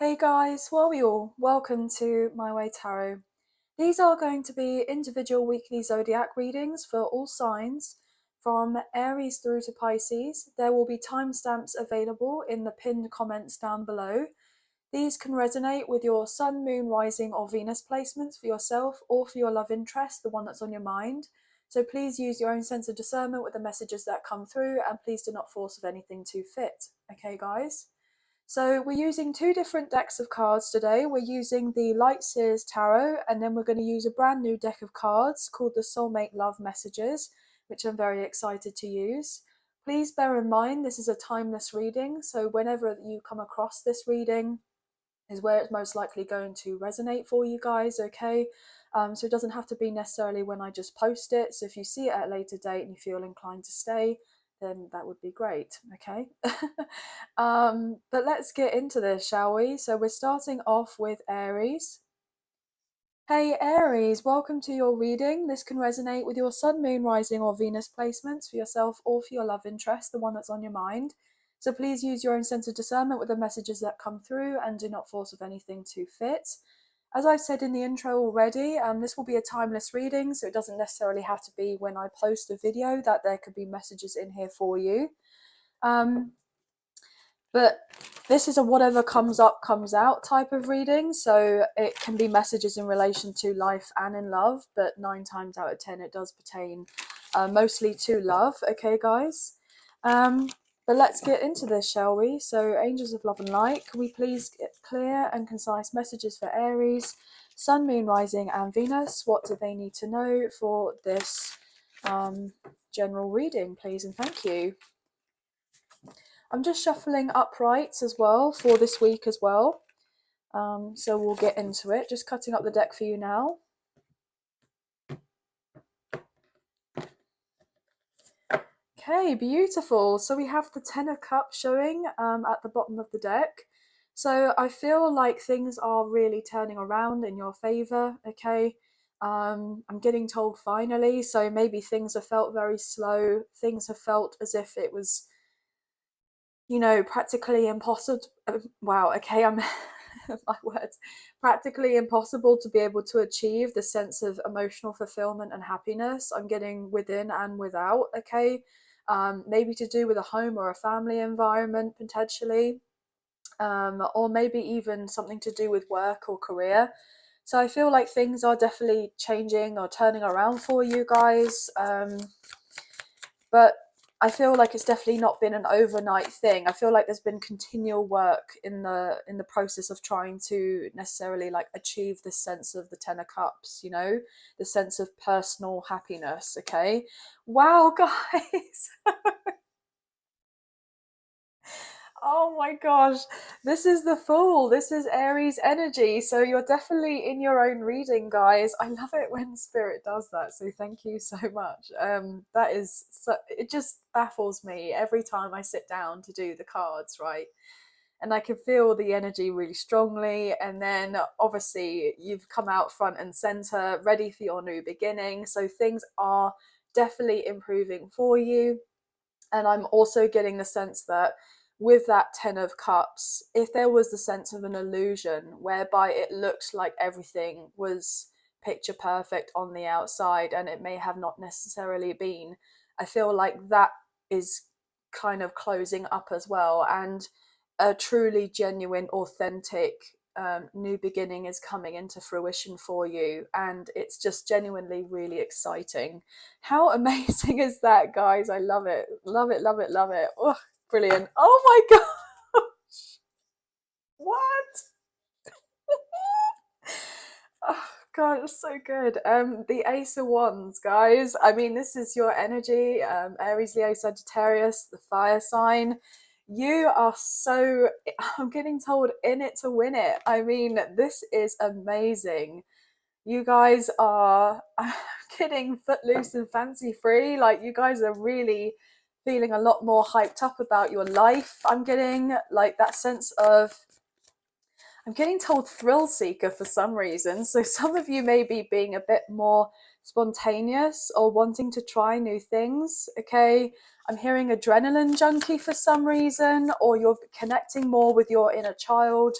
Hey guys, well we all, welcome to My Way Tarot. These are going to be individual weekly zodiac readings for all signs from Aries through to Pisces. There will be timestamps available in the pinned comments down below. These can resonate with your sun, moon, rising or Venus placements for yourself or for your love interest, the one that's on your mind. So please use your own sense of discernment with the messages that come through, and please do not force of anything to fit. Okay guys? So we're using two different decks of cards today. We're using the Light Seers Tarot, and then we're going to use a brand new deck of cards called the Soulmate Love Messages, which I'm very excited to use. Please bear in mind this is a timeless reading, so whenever you come across this reading is where it's most likely going to resonate for you guys, okay? So it doesn't have to be necessarily when I just post it. So if you see it at a later date and you feel inclined to stay, then that would be great, okay? But let's get into this, shall we? So we're starting off with Aries. Hey Aries, welcome to your reading. This can resonate with your sun, moon, rising or Venus placements for yourself or for your love interest, the one that's on your mind. So please use your own sense of discernment with the messages that come through and do not force of anything to fit. As I've said in the intro already, this will be a timeless reading, so it doesn't necessarily have to be when I post the video that there could be messages in here for you. But this is a whatever comes up, comes out type of reading, so it can be messages in relation to life and in love, but 9 times out of 10 it does pertain mostly to love, okay guys? But let's get into this, shall we? So angels of love and light, can we please get clear and concise messages for Aries, sun, moon, rising and Venus? What do they need to know for this general reading, please, and thank you. I'm just shuffling uprights as well for this week as well. So we'll get into it. Just cutting up the deck for you now. Okay, beautiful. So we have the Ten of Cups showing at the bottom of the deck. So I feel like things are really turning around in your favour, okay? I'm getting told finally, so maybe things have felt very slow. Things have felt as if it was, you know, practically impossible. Wow, okay, I'm my words, practically impossible to be able to achieve the sense of emotional fulfillment and happiness I'm getting within and without, okay? Maybe to do with a home or a family environment potentially, or maybe even something to do with work or career. So I feel like things are definitely changing or turning around for you guys, but I feel like it's definitely not been an overnight thing. I feel like there's been continual work in the process of trying to necessarily like achieve this sense of the Ten of Cups, you know, the sense of personal happiness, okay? Wow, guys. Oh my gosh, this is the Fool. This is Aries energy. So you're definitely in your own reading, guys. I love it when Spirit does that. So thank you so much. That is so, it just baffles me every time I sit down to do the cards, right? And I can feel the energy really strongly. And then obviously you've come out front and center, ready for your new beginning. So things are definitely improving for you. And I'm also getting the sense that with that Ten of Cups, if there was the sense of an illusion whereby it looked like everything was picture perfect on the outside and it may have not necessarily been, I feel like that is kind of closing up as well, and a truly genuine, authentic new beginning is coming into fruition for you, and it's just genuinely really exciting. How amazing is that, guys? I love it, love it, love it, love it. Oh, brilliant. Oh my gosh, what? Oh god, it's so good. The Ace of Wands, guys, I mean, this is your energy. Aries, Leo, Sagittarius, the fire sign. You are so, I'm getting told, in it to win it. I mean, this is amazing. You guys are, I'm kidding, footloose and fancy free. Like, you guys are really feeling a lot more hyped up about your life. I'm getting like that sense of, I'm getting told thrill seeker for some reason. So some of you may be being a bit more spontaneous or wanting to try new things, okay? I'm hearing adrenaline junkie for some reason, or you're connecting more with your inner child.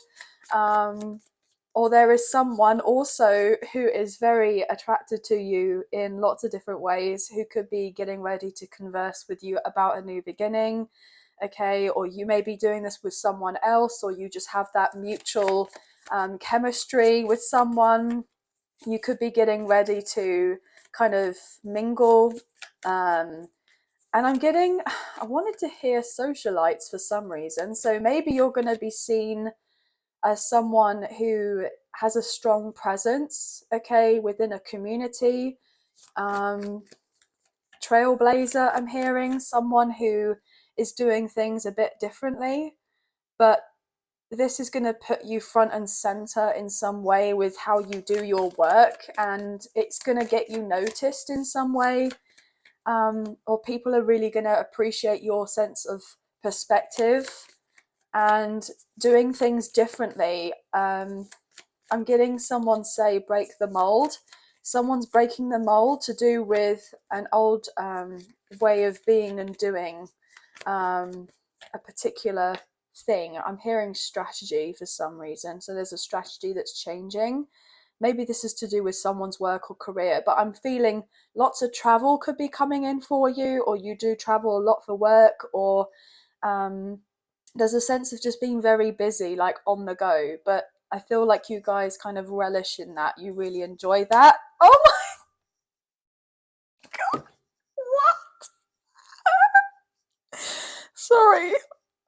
Or there is someone also who is very attracted to you in lots of different ways, who could be getting ready to converse with you about a new beginning. Okay, or you may be doing this with someone else, or you just have that mutual chemistry with someone. You could be getting ready to kind of mingle. And I wanted to hear socialites for some reason. So maybe you're going to be seen as someone who has a strong presence, okay, within a community. Trailblazer, I'm hearing, someone who is doing things a bit differently, but this is going to put you front and center in some way with how you do your work, and it's going to get you noticed in some way, or people are really going to appreciate your sense of perspective and doing things differently. I'm getting someone say break the mold. Someone's breaking the mold to do with an old way of being and doing a particular thing. I'm hearing strategy for some reason. So there's a strategy that's changing. Maybe this is to do with someone's work or career, but I'm feeling lots of travel could be coming in for you, or you do travel a lot for work, or there's a sense of just being very busy, like on the go. But I feel like you guys kind of relish in that. You really enjoy that. Oh my god, what? Sorry.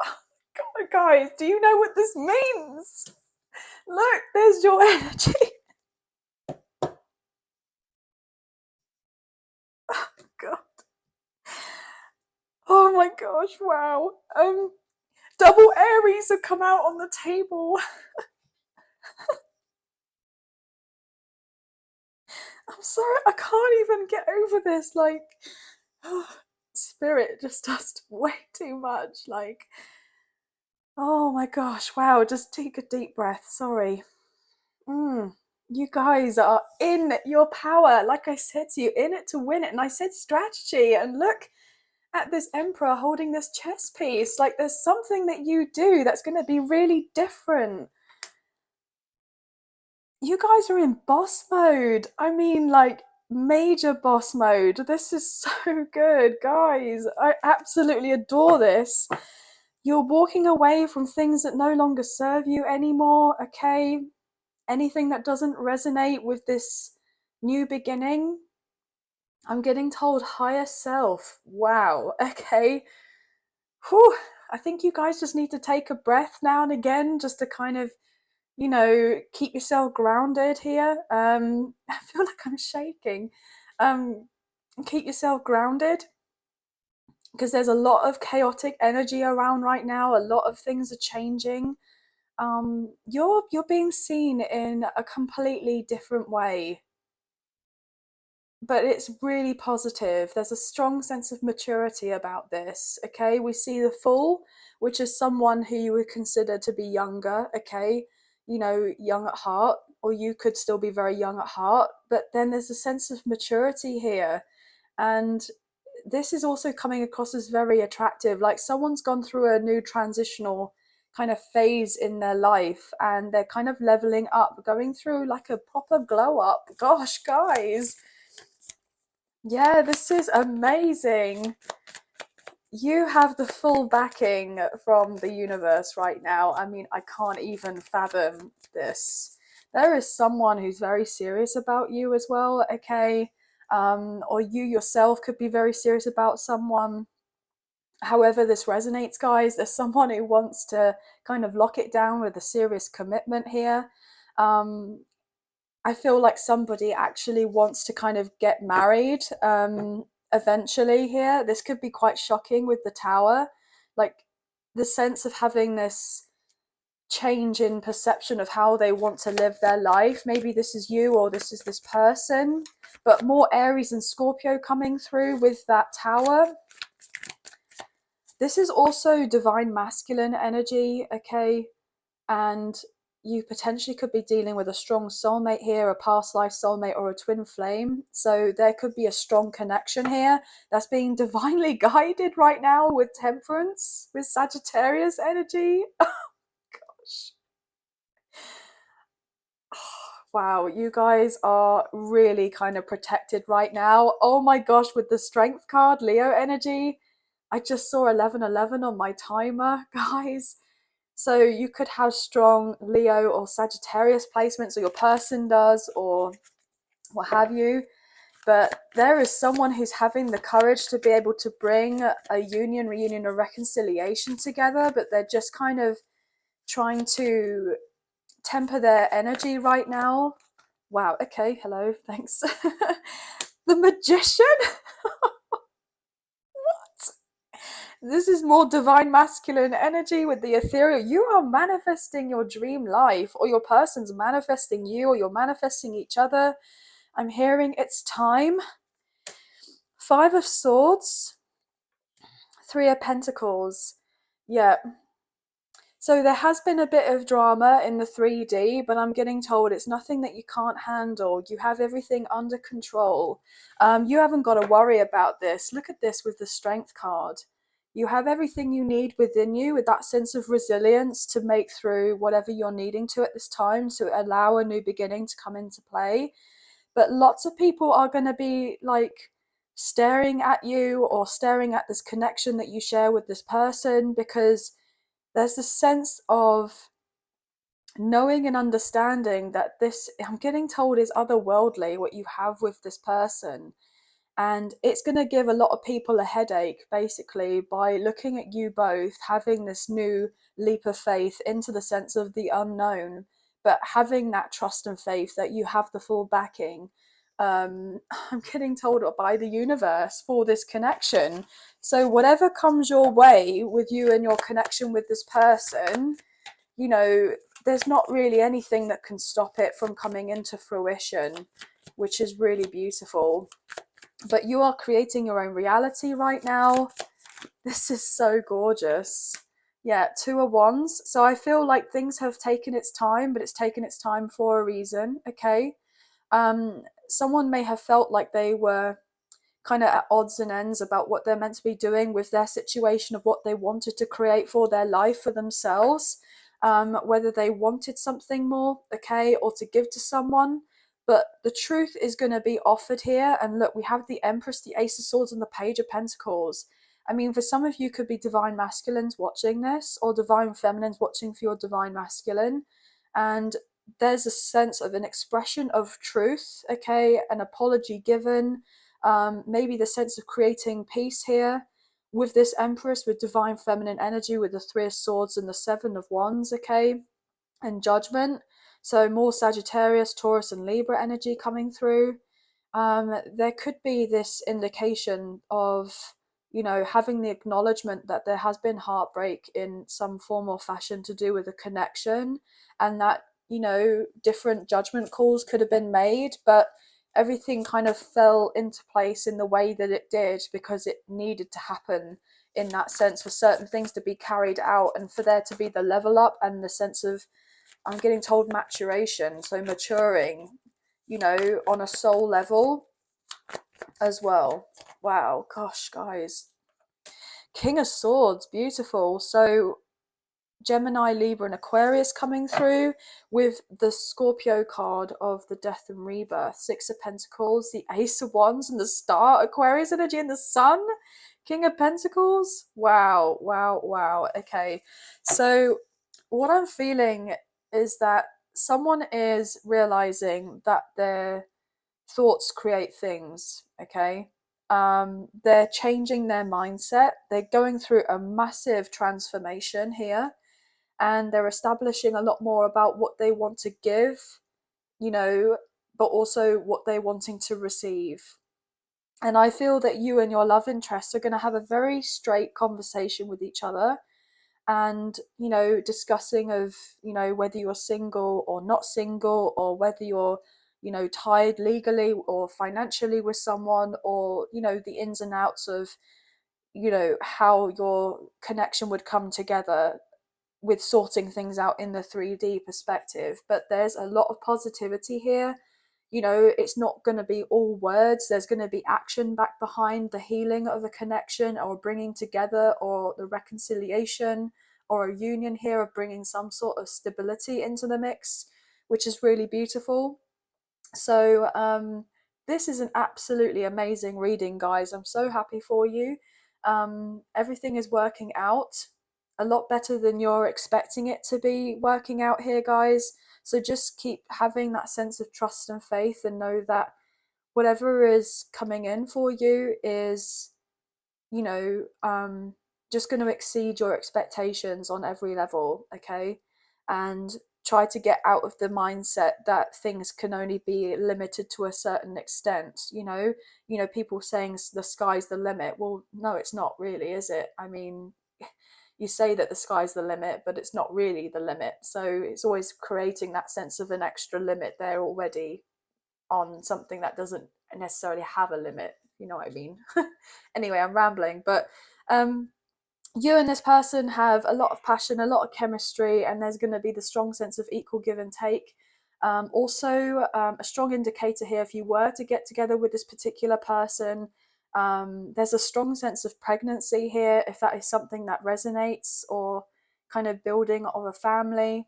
God, guys, do you know what this means? Look, there's your energy. Oh god. Oh my gosh, wow. Double Aries have come out on the table. I'm sorry, I can't even get over this. Like, spirit just does way too much. Like, oh my gosh, wow. Just take a deep breath. Sorry. You guys are in your power. Like I said to you, in it to win it. And I said strategy. And look at this emperor holding this chess piece. Like, there's something that you do that's going to be really different. You guys are in boss mode. I mean, like, major boss mode. This is so good, guys. I absolutely adore this. You're walking away from things that no longer serve you anymore, okay? Anything that doesn't resonate with this new beginning. I'm getting told higher self. Wow, okay. Whew. I think you guys just need to take a breath now and again just to kind of, keep yourself grounded here. I feel like I'm shaking. Um, Keep yourself grounded because there's a lot of chaotic energy around right now. A lot of things are changing. You're being seen in a completely different way, but it's really positive. There's a strong sense of maturity about this. Okay, we see the Fool, which is someone who you would consider to be younger. Okay, young at heart, or you could still be very young at heart, but then there's a sense of maturity here. And this is also coming across as very attractive, like someone's gone through a new transitional kind of phase in their life, and they're kind of leveling up, going through like a proper glow up. Gosh, guys, yeah, this is amazing. You have the full backing from the universe right now. I mean, I can't even fathom this. There is someone who's very serious about you as well, okay? Or you yourself could be very serious about someone. However this resonates, guys, there's someone who wants to kind of lock it down with a serious commitment here. Um, I feel like somebody actually wants to kind of get married eventually here. This could be quite shocking with the Tower. Like, the sense of having this change in perception of how they want to live their life. Maybe this is you, or this is this person, but more Aries and Scorpio coming through with that Tower. This is also divine masculine energy, okay? And you potentially could be dealing with a strong soulmate here, a past life soulmate, or a twin flame. So there could be a strong connection here that's being divinely guided right now with Temperance, with Sagittarius energy. Oh gosh. Wow, you guys are really kind of protected right now. Oh my gosh, with the strength card, Leo energy. I just saw 1111 on my timer, guys. So you could have strong Leo or Sagittarius placements, or your person does, or what have you. But there is someone who's having the courage to be able to bring a union, reunion, or reconciliation together, but they're just kind of trying to temper their energy right now. Wow, okay, hello, thanks. The Magician? This is more divine masculine energy with the ethereal. You are manifesting your dream life, or your person's manifesting you, or you're manifesting each other. I'm hearing it's time. Five of Swords, Three of Pentacles. Yeah. So there has been a bit of drama in the 3D, but I'm getting told it's nothing that you can't handle. You have everything under control. You haven't got to worry about this. Look at this with the Strength card. You have everything you need within you, with that sense of resilience to make through whatever you're needing to at this time, to allow a new beginning to come into play. But lots of people are going to be like staring at you, or staring at this connection that you share with this person, because there's this sense of knowing and understanding that this, I'm getting told, is otherworldly, what you have with this person. And it's going to give a lot of people a headache, basically, by looking at you both having this new leap of faith into the sense of the unknown, but having that trust and faith that you have the full backing. I'm getting told by the universe for this connection. So whatever comes your way with you and your connection with this person, you know, there's not really anything that can stop it from coming into fruition, which is really beautiful. But you are creating your own reality right now. This is so gorgeous. Yeah, Two of Wands. So I feel like things have taken its time, but it's taken its time for a reason. Okay. Someone may have felt like they were kind of at odds and ends about what they're meant to be doing with their situation, of what they wanted to create for their life for themselves, whether they wanted something more, okay, or to give to someone. But the truth is going to be offered here. And look, we have the Empress, the Ace of Swords, and the Page of Pentacles. I mean, for some of you, could be divine masculines watching this, or divine feminines watching for your divine masculine. And there's a sense of an expression of truth, okay, an apology given, maybe the sense of creating peace here with this Empress, with divine feminine energy, with the Three of Swords and the Seven of Wands, okay, and Judgment. So more Sagittarius, Taurus, and Libra energy coming through. There could be this indication of, you know, having the acknowledgement that there has been heartbreak in some form or fashion to do with a connection, and that, you know, different judgment calls could have been made, but everything kind of fell into place in the way that it did because it needed to happen, in that sense, for certain things to be carried out and for there to be the level up and the sense of, I'm getting told, maturation, so maturing, you know, on a soul level as well. Wow, gosh, guys. King of Swords, beautiful. So Gemini, Libra, and Aquarius coming through, with the Scorpio card of the Death and Rebirth, Six of Pentacles, the Ace of Wands, and the Star, Aquarius energy, and the Sun, King of Pentacles. Wow, wow, wow. Okay, so what I'm feeling is that someone is realizing that their thoughts create things, okay? They're changing their mindset. They're going through a massive transformation here, and they're establishing a lot more about what they want to give, you know, but also what they're wanting to receive. And I feel that you and your love interest are going to have a very straight conversation with each other, and, you know, discussing of, you know, whether you're single or not single, or whether you're, you know, tied legally or financially with someone, or, you know, the ins and outs of, you know, how your connection would come together with sorting things out in the 3D perspective. But there's a lot of positivity here. You know, it's not going to be all words. There's going to be action back behind the healing of a connection, or bringing together, or the reconciliation, or a union here of bringing some sort of stability into the mix, which is really beautiful. So this is an absolutely amazing reading, guys. I'm so happy for you. Everything is working out a lot better than you're expecting it to be working out here, guys. So just keep having that sense of trust and faith, and know that whatever is coming in for you is, you know, just going to exceed your expectations on every level, okay? And try to get out of the mindset that things can only be limited to a certain extent. People saying the sky's the limit. Well, no, it's not really, is it? I mean, you say that the sky's the limit, but it's not really the limit. So it's always creating that sense of an extra limit there already on something that doesn't necessarily have a limit. You know what I mean? Anyway, I'm rambling, but um, you and this person have a lot of passion, a lot of chemistry, and there's going to be the strong sense of equal give and take. A strong indicator here, if you were to get together with this particular person, there's a strong sense of pregnancy here, if that is something that resonates, or kind of building of a family.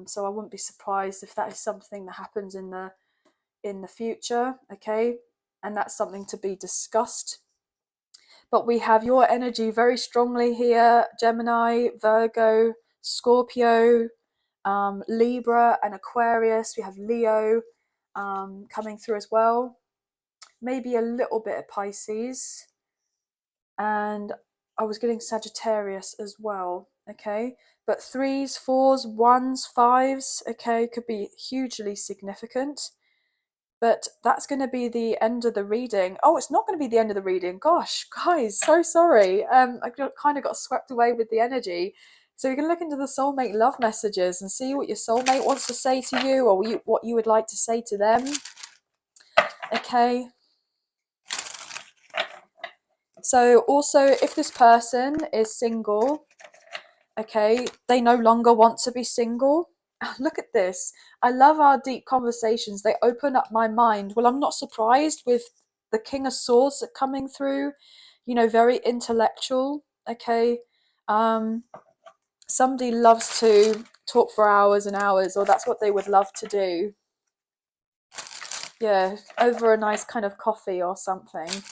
So I wouldn't be surprised if that is something that happens in the future, okay? And that's something to be discussed. But we have your energy very strongly here: Gemini, Virgo, Scorpio, Libra, and Aquarius. We have Leo coming through as well. Maybe a little bit of Pisces. And I was getting Sagittarius as well, okay? But threes, fours, ones, fives, okay, could be hugely significant. But that's going to be the end of the reading. Oh, it's not going to be the end of the reading. Gosh, guys, so sorry. I kind of got swept away with the energy. So you can look into the soulmate love messages and see what your soulmate wants to say to you, or what you would like to say to them. Okay. So also, if this person is single, okay, they no longer want to be single. Look at this. I love our deep conversations. They open up my mind. Well, I'm not surprised with the King of Swords coming through, very intellectual, okay? Somebody loves to talk for hours and hours, or that's what they would love to do. Yeah, over a nice kind of coffee or something.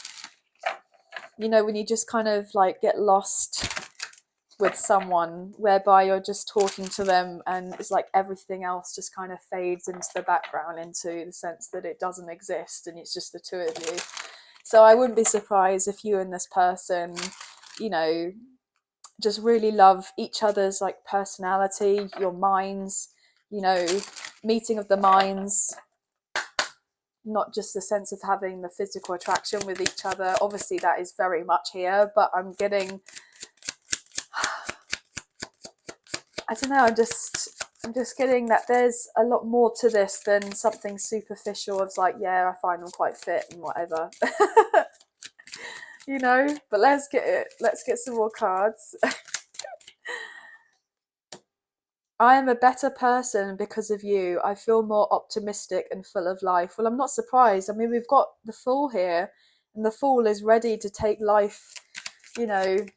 When you just kind of like get lost with someone, whereby you're just talking to them and it's like everything else just kind of fades into the background, into the sense that it doesn't exist and it's just the two of you. So I wouldn't be surprised if you and this person, just really love each other's like personality, your minds, meeting of the minds, not just the sense of having the physical attraction with each other. Obviously that is very much here, but I'm just getting that there's a lot more to this than something superficial of like, yeah, I find them quite fit and whatever. But let's get some more cards. I am a better person because of you. I feel more optimistic and full of life. Well, I'm not surprised. I mean, we've got the Fool here, and the Fool is ready to take life, and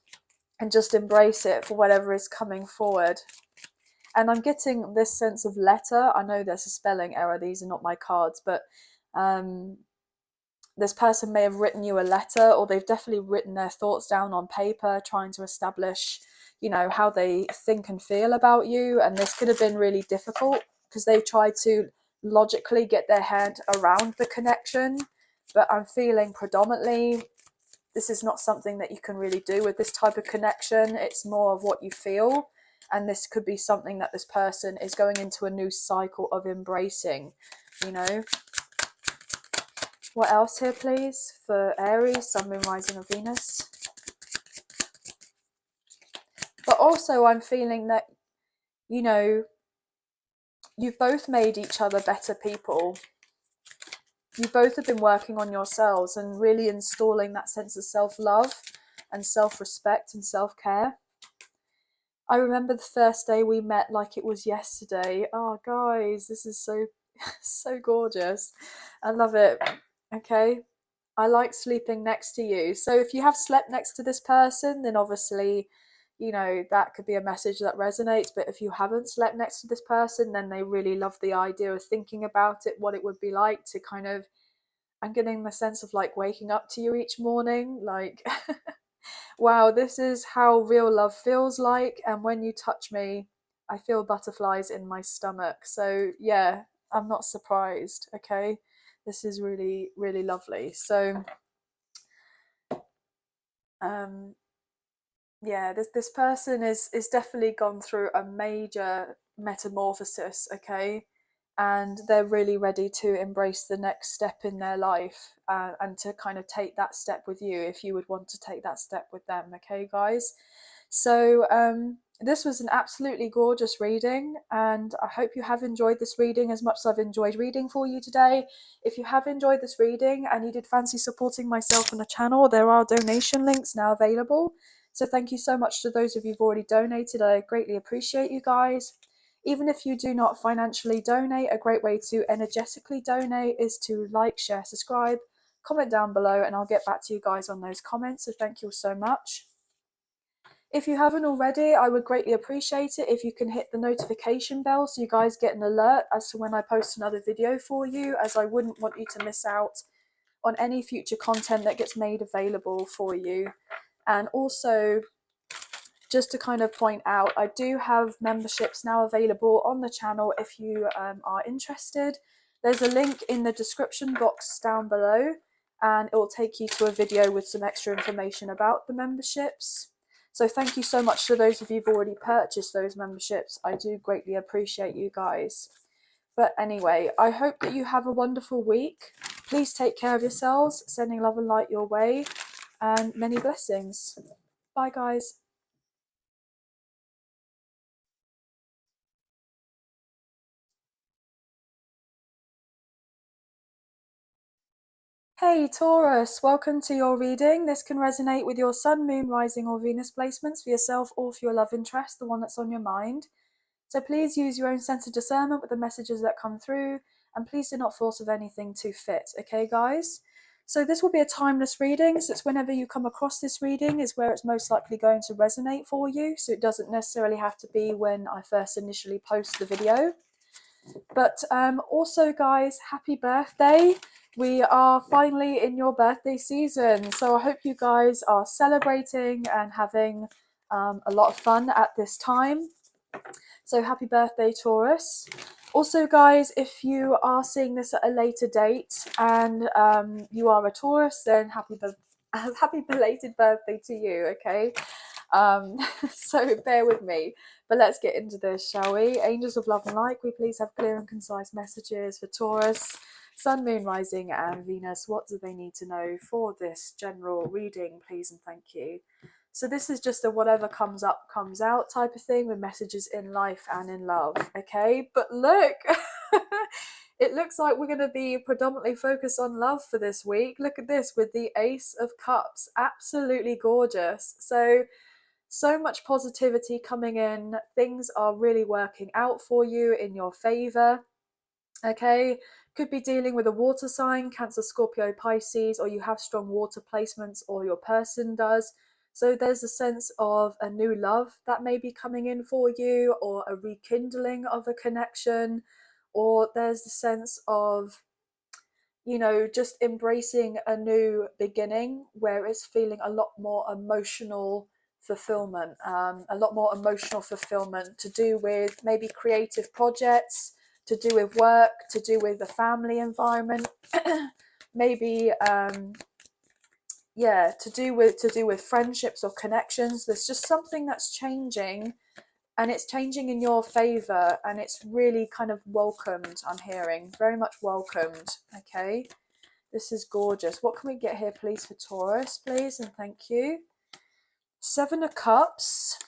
just embrace it for whatever is coming forward. And I'm getting this sense of letter. I know there's a spelling error. These are not my cards, but this person may have written you a letter, or they've definitely written their thoughts down on paper, trying to establish, how they think and feel about you. And this could have been really difficult because they've tried to logically get their head around the connection. But I'm feeling predominantly this is not something that you can really do with this type of connection. It's more of what you feel. And this could be something that this person is going into a new cycle of embracing, What else here, please, for Aries, Sun, Moon, Rising, or Venus? But also I'm feeling that, you've both made each other better people. You both have been working on yourselves and really installing that sense of self-love and self-respect and self-care. I remember the first day we met like it was yesterday. Oh, guys, this is so, so gorgeous. I love it. Okay. I like sleeping next to you. So if you have slept next to this person, then obviously, you know, that could be a message that resonates. But if you haven't slept next to this person, then they really love the idea of thinking about it, what it would be like to kind of, I'm getting the sense of like waking up to you each morning, like wow, this is how real love feels like. And when you touch me, I feel butterflies in my stomach. So yeah, I'm not surprised. Okay, this is really, really lovely. So um yeah, this person is definitely gone through a major metamorphosis, okay, and they're really ready to embrace the next step in their life, and to kind of take that step with you if you would want to take that step with them, okay, guys. So this was an absolutely gorgeous reading, and I hope you have enjoyed this reading as much as I've enjoyed reading for you today. If you have enjoyed this reading and you did fancy supporting myself on the channel, there are donation links now available. So thank you so much to those of you who've already donated. I greatly appreciate you guys. Even if you do not financially donate, a great way to energetically donate is to like, share, subscribe, comment down below, and I'll get back to you guys on those comments. So thank you so much. If you haven't already, I would greatly appreciate it if you can hit the notification bell so you guys get an alert as to when I post another video for you, as I wouldn't want you to miss out on any future content that gets made available for you. And also, just to kind of point out, I do have memberships now available on the channel if you are interested. There's a link in the description box down below, and it will take you to a video with some extra information about the memberships. So thank you so much to those of you who've already purchased those memberships. I do greatly appreciate you guys. But anyway, I hope that you have a wonderful week. Please take care of yourselves, sending love and light your way, and many blessings. Bye, guys. Hey Taurus, welcome to your reading. This can resonate with your Sun, Moon, Rising or Venus placements for yourself or for your love interest, the one that's on your mind. So please use your own sense of discernment with the messages that come through, and please do not force of anything to fit, okay guys? So this will be a timeless reading, so it's whenever you come across this reading is where it's most likely going to resonate for you, so it doesn't necessarily have to be when I first initially post the video. But also, guys, happy birthday. We are finally in your birthday season. So I hope you guys are celebrating and having a lot of fun at this time. So happy birthday, Taurus. Also, guys, if you are seeing this at a later date and you are a Taurus, then happy belated birthday to you, okay? So bear with me, but let's get into this, shall we? Angels of love and light, we please have clear and concise messages for Taurus, Sun, Moon, Rising and Venus. What do they need to know for this general reading, please and thank you? So this is just a whatever comes up comes out type of thing with messages in life and in love, okay? But look, it looks like we're going to be predominantly focused on love for this week. Look at this with the Ace of Cups, absolutely gorgeous. So much positivity coming in. Things are really working out for you in your favor. Okay, could be dealing with a water sign, Cancer, Scorpio, Pisces, or you have strong water placements, or your person does. So there's a sense of a new love that may be coming in for you, or a rekindling of a connection, or there's the sense of, you know, just embracing a new beginning where it's feeling a lot more emotional fulfillment, a lot more emotional fulfillment to do with maybe creative projects, to do with work, to do with the family environment, maybe yeah, to do with friendships or connections. There's just something that's changing, and it's changing in your favor, and it's really kind of welcomed. I'm hearing very much welcomed. Okay, this is gorgeous. What can we get here, please, for Taurus, please, and thank you. Seven of Cups.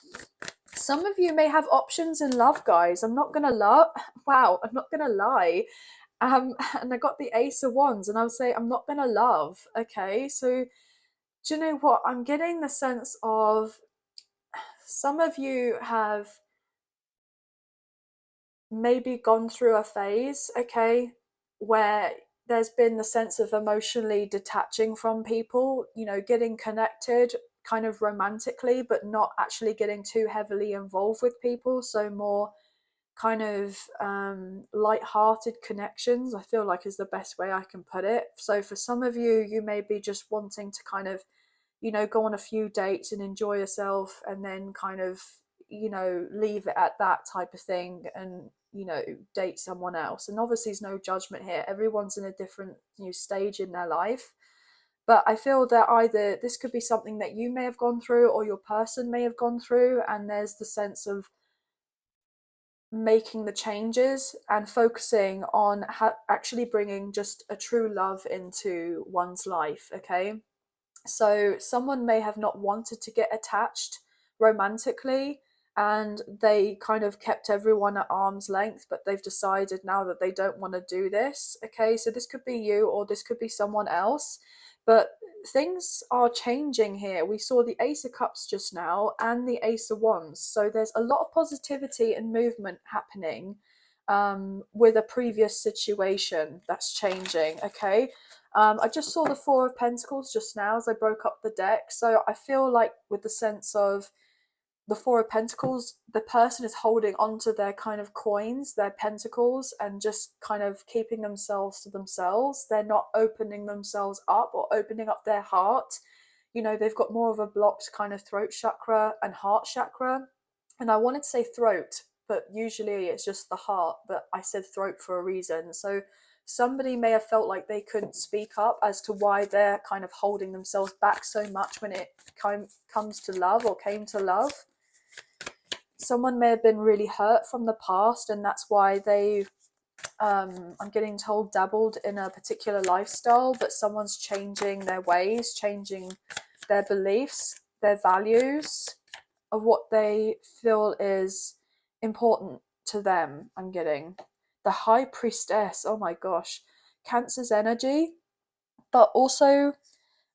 Some of you may have options in love, guys. I'm not gonna lie. Wow, I'm not gonna lie. And I got the Ace of Wands, and I would say I'm not gonna love. Okay, so do you know what? I'm getting the sense of some of you have maybe gone through a phase, okay, where there's been the sense of emotionally detaching from people, you know, getting connected, kind of romantically, but not actually getting too heavily involved with people. So more kind of light-hearted connections, I feel like, is the best way I can put it. So for some of you, you may be just wanting to kind of, go on a few dates and enjoy yourself, and then kind of, leave it at that type of thing, and date someone else. And obviously there's no judgment here, everyone's in a different stage in their life. But I feel that either this could be something that you may have gone through, or your person may have gone through, and there's the sense of making the changes and focusing on actually bringing just a true love into one's life. Okay, so someone may have not wanted to get attached romantically, and they kind of kept everyone at arm's length, but they've decided now that they don't want to do this. Okay, so this could be you, or this could be someone else, but things are changing here. We saw the Ace of Cups just now and the Ace of Wands, so there's a lot of positivity and movement happening with a previous situation that's changing. Okay, I just saw the Four of Pentacles just now as I broke up the deck. So I feel like with the sense of the Four of Pentacles, the person is holding onto their kind of coins, their pentacles, and just kind of keeping themselves to themselves. They're not opening themselves up or opening up their heart. They've got more of a blocked kind of throat chakra and heart chakra. And I wanted to say throat, but usually it's just the heart, but I said throat for a reason. So somebody may have felt like they couldn't speak up as to why they're kind of holding themselves back so much when it comes to love, or came to love. Someone may have been really hurt from the past, and that's why they, I'm getting told, dabbled in a particular lifestyle, but someone's changing their ways, changing their beliefs, their values of what they feel is important to them. I'm getting the High Priestess. Oh my gosh, Cancer's energy. But also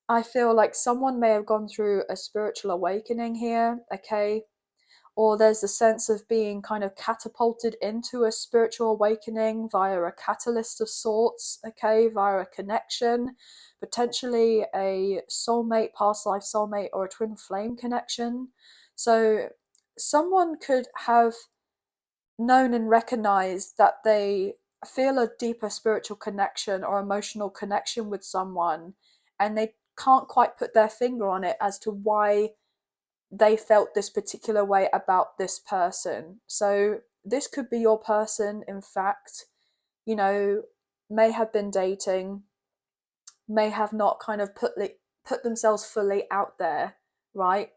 I feel like someone may have gone through a spiritual awakening here. Okay, or there's a sense of being kind of catapulted into a spiritual awakening via a catalyst of sorts. Okay, via a connection, potentially a soulmate, past life soulmate, or a twin flame connection. So someone could have known and recognized that they feel a deeper spiritual connection or emotional connection with someone, and they can't quite put their finger on it as to why they felt this particular way about this person. So this could be your person, in fact, may have been dating, may have not kind of put themselves fully out there, right?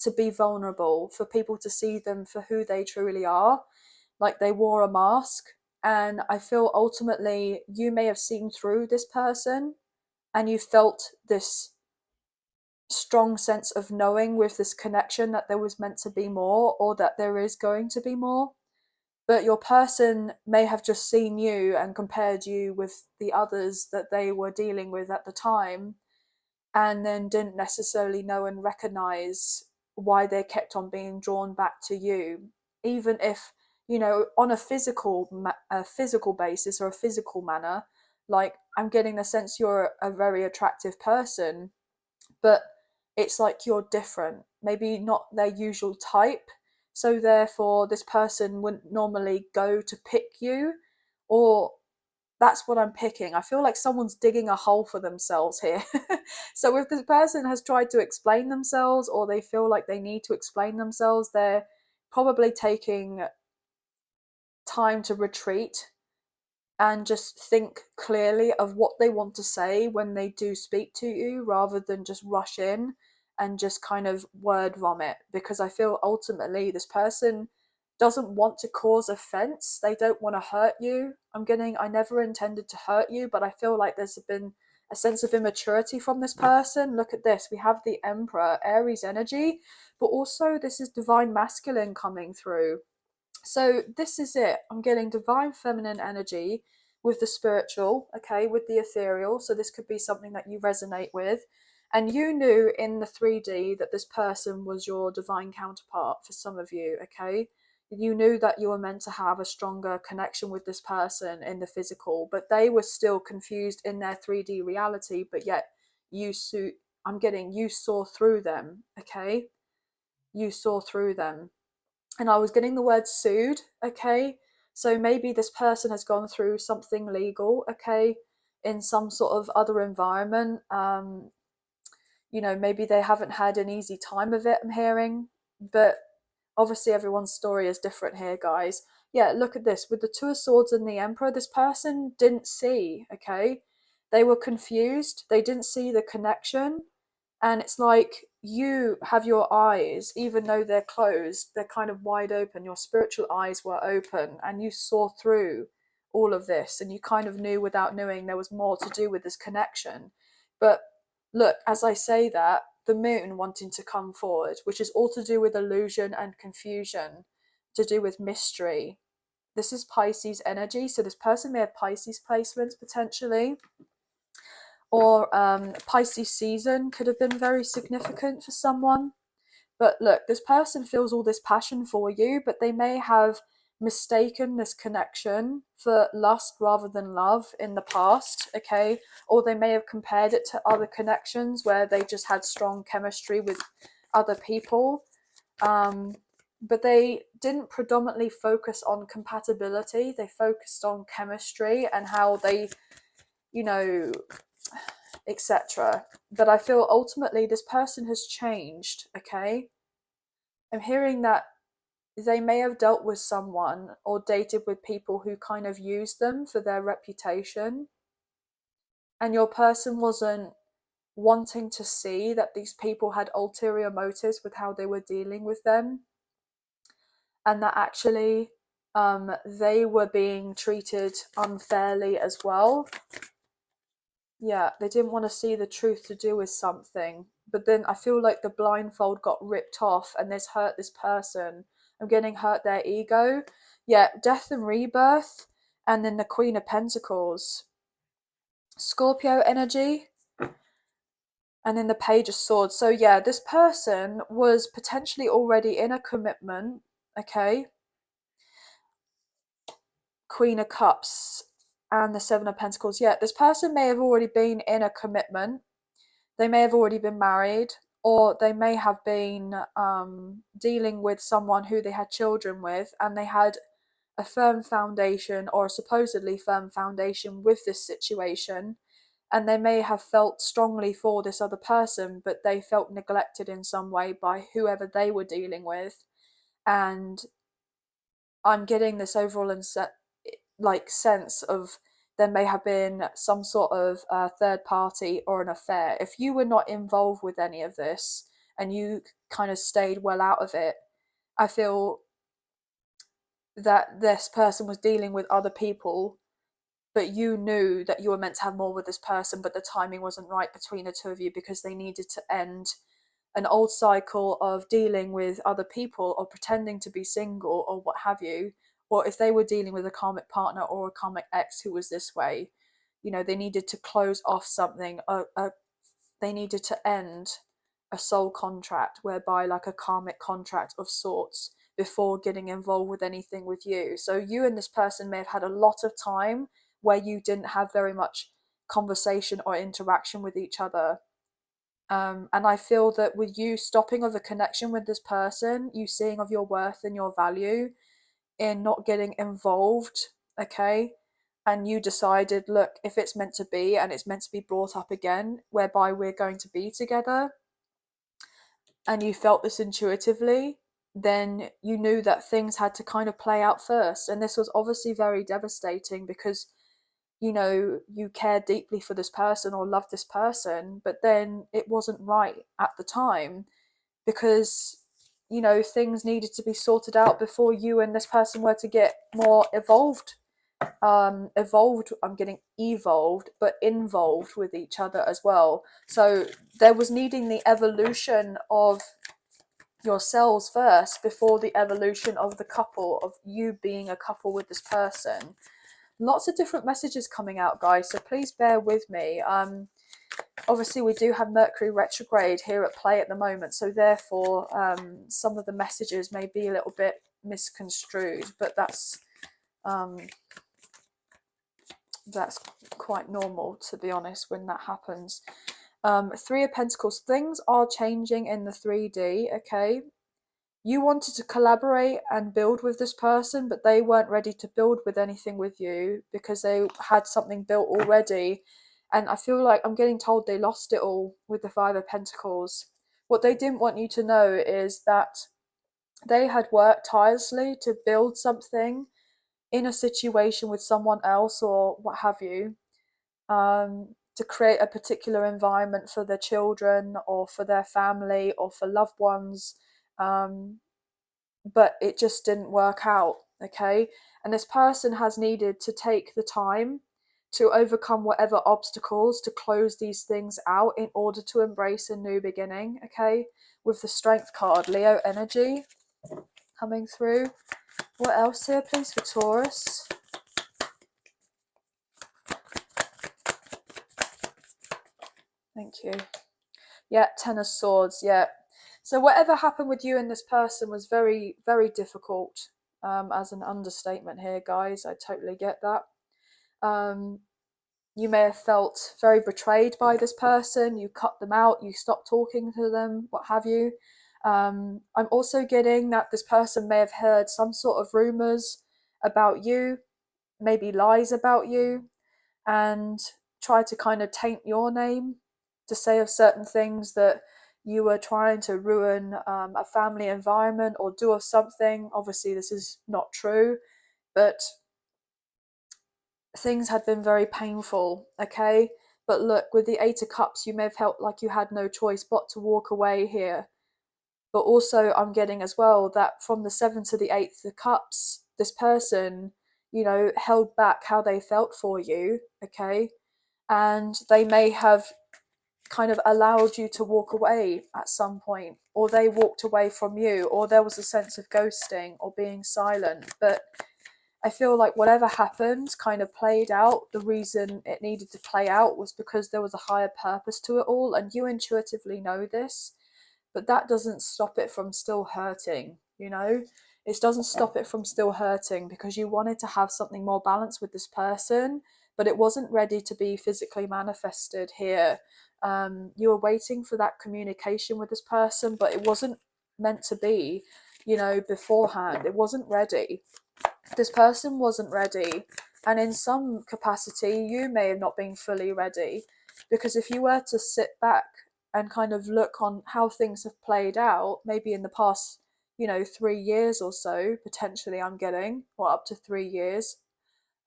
To be vulnerable, for people to see them for who they truly are, like they wore a mask. And I feel ultimately you may have seen through this person, and you felt this strong sense of knowing with this connection that there was meant to be more, or that there is going to be more. But your person may have just seen you and compared you with the others that they were dealing with at the time, and then didn't necessarily know and recognize why they kept on being drawn back to you, even if, on a physical basis, or a physical manner. Like, I'm getting the sense you're a very attractive person, but it's like you're different, maybe not their usual type, so therefore this person wouldn't normally go to pick you, or that's what I'm picking. I feel like someone's digging a hole for themselves here. So if this person has tried to explain themselves, or they feel like they need to explain themselves, they're probably taking time to retreat and just think clearly of what they want to say when they do speak to you, rather than just rush in and just kind of word vomit. Because I feel ultimately this person doesn't want to cause offense, they don't want to hurt you. I never intended to hurt you, but I feel like there's been a sense of immaturity from this person. Look at this, we have the Emperor, Aries energy, but also this is divine masculine coming through. So this is it. I'm getting divine feminine energy with the spiritual, okay, with the ethereal. So this could be something that you resonate with. And you knew in the 3D that this person was your divine counterpart for some of you, okay? You knew that you were meant to have a stronger connection with this person in the physical, but they were still confused in their 3D reality, but yet you I'm getting you saw through them, okay? You saw through them. And I was getting the word sued, okay? So maybe this person has gone through something legal, okay, in some sort of other environment. You know, maybe they haven't had an easy time of it, I'm hearing. But obviously everyone's story is different here, guys. Yeah, look at this. With the Two of Swords and the Emperor, this person didn't see, okay? They were confused. They didn't see the connection. And it's like you have your eyes, even though they're closed, they're kind of wide open. Your spiritual eyes were open and you saw through all of this, and you kind of knew without knowing there was more to do with this connection. But look, as I say that, the moon wanting to come forward, which is all to do with illusion and confusion, to do with mystery. This is Pisces energy, so this person may have Pisces placements potentially, or Pisces season could have been very significant for someone. But look, this person feels all this passion for you, but they may have mistaken this connection for lust rather than love in the past, okay? Or they may have compared it to other connections where they just had strong chemistry with other people. But they didn't predominantly focus on compatibility. They focused on chemistry and how they, you know, etc. But I feel ultimately this person has changed, okay? I'm hearing that they may have dealt with someone or dated with people who kind of used them for their reputation, and your person wasn't wanting to see that these people had ulterior motives with how they were dealing with them, and that actually they were being treated unfairly as well. Yeah, they didn't want to see the truth to do with something. But then I feel like the blindfold got ripped off and this hurt this person. I'm getting hurt their ego. Yeah, death and rebirth. And then the Queen of Pentacles. Scorpio energy. And then the Page of Swords. So yeah, this person was potentially already in a commitment. Okay. Queen of Cups and the Seven of Pentacles. Yeah, this person may have already been in a commitment. They may have already been married, or they may have been dealing with someone who they had children with, and they had a firm foundation or a supposedly firm foundation with this situation, and they may have felt strongly for this other person, but they felt neglected in some way by whoever they were dealing with. And I'm getting this overall sense of there may have been some sort of third party or an affair. If you were not involved with any of this and you kind of stayed well out of it, I feel that this person was dealing with other people, but you knew that you were meant to have more with this person, but the timing wasn't right between the two of you because they needed to end an old cycle of dealing with other people or pretending to be single or what have you. Or if they were dealing with a karmic partner or a karmic ex who was this way, you know, they needed to close off something. They needed to end a soul contract, whereby like a karmic contract of sorts, before getting involved with anything with you. So you and this person may have had a lot of time where you didn't have very much conversation or interaction with each other. And I feel that with you stopping of a connection with this person, you seeing of your worth and your value in not getting involved, okay? And you decided, look, if it's meant to be and it's meant to be brought up again, whereby we're going to be together, and you felt this intuitively, then you knew that things had to kind of play out first. And this was obviously very devastating because you know, you care deeply for this person or love this person, but then it wasn't right at the time because, you know, things needed to be sorted out before you and this person were to get more evolved. I'm getting evolved, but involved with each other as well. So there was needing the evolution of yourselves first before the evolution of the couple, of you being a couple with this person. Lots of different messages coming out, guys, so please bear with me. Obviously we do have Mercury retrograde here at play at the moment, so therefore some of the messages may be a little bit misconstrued, but that's quite normal, to be honest, when that happens. Three of Pentacles, things are changing in the 3D, okay? You wanted to collaborate and build with this person, but they weren't ready to build with anything with you because they had something built already. And I feel like I'm getting told they lost it all with the Five of Pentacles. What they didn't want you to know is that they had worked tirelessly to build something in a situation with someone else or what have you, to create a particular environment for their children or for their family or for loved ones. But it just didn't work out, okay? And this person has needed to take the time to overcome whatever obstacles to close these things out in order to embrace a new beginning, okay? With the Strength card, Leo energy coming through. What else here, please, for Taurus? Thank you. Yeah, Ten of Swords, yeah. So whatever happened with you and this person was very, very difficult, as an understatement here, guys. I totally get that. You may have felt very betrayed by this person. You cut them out, you stopped talking to them, what have you. I'm also getting that this person may have heard some sort of rumors about you, maybe lies about you, and try to kind of taint your name to say of certain things that you were trying to ruin a family environment or do of something. Obviously, this is not true, but things had been very painful, okay? But look, with the Eight of Cups, you may have felt like you had no choice but to walk away here. But also, I'm getting as well that from the Seven to the Eight of Cups, this person, held back how they felt for you, okay? And they may have kind of allowed you to walk away at some point, or they walked away from you, or there was a sense of ghosting or being silent. But I feel like whatever happened kind of played out. The reason it needed to play out was because there was a higher purpose to it all, and you intuitively know this, but that doesn't stop it from still hurting, It doesn't stop it from still hurting because you wanted to have something more balanced with this person, but it wasn't ready to be physically manifested here. You were waiting for that communication with this person, but it wasn't meant to be, beforehand. It wasn't ready. This person wasn't ready, and in some capacity you may have not been fully ready, because if you were to sit back and kind of look on how things have played out, maybe in the past 3 years or so, potentially, I'm getting, or up to 3 years,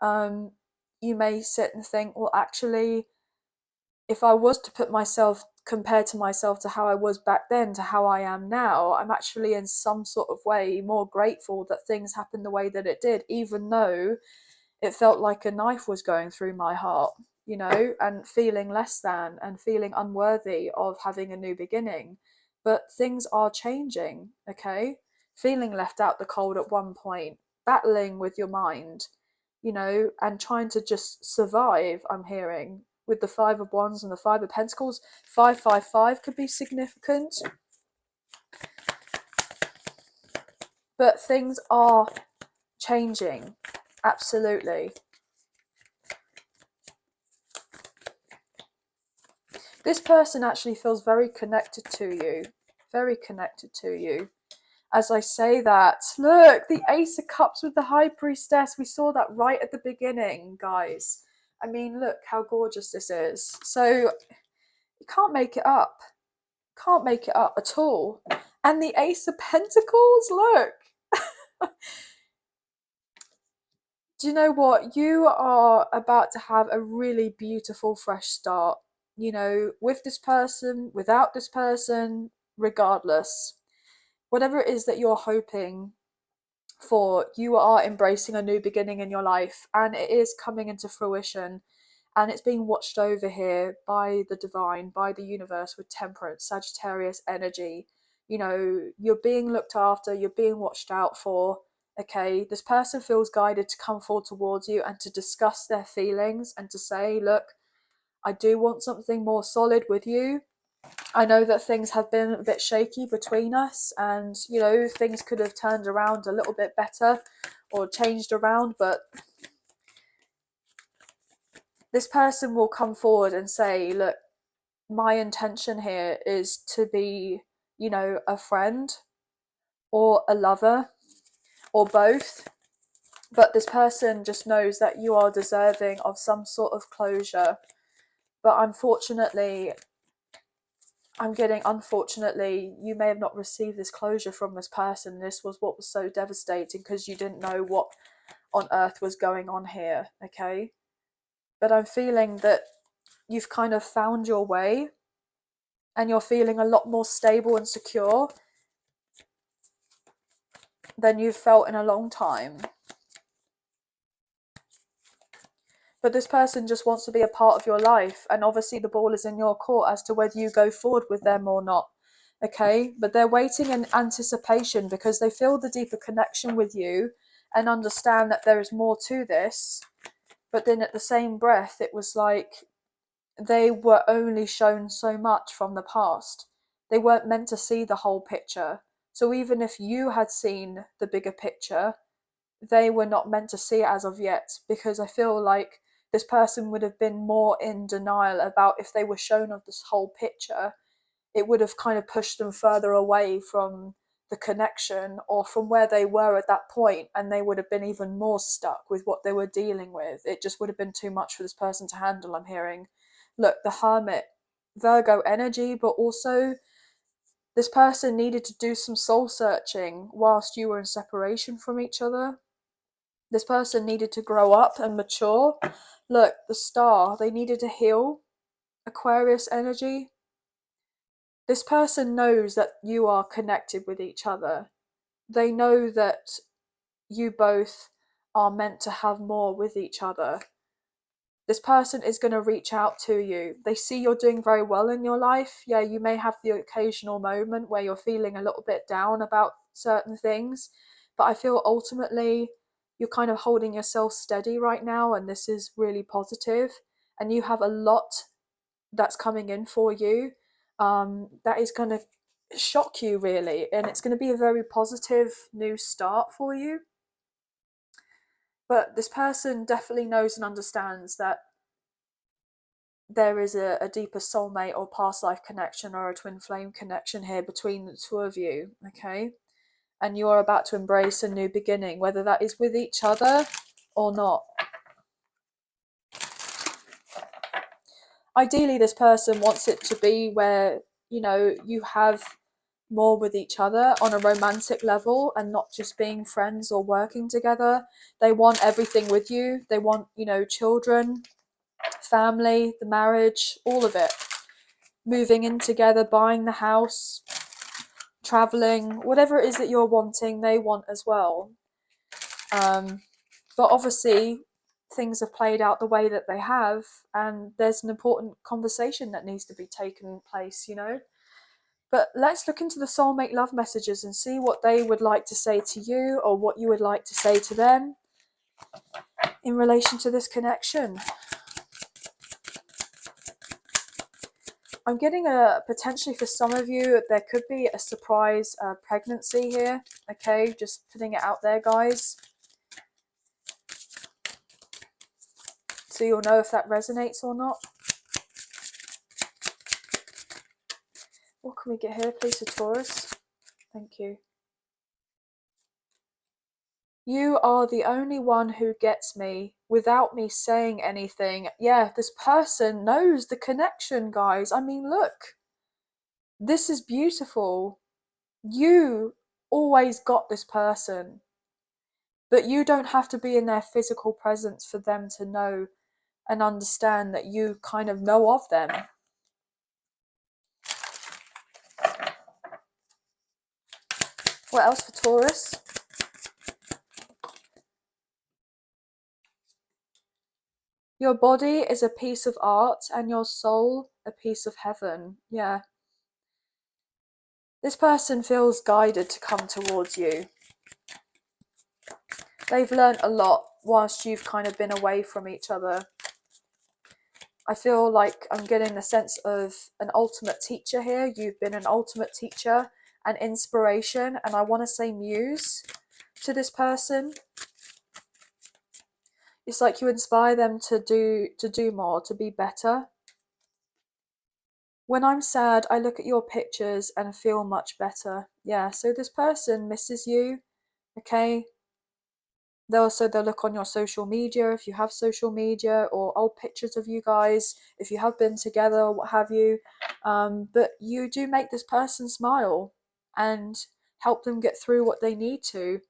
you may sit and think, well, actually, if I was to put myself, compared to myself to how I was back then to how I am now, I'm actually in some sort of way more grateful that things happened the way that it did, even though it felt like a knife was going through my heart, and feeling less than and feeling unworthy of having a new beginning. But things are changing, okay? Feeling left out the cold at one point, battling with your mind, and trying to just survive, I'm hearing. With the Five of Wands and the Five of Pentacles, 555 could be significant. But things are changing, absolutely. This person actually feels very connected to you, very connected to you. As I say that, look, the Ace of Cups with the High Priestess. We saw that right at the beginning, guys. I mean, look how gorgeous this is. So you can't make it up. Can't make it up at all. And the Ace of Pentacles, look. Do you know what? You are about to have a really beautiful fresh start. With this person, without this person, regardless. Whatever it is that you're hoping for, you are embracing a new beginning in your life, and it is coming into fruition, and it's being watched over here by the divine, by the universe, with Temperance, Sagittarius energy. You're being looked after, you're being watched out for. Okay, this person feels guided to come forward towards you and to discuss their feelings and to say, look, I do want something more solid with you. I know that things have been a bit shaky between us, and things could have turned around a little bit better or changed around, but this person will come forward and say, look, my intention here is to be, you know, a friend or a lover or both. But this person just knows that you are deserving of some sort of closure. But unfortunately, you may have not received this closure from this person. This was what was so devastating because you didn't know what on earth was going on here, okay? But I'm feeling that you've kind of found your way and you're feeling a lot more stable and secure than you've felt in a long time. But this person just wants to be a part of your life, and obviously the ball is in your court as to whether you go forward with them or not, okay? But they're waiting in anticipation because they feel the deeper connection with you and understand that there is more to this. But then at the same breath, it was like they were only shown so much from the past. They weren't meant to see the whole picture. So even if you had seen the bigger picture, they were not meant to see it as of yet, because I feel like this person would have been more in denial about if they were shown of this whole picture. It would have kind of pushed them further away from the connection or from where they were at that point, and they would have been even more stuck with what they were dealing with. It just would have been too much for this person to handle, I'm hearing. Look, the Hermit, Virgo energy, but also this person needed to do some soul searching whilst you were in separation from each other. This person needed to grow up and mature. Look, the Star, they needed to heal. Aquarius energy. This person knows that you are connected with each other. They know that you both are meant to have more with each other. This person is going to reach out to you. They see you're doing very well in your life. Yeah, you may have the occasional moment where you're feeling a little bit down about certain things, but I feel ultimately you're kind of holding yourself steady right now, and this is really positive, and you have a lot that's coming in for you that is going to shock you, really, and it's going to be a very positive new start for you. But this person definitely knows and understands that there is a deeper soulmate or past life connection or a twin flame connection here between the two of you, okay? And you are about to embrace a new beginning, whether that is with each other or not. Ideally, this person wants it to be where, you know, you have more with each other on a romantic level and not just being friends or working together. They want everything with you. They want, you know, children, family, the marriage, all of it. Moving in together, buying the house, traveling, whatever it is that you're wanting, they want as well. But obviously, things have played out the way that they have, and there's an important conversation that needs to be taken place, you know. But let's look into the soulmate love messages and see what they would like to say to you or what you would like to say to them in relation to this connection. I'm getting potentially for some of you, there could be a surprise pregnancy here. Okay, just putting it out there, guys. So you'll know if that resonates or not. What can we get here, please, for Taurus? Thank you. You are the only one who gets me without me saying anything. Yeah, this person knows the connection, guys. I mean, look. This is beautiful. You always got this person. But you don't have to be in their physical presence for them to know and understand that you kind of know of them. What else for Taurus? Your body is a piece of art and your soul a piece of heaven. Yeah. This person feels guided to come towards you. They've learned a lot whilst you've kind of been away from each other. I feel like I'm getting the sense of an ultimate teacher here. You've been an ultimate teacher and inspiration, and I want to say muse to this person. It's like you inspire them to do more, to be better. When I'm sad, I look at your pictures and feel much better. Yeah, so this person misses you, okay? They'll look on your social media if you have social media, or old pictures of you guys if you have been together or what have you. But you do make this person smile and help them get through what they need to.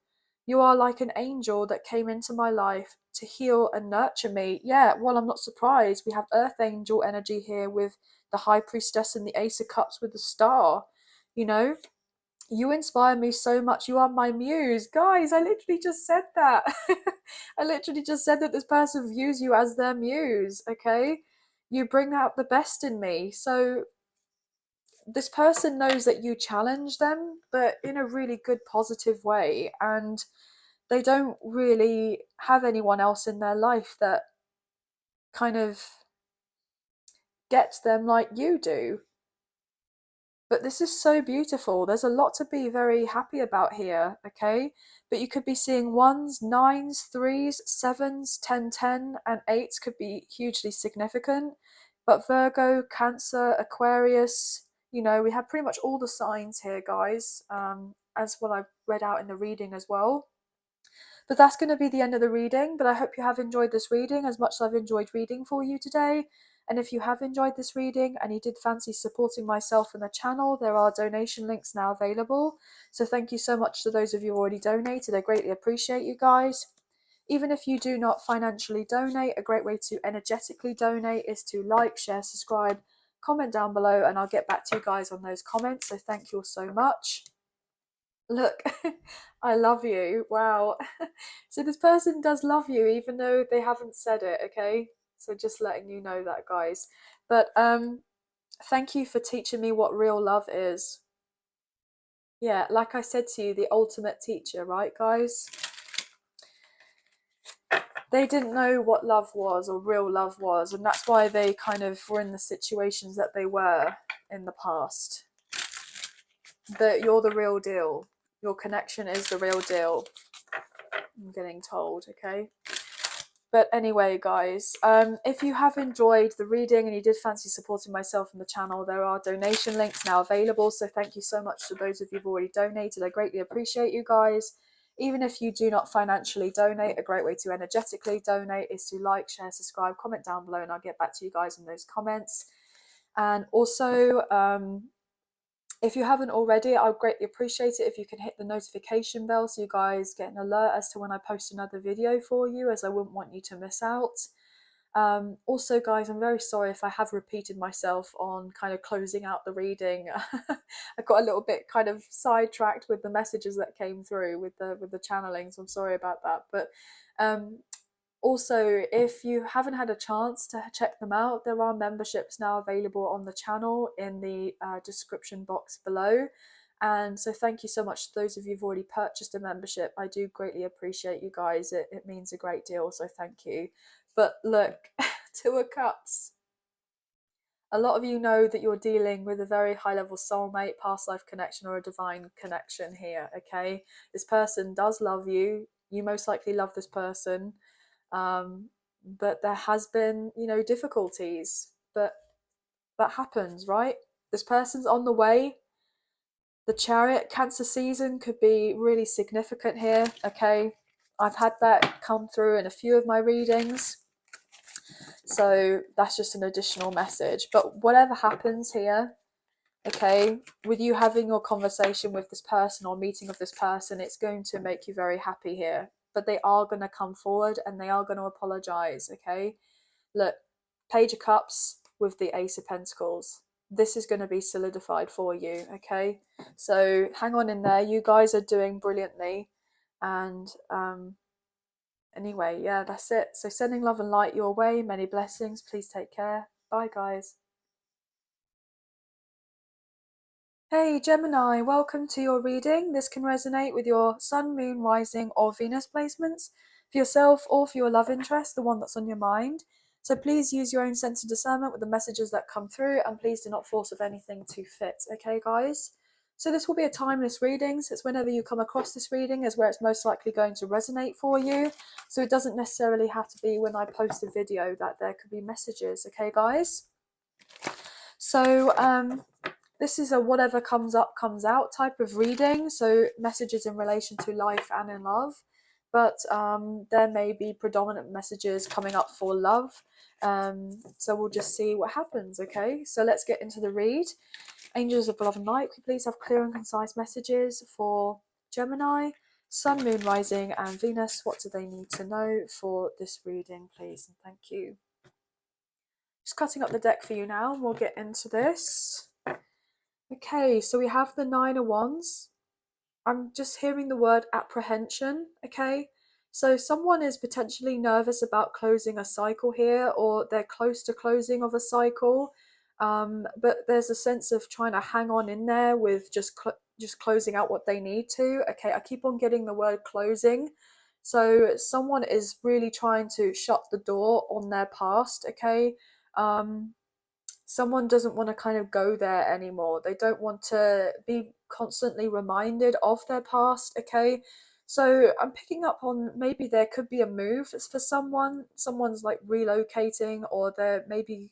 You are like an angel that came into my life to heal and nurture me. Yeah, well, I'm not surprised. We have Earth Angel energy here with the High Priestess and the Ace of Cups with the star. You know, you inspire me so much. You are my muse. Guys, I literally just said that. I literally just said that this person views you as their muse, okay? You bring out the best in me. So this person knows that you challenge them, but in a really good, positive way. And they don't really have anyone else in their life that kind of gets them like you do. But this is so beautiful. There's a lot to be very happy about here, okay? But you could be seeing ones, nines, threes, sevens, 10, 10, and eights could be hugely significant. But Virgo, Cancer, Aquarius, you know, we have pretty much all the signs here, guys, as what I've read out in the reading as well. But that's going to be the end of the reading. But I hope you have enjoyed this reading as much as I've enjoyed reading for you today. And if you have enjoyed this reading and you did fancy supporting myself and the channel, there are donation links now available. So thank you so much to those of you who already donated. I greatly appreciate you guys. Even if you do not financially donate, a great way to energetically donate is to like, share, subscribe, comment down below, and I'll get back to you guys on those comments. So thank you all so much. Look, I love you. Wow. So this person does love you even though they haven't said it, okay? So just letting you know that, guys. But thank you for teaching me what real love is. Yeah, like I said to you, the ultimate teacher, right, guys? They didn't know what love was or real love was, and that's why they kind of were in the situations that they were in the past. That you're the real deal. Your connection is the real deal. I'm getting told, okay? But anyway, guys, if you have enjoyed the reading and you did fancy supporting myself and the channel, there are donation links now available. So thank you so much to those of you who've already donated. I greatly appreciate you guys. Even if you do not financially donate, a great way to energetically donate is to like, share, subscribe, comment down below, and I'll get back to you guys in those comments. And also, if you haven't already, I would greatly appreciate it if you can hit the notification bell so you guys get an alert as to when I post another video for you, as I wouldn't want you to miss out. Also, guys, I'm very sorry if I have repeated myself on kind of closing out the reading. I got a little bit kind of sidetracked with the messages that came through with the channeling, so I'm sorry about that. But also, if you haven't had a chance to check them out, there are memberships now available on the channel in the description box below. And so thank you so much to those of you who've already purchased a membership. I do greatly appreciate you guys. It means a great deal, so thank you. But look, Two of Cups. A lot of you know that you're dealing with a very high level soulmate, past life connection, or a divine connection here, okay? This person does love you. You most likely love this person. But there has been, you know, difficulties, but that happens, right? This person's on the way. The Chariot, Cancer season could be really significant here, okay? I've had that come through in a few of my readings, so that's just an additional message. But whatever happens here, okay, with you having your conversation with this person or meeting with this person, it's going to make you very happy here. But they are going to come forward and they are going to apologize, okay? Look, Page of Cups with the Ace of Pentacles. This is going to be solidified for you, okay? So hang on in there. You guys are doing brilliantly. And anyway, yeah, that's it. So sending love and light your way. Many blessings. Please take care. Bye, guys. Hey Gemini, welcome to your reading. This can resonate with your Sun, Moon, Rising, or Venus placements for yourself or for your love interest, the one that's on your mind. So please use your own sense of discernment with the messages that come through, and please do not force of anything to fit, okay guys? So this will be a timeless reading, so it's whenever you come across this reading is where it's most likely going to resonate for you. So it doesn't necessarily have to be when I post a video that there could be messages, okay guys? So this is a whatever comes up comes out type of reading, so messages in relation to life and in love, but there may be predominant messages coming up for love, so we'll just see what happens. Okay, so let's get into the read. Angels of love and light, could you please have clear and concise messages for Gemini, Sun, Moon, Rising and Venus? What do they need to know for this reading, please? And thank you. Just cutting up the deck for you now and we'll get into this. Okay, so we have the Nine of Wands. I'm just hearing the word apprehension, okay? So someone is potentially nervous about closing a cycle here, or they're close to closing of a cycle, but there's a sense of trying to hang on in there with just closing out what they need to. Okay, I keep on getting the word closing. So someone is really trying to shut the door on their past, okay? Someone doesn't want to kind of go there anymore. They don't want to be constantly reminded of their past, okay? So I'm picking up on maybe there could be a move for someone. Someone's like relocating, or they're maybe,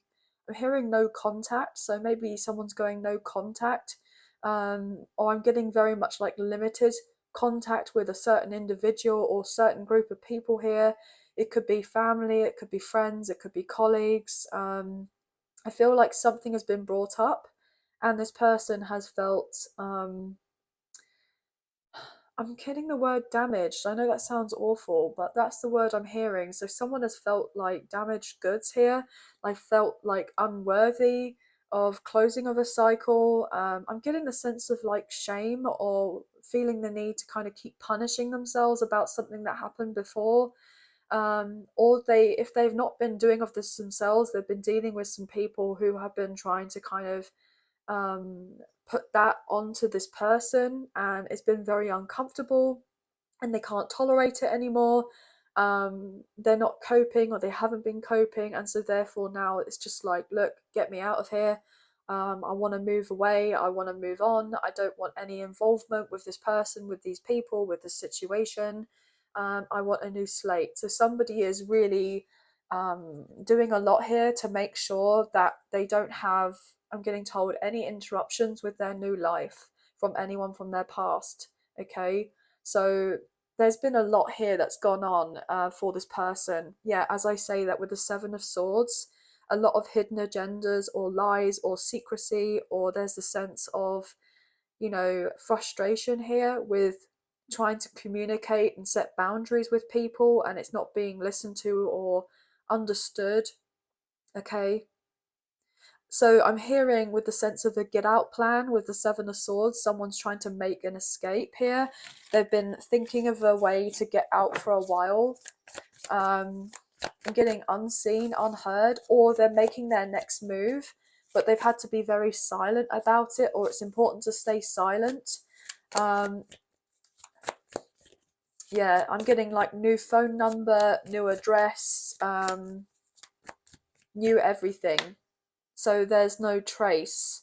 I'm hearing no contact. So maybe someone's going no contact, or I'm getting very much like limited contact with a certain individual or certain group of people here. It could be family, it could be friends, it could be colleagues. I feel like something has been brought up and this person has felt, I'm getting the word damaged. I know that sounds awful, but that's the word I'm hearing. So someone has felt like damaged goods here. I felt like unworthy of closing of a cycle. I'm getting the sense of like shame, or feeling the need to kind of keep punishing themselves about something that happened before. Or if they've not been doing of this themselves, they've been dealing with some people who have been trying to kind of um, put that onto this person, and it's been very uncomfortable and they can't tolerate it anymore. They're not coping, or they haven't been coping, and so therefore now it's just like, look, get me out of here. I want to move away, I want to move on, I don't want any involvement with this person, with these people, with this situation. I want a new slate. So somebody is really doing a lot here to make sure that they don't have, I'm getting told, any interruptions with their new life from anyone from their past. Okay, so there's been a lot here that's gone on for this person. Yeah, as I say that with the Seven of Swords, a lot of hidden agendas or lies or secrecy, or there's the sense of, frustration here with trying to communicate and set boundaries with people, and it's not being listened to or understood. Okay, so I'm hearing with the sense of a get out plan with the Seven of Swords, someone's trying to make an escape here. They've been thinking of a way to get out for a while. I'm getting unseen, unheard, or they're making their next move, but they've had to be very silent about it, or it's important to stay silent. Yeah, I'm getting like new phone number, new address, new everything. So there's no trace.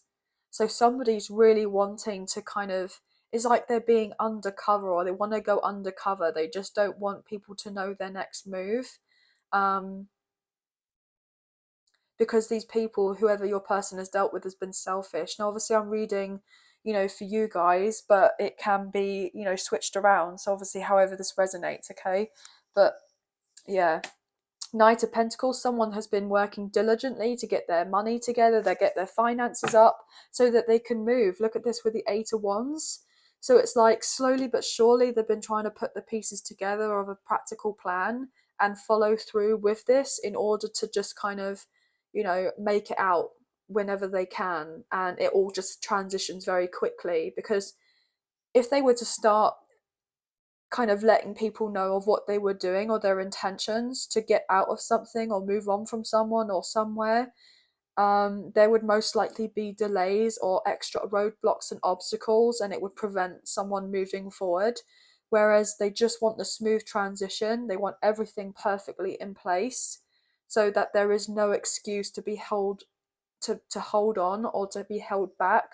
So somebody's really wanting to kind of, it's like they're being undercover, or they want to go undercover. They just don't want people to know their next move. Because these people, whoever your person has dealt with, has been selfish. Now, obviously, I'm reading, for you guys, but it can be, switched around. So obviously, however this resonates, okay? But yeah. Knight of Pentacles, someone has been working diligently to get their money together, they get their finances up so that they can move. Look at this with the Eight of Wands. So it's like slowly but surely they've been trying to put the pieces together of a practical plan and follow through with this in order to just kind of, make it out whenever they can. And it all just transitions very quickly, because if they were to start kind of letting people know of what they were doing or their intentions to get out of something or move on from someone or somewhere, there would most likely be delays or extra roadblocks and obstacles, and it would prevent someone moving forward. Whereas they just want the smooth transition, they want everything perfectly in place so that there is no excuse to be held to hold on or to be held back,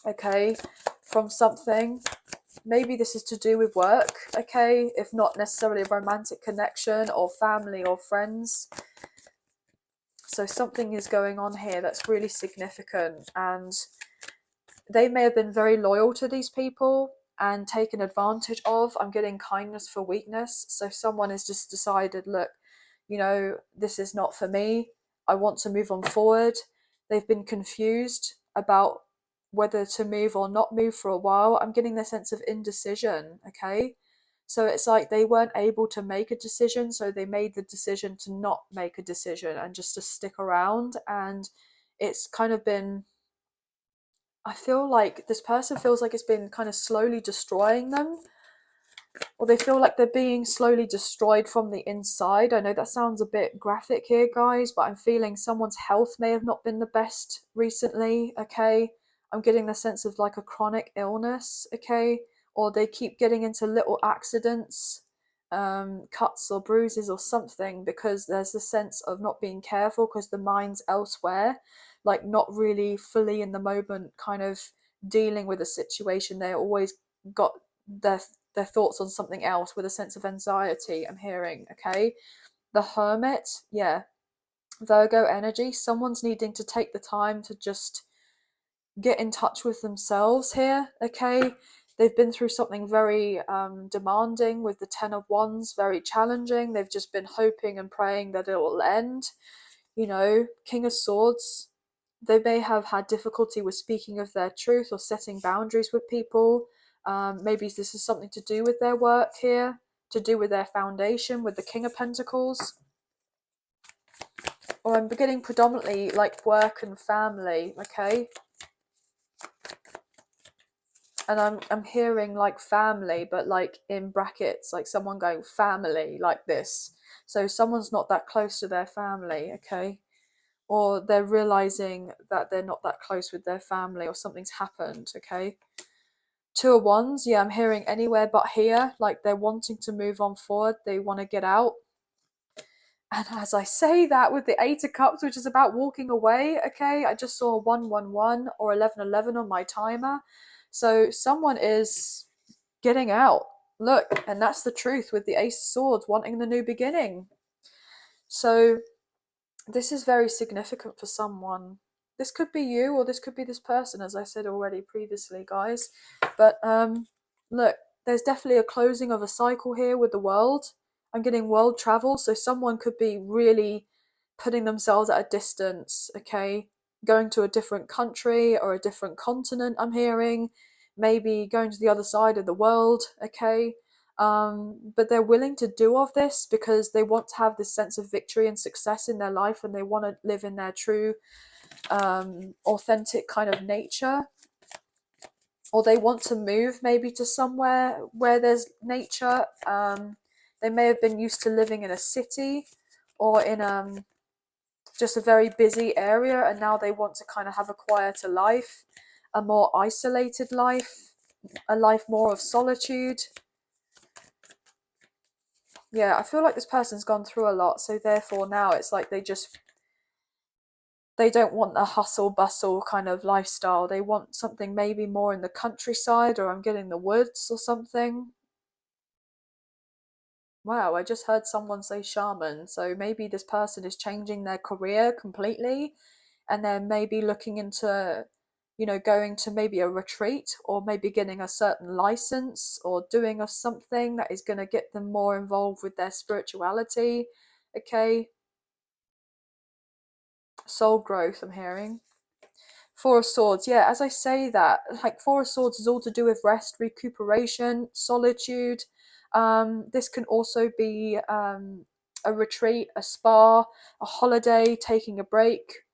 okay, from something. Maybe this is to do with work, okay, if not necessarily a romantic connection or family or friends. So something is going on here that's really significant, and they may have been very loyal to these people and taken advantage of. I'm getting kindness for weakness. So someone has just decided, look, this is not for me. I want to move on forward. They've been confused about whether to move or not move for a while. I'm getting the sense of indecision, okay? So it's like they weren't able to make a decision, so they made the decision to not make a decision and just to stick around. And it's kind of been, I feel like this person feels like it's been kind of slowly destroying them, or they feel like they're being slowly destroyed from the inside. I know that sounds a bit graphic here, guys, but I'm feeling someone's health may have not been the best recently, okay? I'm getting the sense of like a chronic illness, okay? Or they keep getting into little accidents, cuts or bruises or something, because there's the sense of not being careful because the mind's elsewhere, like not really fully in the moment, kind of dealing with a situation. They always got their thoughts on something else with a sense of anxiety, I'm hearing, okay? The Hermit, yeah, Virgo energy. Someone's needing to take the time to just get in touch with themselves here, okay? They've been through something very demanding with the Ten of Wands, very challenging. They've just been hoping and praying that it will end. King of Swords, they may have had difficulty with speaking of their truth or setting boundaries with people. Maybe this is something to do with their work here, to do with their foundation, with the King of Pentacles. Or I'm beginning predominantly like work and family, okay? And I'm hearing like family, but like in brackets, like someone going family like this. So someone's not that close to their family, okay? Or they're realizing that they're not that close with their family, or something's happened, okay? Two of Wands, yeah, I'm hearing anywhere but here, like they're wanting to move on forward, they want to get out. And as I say that with the Eight of Cups, which is about walking away, okay, I just saw 111 or 1111 on my timer. So someone is getting out. Look, and that's the truth with the Ace of Swords, wanting the new beginning. So this is very significant for someone. This could be you, or this could be this person, as I said already previously, guys. But look, there's definitely a closing of a cycle here with the world. I'm getting world travel, so someone could be really putting themselves at a distance, okay? Going to a different country or a different continent, I'm hearing. Maybe going to the other side of the world, okay? But they're willing to do all of this because they want to have this sense of victory and success in their life, and they want to live in their true authentic kind of nature. Or they want to move maybe to somewhere where there's nature. They may have been used to living in a city or in just a very busy area, and now they want to kind of have a quieter life, a more isolated life, a life more of solitude. Yeah, I feel like this person's gone through a lot, so therefore now it's like they don't want a hustle bustle kind of lifestyle. They want something maybe more in the countryside, or I'm getting the woods or something. Wow, I just heard someone say shaman, so maybe this person is changing their career completely, and they're maybe looking into, going to maybe a retreat, or maybe getting a certain license, or doing something that is going to get them more involved with their spirituality, okay? Soul growth, I'm hearing. Four of Swords, yeah, as I say that, like Four of Swords is all to do with rest, recuperation, solitude. This can also be a retreat, a spa, a holiday, taking a break.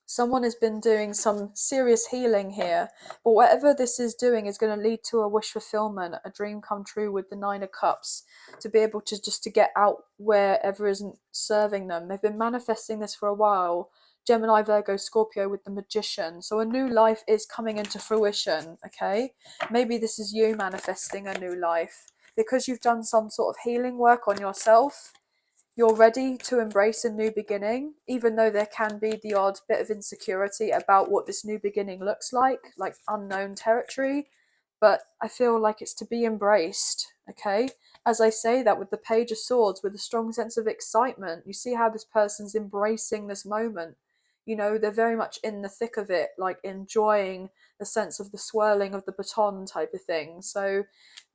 Someone has been doing some serious healing here, but whatever this is doing is going to lead to a wish fulfillment, a dream come true with the Nine of Cups, to be able to just to get out wherever isn't serving them. They've been manifesting this for a while. Gemini, Virgo, Scorpio with the Magician. So a new life is coming into fruition, okay? Maybe this is you manifesting a new life because you've done some sort of healing work on yourself. You're ready to embrace a new beginning, even though there can be the odd bit of insecurity about what this new beginning looks like unknown territory. But I feel like it's to be embraced, okay? as I say that, with the Page of Swords, with a strong sense of excitement, you see how this person's embracing this moment. You know, they're very much in the thick of it, like enjoying the sense of the swirling of the baton type of thing. So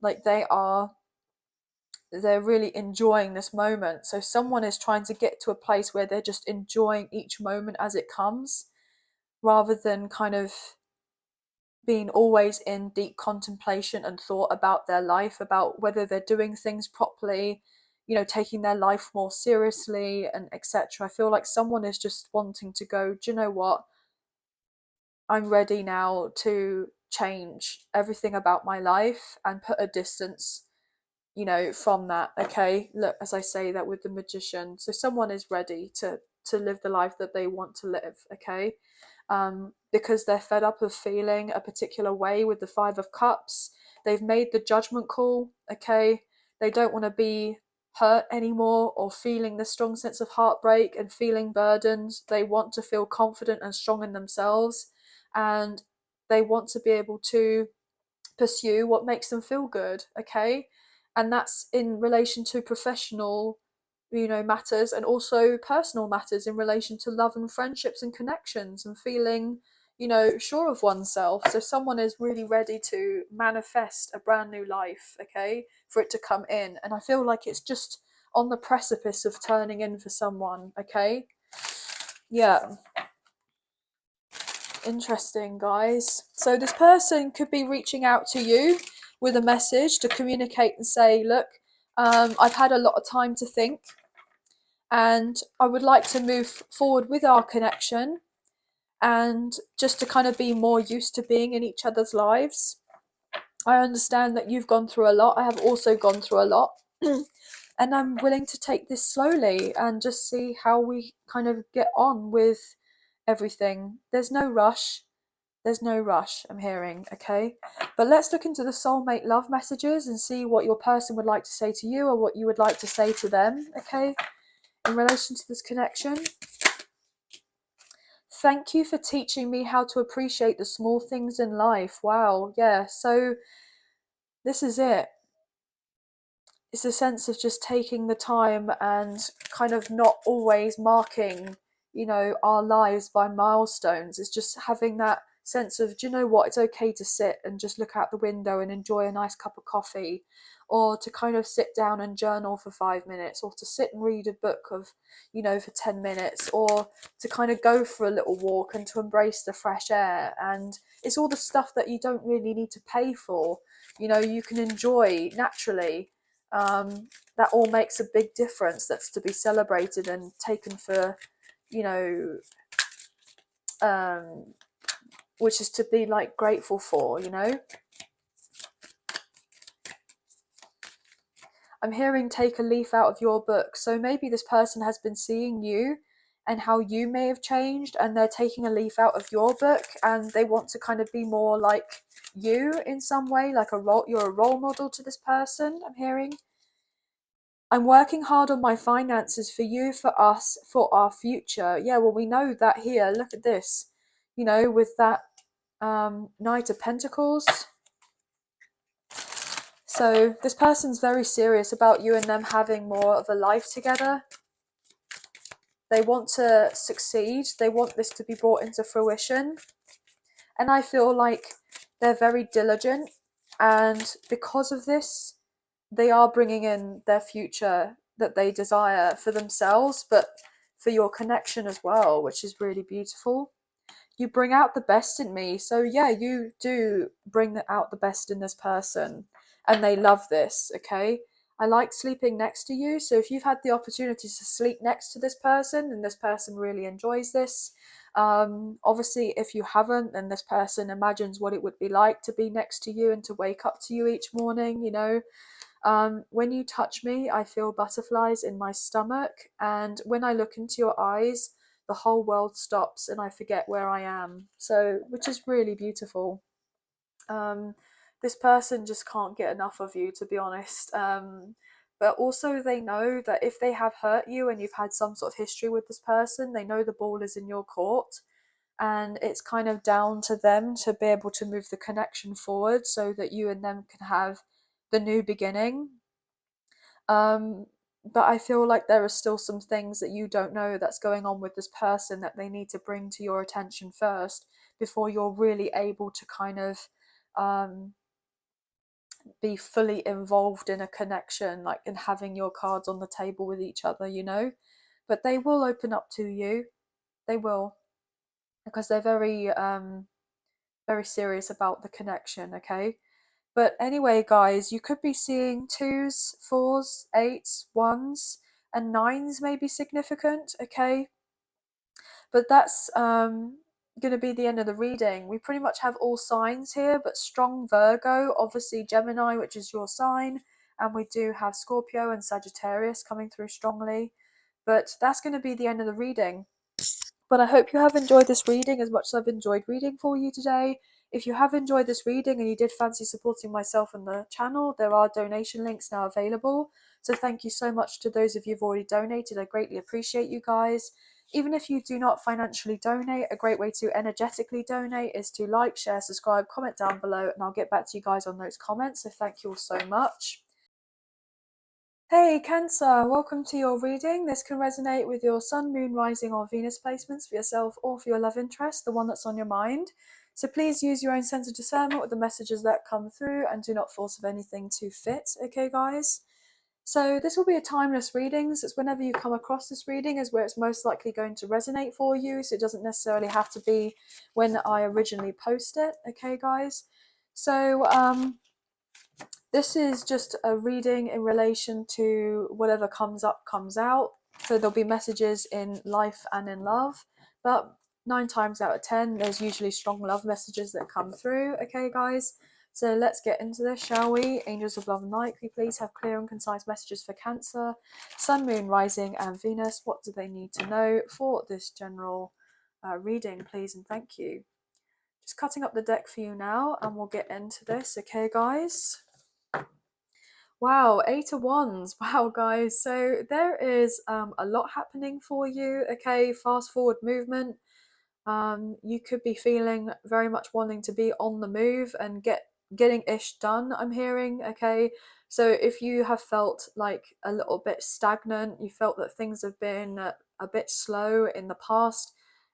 like they're really enjoying this moment. So someone is trying to get to a place where they're just enjoying each moment as it comes, rather than kind of being always in deep contemplation and thought about their life, about whether they're doing things properly, you know, taking their life more seriously, and etc. I feel like someone is just wanting to go, do you know what? I'm ready now to change everything about my life and put a distance, you know, from that. Okay, look, as I say that with the Magician, so someone is ready to live the life that they want to live. Okay, because they're fed up of feeling a particular way with the Five of Cups. They've made the judgment call. Okay, they don't want to be hurt anymore or feeling the strong sense of heartbreak and feeling burdened. They want to feel confident and strong in themselves, and they want to be able to pursue what makes them feel good. Okay, and that's in relation to professional, you know, matters, and also personal matters in relation to love and friendships and connections and feeling, you know, sure of oneself. So someone is really ready to manifest a brand new life. Okay, for it to come in, and I feel like it's just on the precipice of turning in for someone. Okay, yeah, interesting, guys. So this person could be reaching out to you with a message to communicate and say, look, I've had a lot of time to think, and I would like to move forward with our connection, and just to kind of be more used to being in each other's lives. I understand that you've gone through a lot. I have also gone through a lot. And I'm willing to take this slowly and just see how we kind of get on with everything. There's no rush. There's no rush, I'm hearing. Okay, but let's look into the soulmate love messages and see what your person would like to say to you, or what you would like to say to them. Okay, in relation to this connection. Thank you for teaching me how to appreciate the small things in life. Wow, yeah. So this is it. It's a sense of just taking the time and kind of not always marking, you know, our lives by milestones. It's just having that sense of, do you know what, it's okay to sit and just look out the window and enjoy a nice cup of coffee, or to kind of sit down and journal for 5 minutes, or to sit and read a book of, you know, for 10 minutes, or to kind of go for a little walk and to embrace the fresh air. And it's all the stuff that you don't really need to pay for, you know, you can enjoy naturally. That all makes a big difference. That's to be celebrated and taken for, you know, which is to be like grateful for, you know. I'm hearing take a leaf out of your book. So maybe this person has been seeing you and how you may have changed, and they're taking a leaf out of your book, and they want to kind of be more like you in some way, like you're a role model to this person, I'm hearing. I'm working hard on my finances for you, for us, for our future. Yeah, well, we know that here. Look at this, you know, with that Knight of Pentacles. So this person's very serious about you and them having more of a life together. They want to succeed. They want this to be brought into fruition. And I feel like they're very diligent. And because of this, they are bringing in their future that they desire for themselves, but for your connection as well, which is really beautiful. You bring out the best in me. So yeah, you do bring out the best in this person, and they love this. Okay, I like sleeping next to you. So if you've had the opportunity to sleep next to this person, and this person really enjoys this, obviously if you haven't, then this person imagines what it would be like to be next to you and to wake up to you each morning, you know. When you touch me, I feel butterflies in my stomach, and when I look into your eyes, the whole world stops and I forget where I am. So, which is really beautiful. Um, this person just can't get enough of you, to be honest. But also, they know that if they have hurt you and you've had some sort of history with this person, they know the ball is in your court. And it's kind of down to them to be able to move the connection forward so that you and them can have the new beginning. But I feel like there are still some things that you don't know that's going on with this person that they need to bring to your attention first before you're really able to kind of um, be fully involved in a connection, like in having your cards on the table with each other, you know. But they will open up to you. They will, because they're very serious about the connection. Okay. But anyway, guys, you could be seeing twos, fours, eights, ones, and nines may be significant. Okay. But that's going to be the end of the reading. We pretty much have all signs here, but strong Virgo, obviously Gemini, which is your sign, and we do have Scorpio and Sagittarius coming through strongly. But that's going to be the end of the reading. But I hope you have enjoyed this reading as much as I've enjoyed reading for you today. If you have enjoyed this reading and you did fancy supporting myself and the channel, there are donation links now available. So thank you so much to those of you who've already donated. I greatly appreciate you guys. Even if you do not financially donate, a great way to energetically donate is to like, share, subscribe, comment down below, and I'll get back to you guys on those comments. So thank you all so much. Hey Cancer, welcome to your reading. This can resonate with your Sun, Moon, Rising or Venus placements for yourself or for your love interest, the one that's on your mind. So please use your own sense of discernment with the messages that come through and do not force of anything to fit, okay guys? So this will be a timeless reading. So it's whenever you come across this reading is where it's most likely going to resonate for you. So it doesn't necessarily have to be when I originally post it, okay guys? So this is just a reading in relation to whatever comes up, comes out. So there'll be messages in life and in love, but 9 times out of 10, there's usually strong love messages that come through. Okay, guys? So let's get into this, shall we? Angels of Love and Light, can you please have clear and concise messages for Cancer, Sun, Moon, Rising, and Venus? What do they need to know for this general reading, please, and thank you. Just cutting up the deck for you now, and we'll get into this. Okay, guys? Wow, 8 of Wands. Wow, guys. So there is a lot happening for you. Okay, fast forward movement. You could be feeling very much wanting to be on the move and getting ish done, I'm hearing. Okay, so if you have felt like a little bit stagnant, you felt that things have been a bit slow in the past,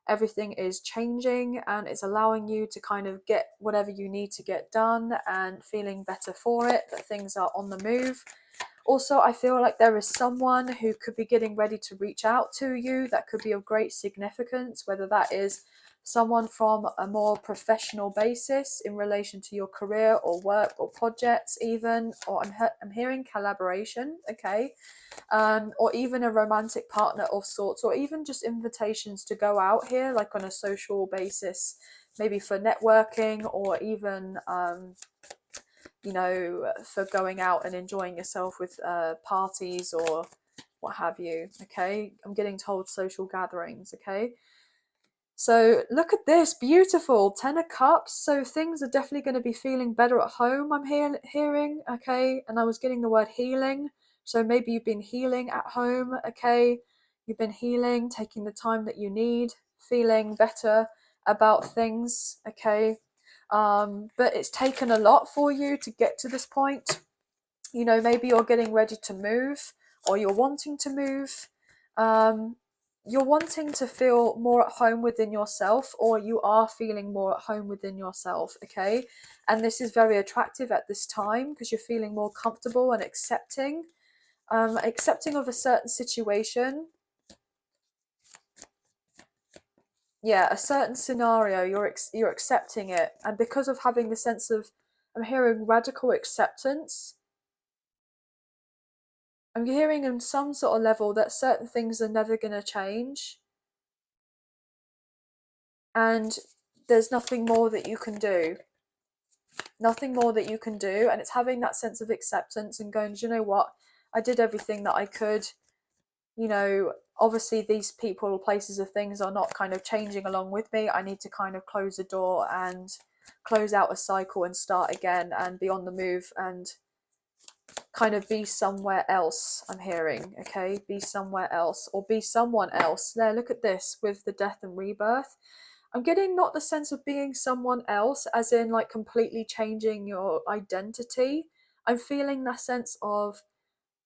everything is changing and it's allowing you to kind of get whatever you need to get done and feeling better for it, that things are on the move. Also, I feel like there is someone who could be getting ready to reach out to you that could be of great significance, whether that is someone from a more professional basis in relation to your career or work or projects even, or I'm hearing collaboration, okay, or even a romantic partner of sorts, or even just invitations to go out here, like on a social basis, maybe for networking or even you know, for going out and enjoying yourself with parties or what have you. Okay, I'm getting told social gatherings. Okay, so look at this, beautiful 10 of Cups. So things are definitely going to be feeling better at home, I'm hearing. Okay, and I was getting the word healing, so maybe you've been healing at home. Okay, you've been healing, taking the time that you need, feeling better about things. Okay, but it's taken a lot for you to get to this point. You know, maybe you're getting ready to move, or you're wanting to move. You're wanting to feel more at home within yourself, or you are feeling more at home within yourself. Okay, and this is very attractive at this time because you're feeling more comfortable and accepting of a certain situation. Yeah, a certain scenario, you're accepting it, and because of having the sense of, I'm hearing radical acceptance. I'm hearing on some sort of level that certain things are never going to change, and there's nothing more that you can do. Nothing more that you can do, and it's having that sense of acceptance and going, do you know what? I did everything that I could. You know, obviously these people, places of things are not kind of changing along with me. I need to kind of close the door and close out a cycle and start again and be on the move and kind of be somewhere else, I'm hearing. Okay, be somewhere else or be someone else. There, look at this with the death and rebirth. I'm getting not the sense of being someone else as in like completely changing your identity. I'm feeling that sense of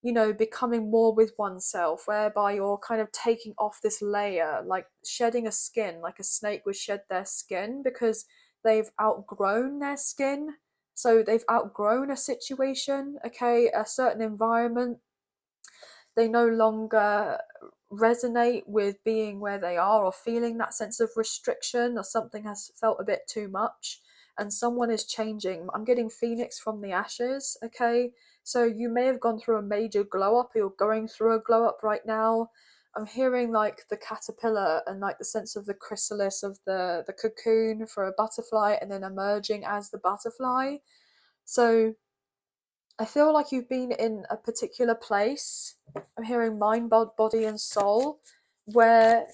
you know, becoming more with oneself, whereby you're kind of taking off this layer, like shedding a skin, like a snake would shed their skin, because they've outgrown their skin. So they've outgrown a situation, okay, a certain environment. They no longer resonate with being where they are, or feeling that sense of restriction, or something has felt a bit too much and someone is changing. I'm getting phoenix from the ashes, okay? So you may have gone through a major glow up, or you're going through a glow up right now. I'm hearing like the caterpillar and like the sense of the chrysalis of the cocoon for a butterfly, and then emerging as the butterfly. So I feel like you've been in a particular place. I'm hearing mind, body, and soul, where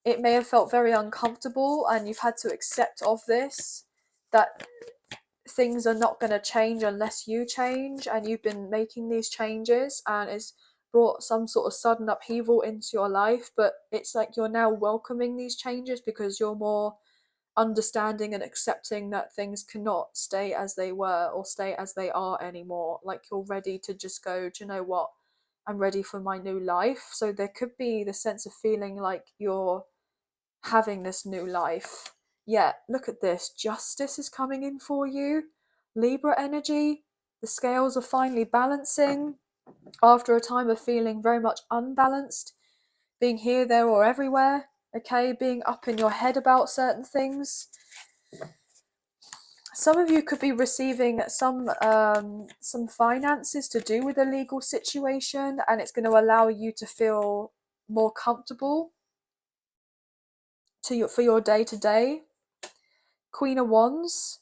it may have felt very uncomfortable, and you've had to accept of this, that things are not going to change unless you change, and you've been making these changes, and it's brought some sort of sudden upheaval into your life. But it's like you're now welcoming these changes because you're more understanding and accepting that things cannot stay as they were or stay as they are anymore. Like you're ready to just go, do you know what? I'm ready for my new life. So there could be the sense of feeling like you're having this new life. Yeah, look at this. Justice is coming in for you. Libra energy. The scales are finally balancing after a time of feeling very much unbalanced, being here, there, or everywhere. Okay, being up in your head about certain things. Some of you could be receiving some finances to do with a legal situation, and it's going to allow you to feel more comfortable for your day to day. Queen of Wands.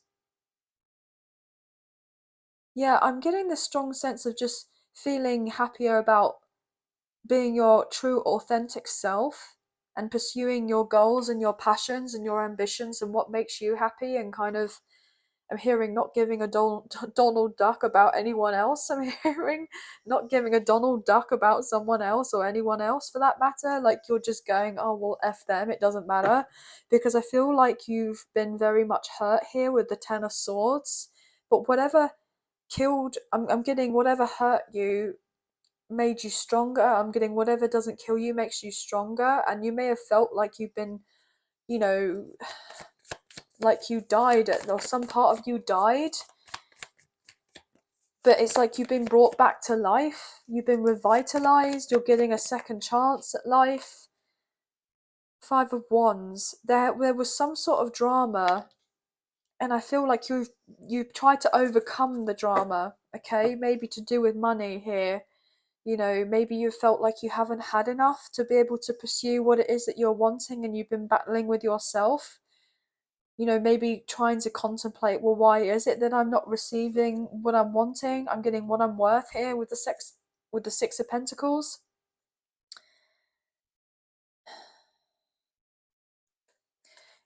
Yeah, I'm getting this strong sense of just feeling happier about being your true authentic self and pursuing your goals and your passions and your ambitions and what makes you happy, and kind of, I'm hearing not giving a Donald Duck about anyone else. I'm hearing not giving a Donald Duck about someone else or anyone else for that matter. Like you're just going, oh, well, F them, it doesn't matter. Because I feel like you've been very much hurt here with the Ten of Swords. But whatever killed, I'm getting whatever hurt you made you stronger. I'm getting whatever doesn't kill you makes you stronger. And you may have felt like you've been, you know, like you died, or some part of you died, but it's like you've been brought back to life, you've been revitalized, you're getting a second chance at life. Five of Wands. There was some sort of drama, and I feel like you've tried to overcome the drama, okay? Maybe to do with money here. You know, maybe you felt like you haven't had enough to be able to pursue what it is that you're wanting, and you've been battling with yourself. You know, maybe trying to contemplate, well, why is it that I'm not receiving what I'm wanting? I'm getting what I'm worth here with the Six of Pentacles.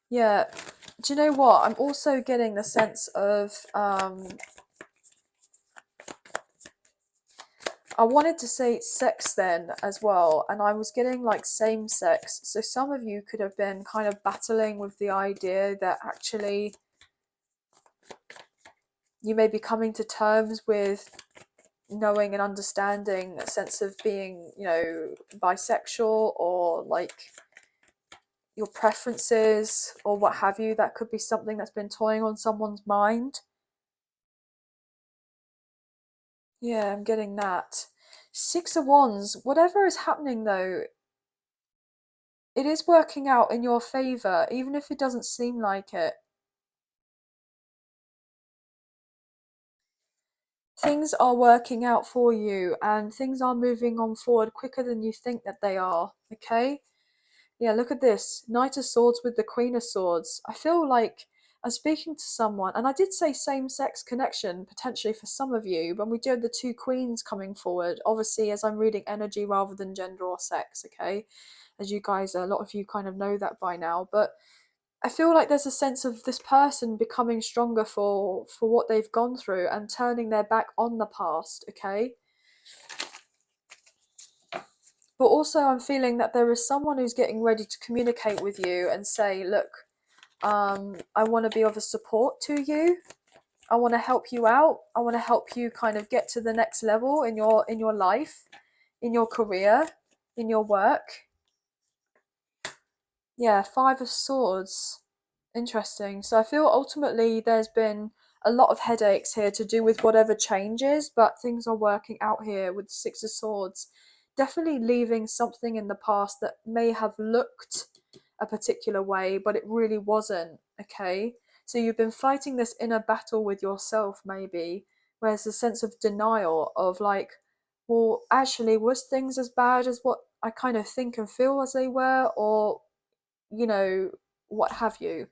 Yeah. Do you know what? I'm also getting the sense of I wanted to say sex then as well, and I was getting like same sex. So some of you could have been kind of battling with the idea that actually you may be coming to terms with knowing and understanding a sense of being, you know, bisexual, or like your preferences or what have you. That could be something that's been toying on someone's mind. Yeah, I'm getting that. Six of Wands. Whatever is happening though, it is working out in your favor, even if it doesn't seem like it. Things are working out for you, and things are moving on forward quicker than you think that they are, okay? Yeah, look at this. Knight of Swords with the Queen of Swords. I feel like I'm speaking to someone, and I did say same-sex connection potentially for some of you, but we do have the two queens coming forward, obviously, as I'm reading energy rather than gender or sex, okay? As you guys, a lot of you kind of know that by now, but I feel like there's a sense of this person becoming stronger for what they've gone through and turning their back on the past, okay? But also I'm feeling that there is someone who's getting ready to communicate with you and say, look, I want to be of a support to you. I want to help you out. I want to help you kind of get to the next level in your life, in your career, in your work. Yeah, Five of Swords. Interesting. So I feel ultimately there's been a lot of headaches here to do with whatever changes, but things are working out here with Six of Swords. Definitely leaving something in the past that may have looked a particular way, but it really wasn't. Okay. So you've been fighting this inner battle with yourself, maybe, where there's a sense of denial of like, well, actually, was things as bad as what I kind of think and feel as they were, or you know, what have you.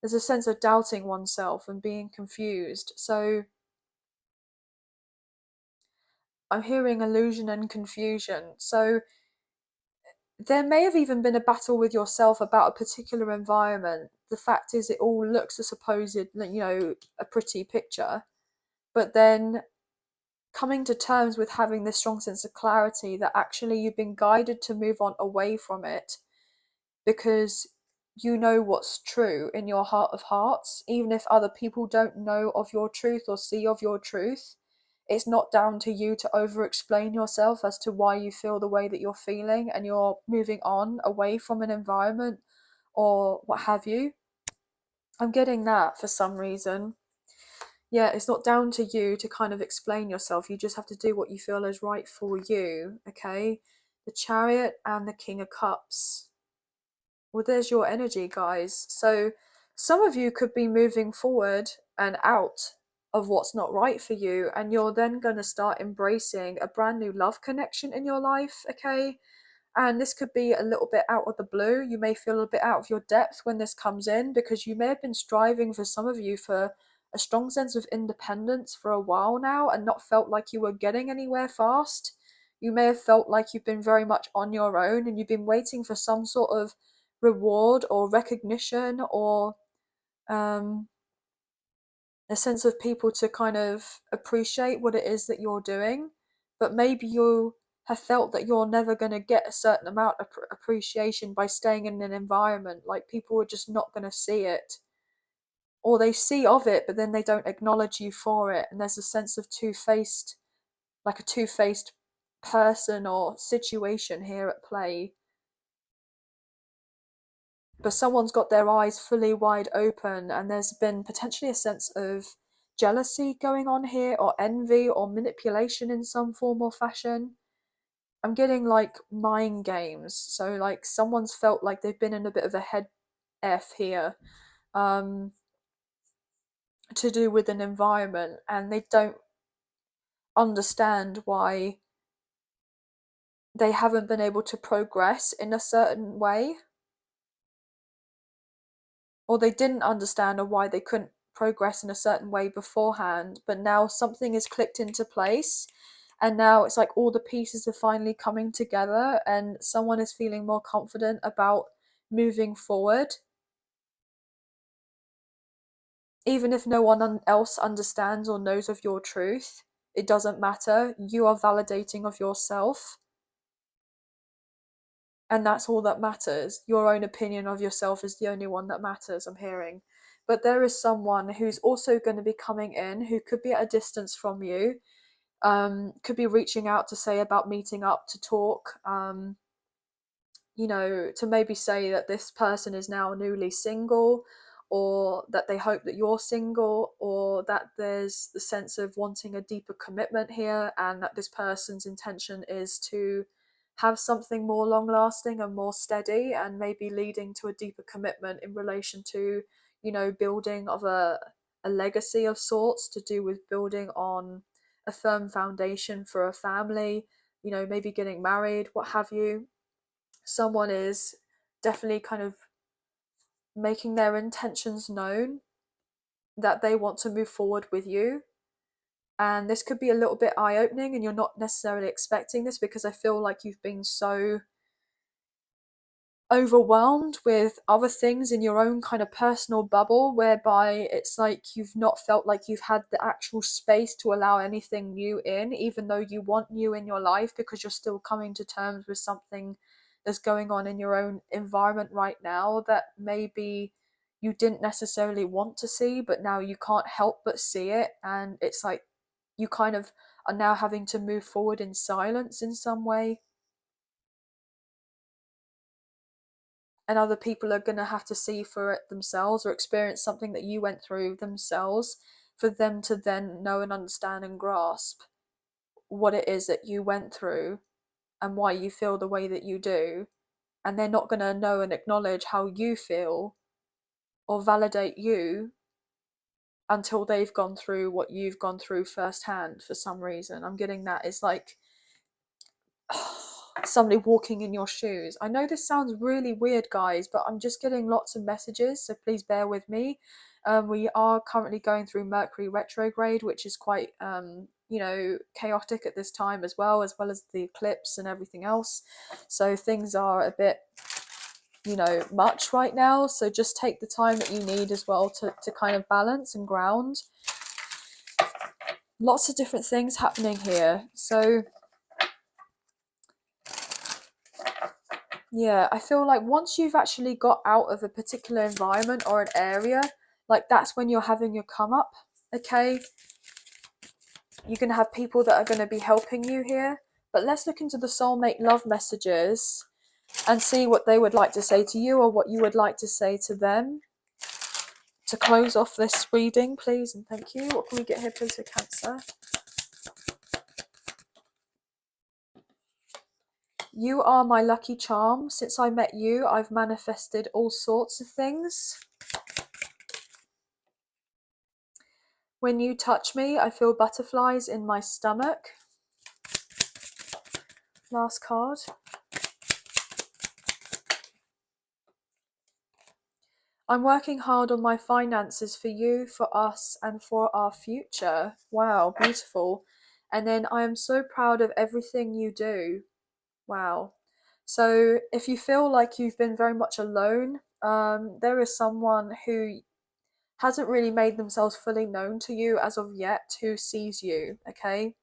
There's a sense of doubting oneself and being confused. So I'm hearing illusion and confusion. So there may have even been a battle with yourself about a particular environment. The fact is, it all looks a supposed, a pretty picture. But then coming to terms with having this strong sense of clarity that actually you've been guided to move on away from it because you know what's true in your heart of hearts, even if other people don't know of your truth or see of your truth. It's not down to you to over explain yourself as to why you feel the way that you're feeling and you're moving on away from an environment or what have you. I'm getting that for some reason. Yeah, it's not down to you to kind of explain yourself. You just have to do what you feel is right for you, okay? The Chariot and the King of Cups. Well, there's your energy, guys. So some of you could be moving forward and out of what's not right for you, and you're then going to start embracing a brand new love connection in your life, okay? And this could be a little bit out of the blue. You may feel a bit out of your depth when this comes in because you may have been striving, for some of you, for a strong sense of independence for a while now and not felt like you were getting anywhere fast. You may have felt like you've been very much on your own and you've been waiting for some sort of reward or recognition or um, a sense of people to kind of appreciate what it is that you're doing. But maybe you have felt that you're never going to get a certain amount of appreciation by staying in an environment. Like people are just not going to see it. Or they see of it, but then they don't acknowledge you for it. And there's a sense of two-faced, like a two-faced person or situation here at play. But someone's got their eyes fully wide open and there's been potentially a sense of jealousy going on here or envy or manipulation in some form or fashion. I'm getting like mind games, so like someone's felt like they've been in a bit of a head f here, um to do with an environment, and they don't understand why they haven't been able to progress in a certain way, or they didn't understand or why they couldn't progress in a certain way beforehand, but now something is clicked into place and now it's like all the pieces are finally coming together and someone is feeling more confident about moving forward. Even if no one else understands or knows of your truth, it doesn't matter. You are validating of yourself, and that's all that matters. Your own opinion of yourself is the only one that matters, I'm hearing. But there is someone who's also going to be coming in who could be at a distance from you, could be reaching out to say about meeting up to talk, to maybe say that this person is now newly single, or that they hope that you're single, or that there's the sense of wanting a deeper commitment here, and that this person's intention is to have something more long lasting and more steady, and maybe leading to a deeper commitment in relation to, building of a legacy of sorts, to do with building on a firm foundation for a family, maybe getting married, what have you. Someone is definitely kind of making their intentions known that they want to move forward with you. And this could be a little bit eye opening, and you're not necessarily expecting this because I feel like you've been so overwhelmed with other things in your own kind of personal bubble, whereby it's like you've not felt like you've had the actual space to allow anything new in, even though you want new in your life, because you're still coming to terms with something that's going on in your own environment right now that maybe you didn't necessarily want to see, but now you can't help but see it, and it's like you kind of are now having to move forward in silence in some way, and other people are going to have to see for it themselves or experience something that you went through themselves for them to then know and understand and grasp what it is that you went through and why you feel the way that you do. And they're not going to know and acknowledge how you feel or validate you until they've gone through what you've gone through firsthand. For some reason, I'm getting that it's like somebody walking in your shoes. I know this sounds really weird, guys, but I'm just getting lots of messages, so please bear with me. We are currently going through Mercury retrograde, which is quite chaotic at this time, as well as the eclipse and everything else. So things are a bit much right now, so just take the time that you need as well to kind of balance and ground. Lots of different things happening here. So yeah, I feel like once you've actually got out of a particular environment or an area, like that's when you're having your come up. Okay, you're going to have people that are going to be helping you here, but let's look into the soulmate love messages and see what they would like to say to you or what you would like to say to them to close off this reading, please, and thank you. What can we get here, please, for Cancer? You are my lucky charm. Since I met you, I've manifested all sorts of things. When you touch me, I feel butterflies in my stomach. Last card. I'm working hard on my finances for you, for us, and for our future. Wow, beautiful. And then I am so proud of everything you do. Wow. So if you feel like you've been very much alone, there is someone who hasn't really made themselves fully known to you as of yet who sees you, okay?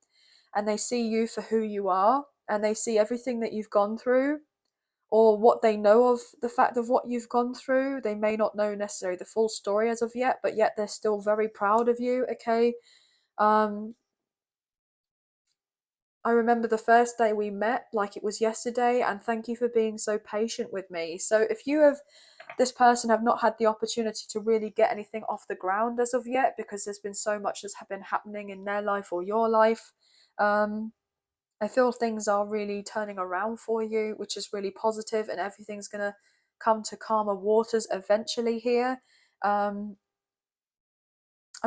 And they see you for who you are, and they see everything that you've gone through, or what they know of the fact of what you've gone through. They may not know necessarily the full story as of yet, but yet they're still very proud of you, okay? I remember the first day we met like it was yesterday, and thank you for being so patient with me. So if this person have not had the opportunity to really get anything off the ground as of yet, because there's been so much that's been happening in their life or your life, I feel things are really turning around for you, which is really positive, and everything's going to come to calmer waters eventually here. I'm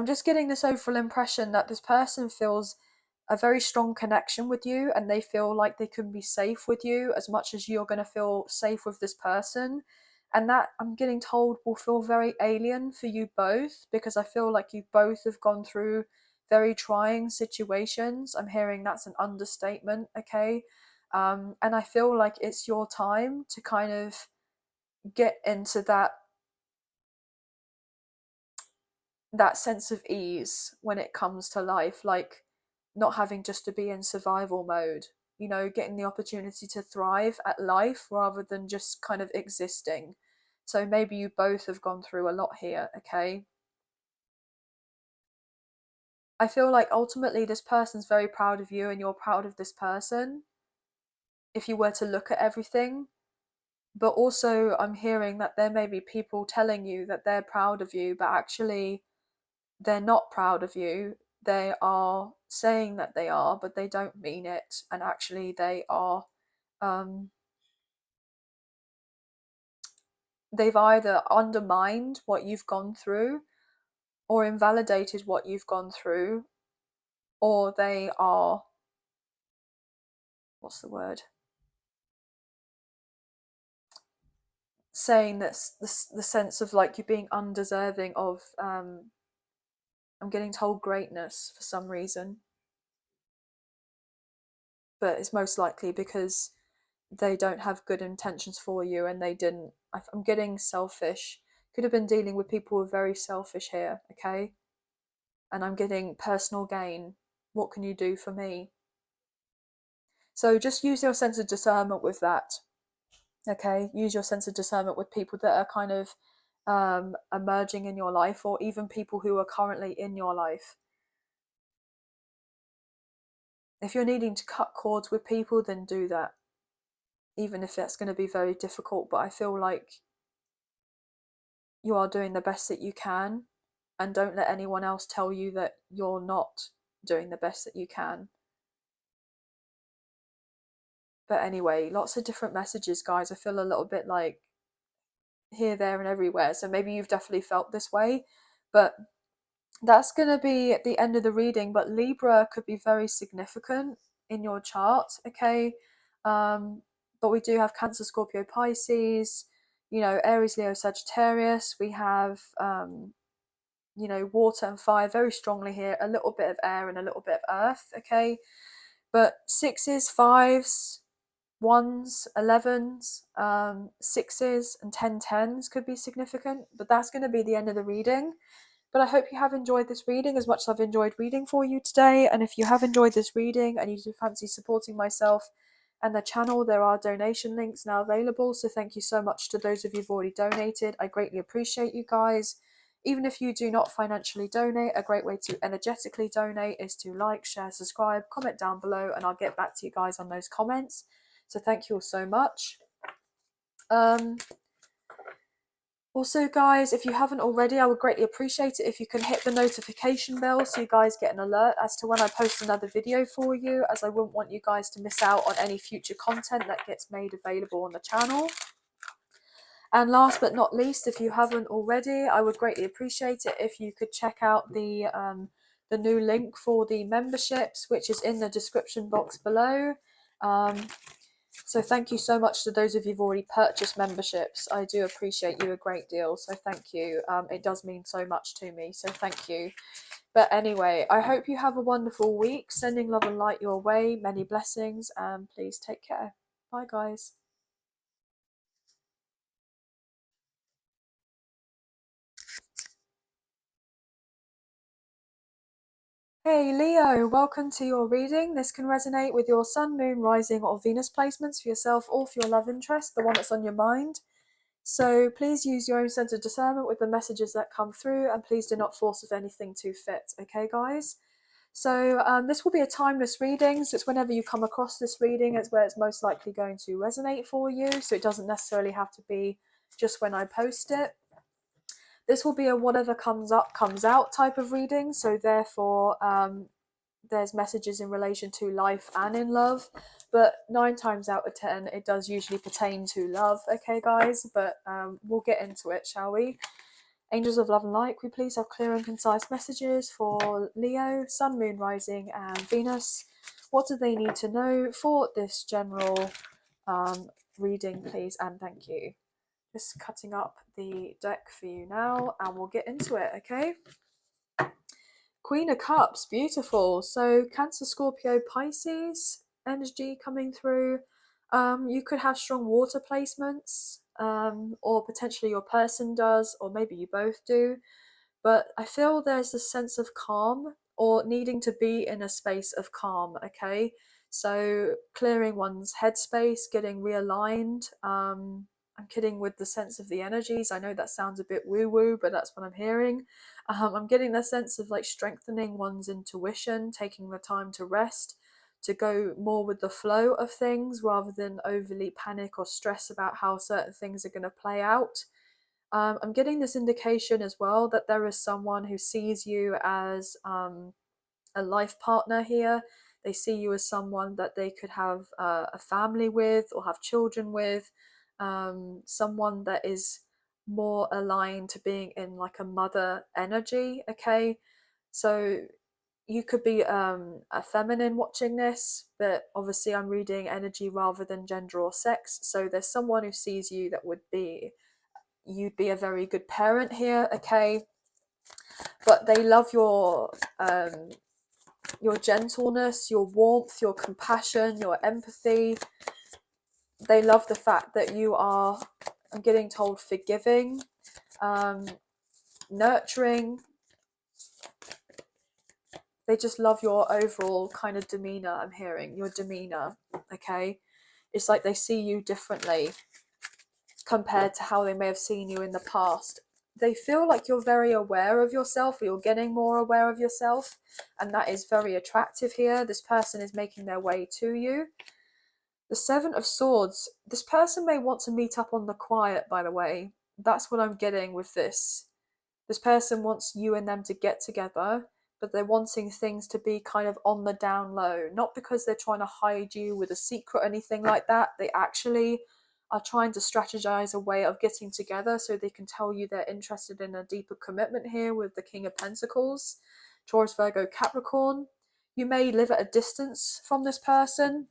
just getting this overall impression that this person feels a very strong connection with you, and they feel like they can be safe with you as much as you're going to feel safe with this person. And that, I'm getting told, will feel very alien for you both, because I feel like you both have gone through very trying situations. I'm hearing that's an understatement, okay? And I feel like it's your time to kind of get into that sense of ease when it comes to life, like not having just to be in survival mode, getting the opportunity to thrive at life rather than just kind of existing. So maybe you both have gone through a lot here, okay? I feel like ultimately this person's very proud of you and you're proud of this person, if you were to look at everything. But also I'm hearing that there may be people telling you that they're proud of you, but actually they're not proud of you. They are saying that they are, but they don't mean it. And actually they are, they've either undermined what you've gone through or invalidated what you've gone through, or they are, what's the word, saying this the sense of like you being undeserving of, I'm getting told, greatness for some reason. But it's most likely because they don't have good intentions for you, and they didn't. I'm getting selfish. Could have been dealing with people who are very selfish here, okay? And I'm getting personal gain. What can you do for me? So just use your sense of discernment with that, okay? Use your sense of discernment with people that are kind of emerging in your life, or even people who are currently in your life. If you're needing to cut cords with people, then do that, even if that's going to be very difficult. But I feel like you are doing the best that you can, and don't let anyone else tell you that you're not doing the best that you can. But anyway, lots of different messages, guys. I feel a little bit like here, there, and everywhere. So maybe you've definitely felt this way, but that's going to be at the end of the reading. But Libra could be very significant in your chart, okay? But we do have Cancer, Scorpio, Pisces, you know, Aries, Leo, Sagittarius. We have, you know, water and fire very strongly here, a little bit of air and a little bit of earth, okay? But sixes, fives, ones, 11s, sixes, and 10s could be significant, but that's going to be the end of the reading. But I hope you have enjoyed this reading as much as I've enjoyed reading for you today. And if you have enjoyed this reading and you do fancy supporting myself and the channel, there are donation links now available. So thank you so much to those of you who've already donated. I greatly appreciate you guys. Even if you do not financially donate, a great way to energetically donate is to like, share, subscribe, comment down below, and I'll get back to you guys on those comments. So thank you all so much. Also, guys, if you haven't already, I would greatly appreciate it if you can hit the notification bell so you guys get an alert as to when I post another video for you, as I wouldn't want you guys to miss out on any future content that gets made available on the channel. And last but not least, if you haven't already, I would greatly appreciate it if you could check out the new link for the memberships, which is in the description box below. So thank you so much to those of you who've already purchased memberships. I do appreciate you a great deal. So thank you. It does mean so much to me. So thank you. But anyway, I hope you have a wonderful week. Sending love and light your way. Many blessings. And please take care. Bye, guys. Hey Leo, welcome to your reading. This can resonate with your Sun, Moon, Rising or Venus placements for yourself or for your love interest, the one that's on your mind. So please use your own sense of discernment with the messages that come through, and please do not force if anything too fit, okay guys? So this will be a timeless reading, so it's whenever you come across this reading, it's where it's most likely going to resonate for you, so it doesn't necessarily have to be just when I post it. This will be a whatever comes up, comes out type of reading, so therefore there's messages in relation to life and in love, but 9 times out of 10 it does usually pertain to love, okay guys? But we'll get into it, shall we? Angels of love and light, we please have clear and concise messages for Leo, Sun, Moon, Rising and Venus. What do they need to know for this general reading, please? And thank you. Just cutting up the deck for you now and we'll get into it, okay? Queen of Cups, beautiful. So Cancer, Scorpio, Pisces energy coming through. You could have strong water placements, or potentially your person does, or maybe you both do. But I feel there's a sense of calm or needing to be in a space of calm, okay? So clearing one's headspace, getting realigned. I'm kidding with the sense of the energies. I know that sounds a bit woo-woo, but that's what I'm hearing. I'm getting the sense of like strengthening one's intuition, taking the time to rest, to go more with the flow of things rather than overly panic or stress about how certain things are going to play out. I'm getting this indication as well that there is someone who sees you as a life partner here. They see you as someone that they could have a family with or have children with, someone that is more aligned to being in like a mother energy, okay? So you could be a feminine watching this, but obviously I'm reading energy rather than gender or sex. So there's someone who sees you that would be, you'd be a very good parent here, okay? But they love your gentleness, your warmth, your compassion, your empathy. They love the fact that you are, I'm getting told, forgiving, nurturing. They just love your overall kind of demeanor. I'm hearing your demeanor, okay? It's like they see you differently compared to how they may have seen you in the past. they feel like you're very aware of yourself, or you're getting more aware of yourself, and that is very attractive here. This person is making their way to you. The Seven of Swords, this person may want to meet up on the quiet, by the way. That's what I'm getting with this. This person wants you and them to get together, but they're wanting things to be kind of on the down low. Not because they're trying to hide you with a secret or anything like that. They actually are trying to strategize a way of getting together so they can tell you they're interested in a deeper commitment here with the King of Pentacles. Taurus, Virgo, Capricorn. You may live at a distance from this person,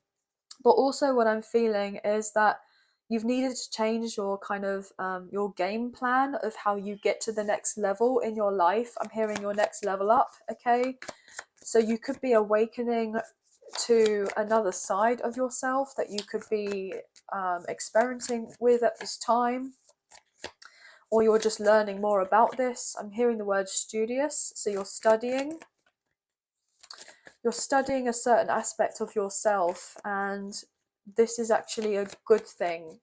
but also what I'm feeling is that you've needed to change your kind of your game plan of how you get to the next level in your life. I'm hearing your next level up, okay? So you could be awakening to another side of yourself that you could be experimenting with at this time, or you're just learning more about this. I'm hearing the word studious, so you're studying a certain aspect of yourself, and this is actually a good thing,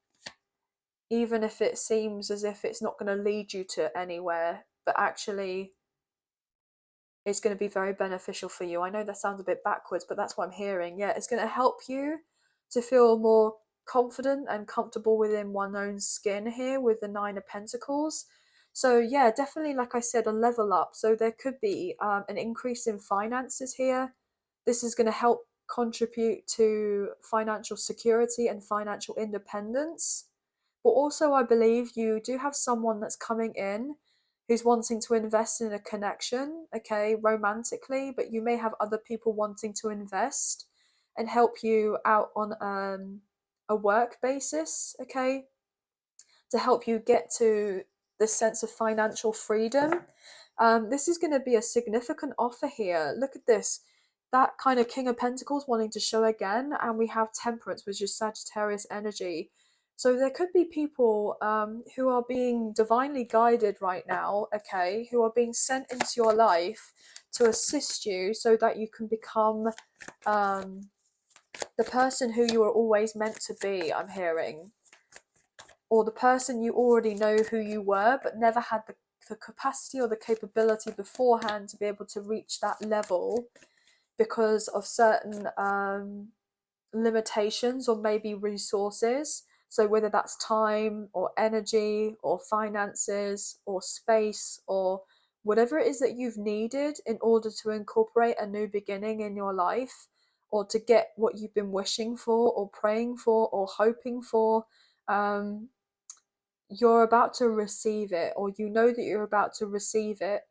even if it seems as if it's not going to lead you to anywhere, but actually it's going to be very beneficial for you. I know that sounds a bit backwards, but that's what I'm hearing. Yeah, it's going to help you to feel more confident and comfortable within one's own skin here with the Nine of Pentacles. So yeah, definitely, like I said, a level up. So there could be an increase in finances here. This is going to help contribute to financial security and financial independence. But also, I believe you do have someone that's coming in who's wanting to invest in a connection, okay, romantically, but you may have other people wanting to invest and help you out on a work basis, okay, to help you get to this sense of financial freedom. This is going to be a significant offer here. Look at this. That kind of King of Pentacles wanting to show again, and we have Temperance, which is Sagittarius energy. So there could be people who are being divinely guided right now, okay, who are being sent into your life to assist you so that you can become the person who you are always meant to be, I'm hearing. Or the person you already know who you were, but never had the capacity or the capability beforehand to be able to reach that level because of certain limitations or maybe resources. So whether that's time or energy or finances or space or whatever it is that you've needed in order to incorporate a new beginning in your life, or to get what you've been wishing for or praying for or hoping for, you're about to receive it, or you know that you're about to receive it,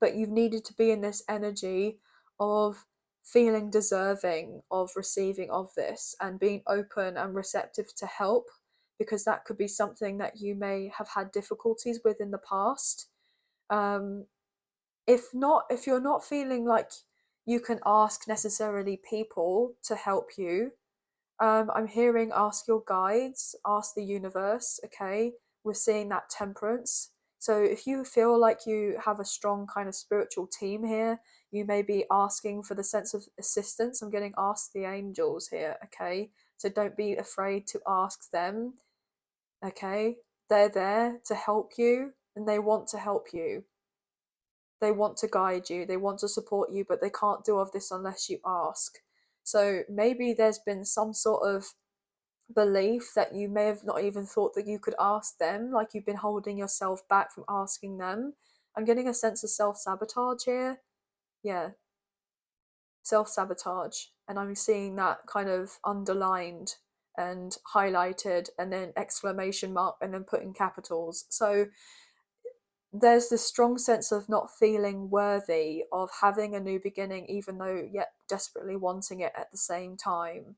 but you've needed to be in this energy of feeling deserving of receiving of this and being open and receptive to help, because that could be something that you may have had difficulties with in the past. If you're not feeling like you can ask necessarily people to help you, I'm hearing ask your guides, ask the universe, okay? We're seeing that Temperance. So if you feel like you have a strong kind of spiritual team here, you may be asking for the sense of assistance. I'm getting asked the angels here, okay? So don't be afraid to ask them, okay? They're there to help you and they want to help you. They want to guide you, they want to support you, but they can't do all of this unless you ask. So maybe there's been some sort of belief that you may have not even thought that you could ask them, like you've been holding yourself back from asking them. I'm getting a sense of self-sabotage here. Yeah, self-sabotage. And I'm seeing that kind of underlined and highlighted and then exclamation mark and then put in capitals. So there's this strong sense of not feeling worthy of having a new beginning, even though yet desperately wanting it at the same time,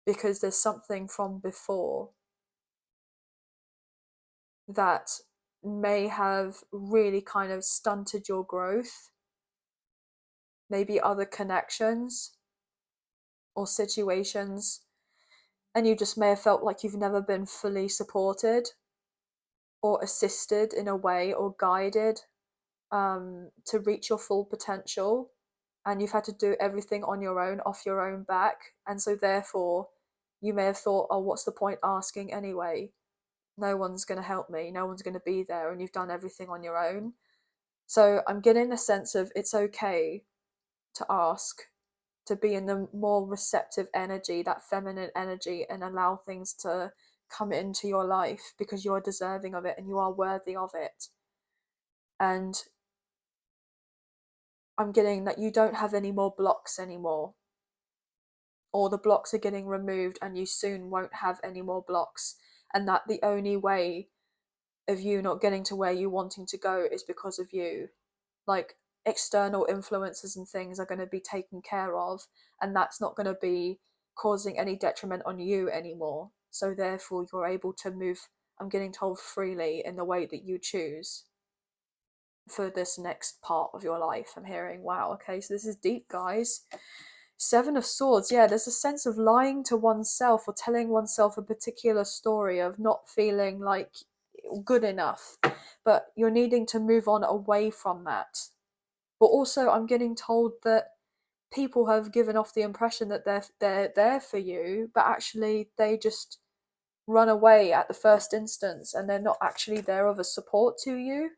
because there's something from before that may have really kind of stunted your growth, maybe other connections or situations, and you just may have felt like you've never been fully supported or assisted in a way or guided to reach your full potential, and you've had to do everything on your own, off your own back, and so therefore you may have thought, oh, what's the point asking anyway? no one's going to help me, no one's going to be there, and you've done everything on your own. So I'm getting a sense of it's okay to ask, to be in the more receptive energy, that feminine energy, and allow things to come into your life because you're deserving of it and you are worthy of it. And I'm getting that you don't have any more blocks anymore, or the blocks are getting removed and you soon won't have any more blocks, and that the only way of you not getting to where you wanting to go is because of you. Like, external influences and things are going to be taken care of, and that's not going to be causing any detriment on you anymore. So therefore you're able to move, I'm getting told, freely in the way that you choose for this next part of your life. I'm hearing, wow, okay, so this is deep, guys. Seven of Swords, yeah, there's a sense of lying to oneself or telling oneself a particular story of not feeling like good enough, but you're needing to move on away from that. But also I'm getting told that people have given off the impression that they're there for you, but actually they just run away at the first instance and they're not actually there of a support to you.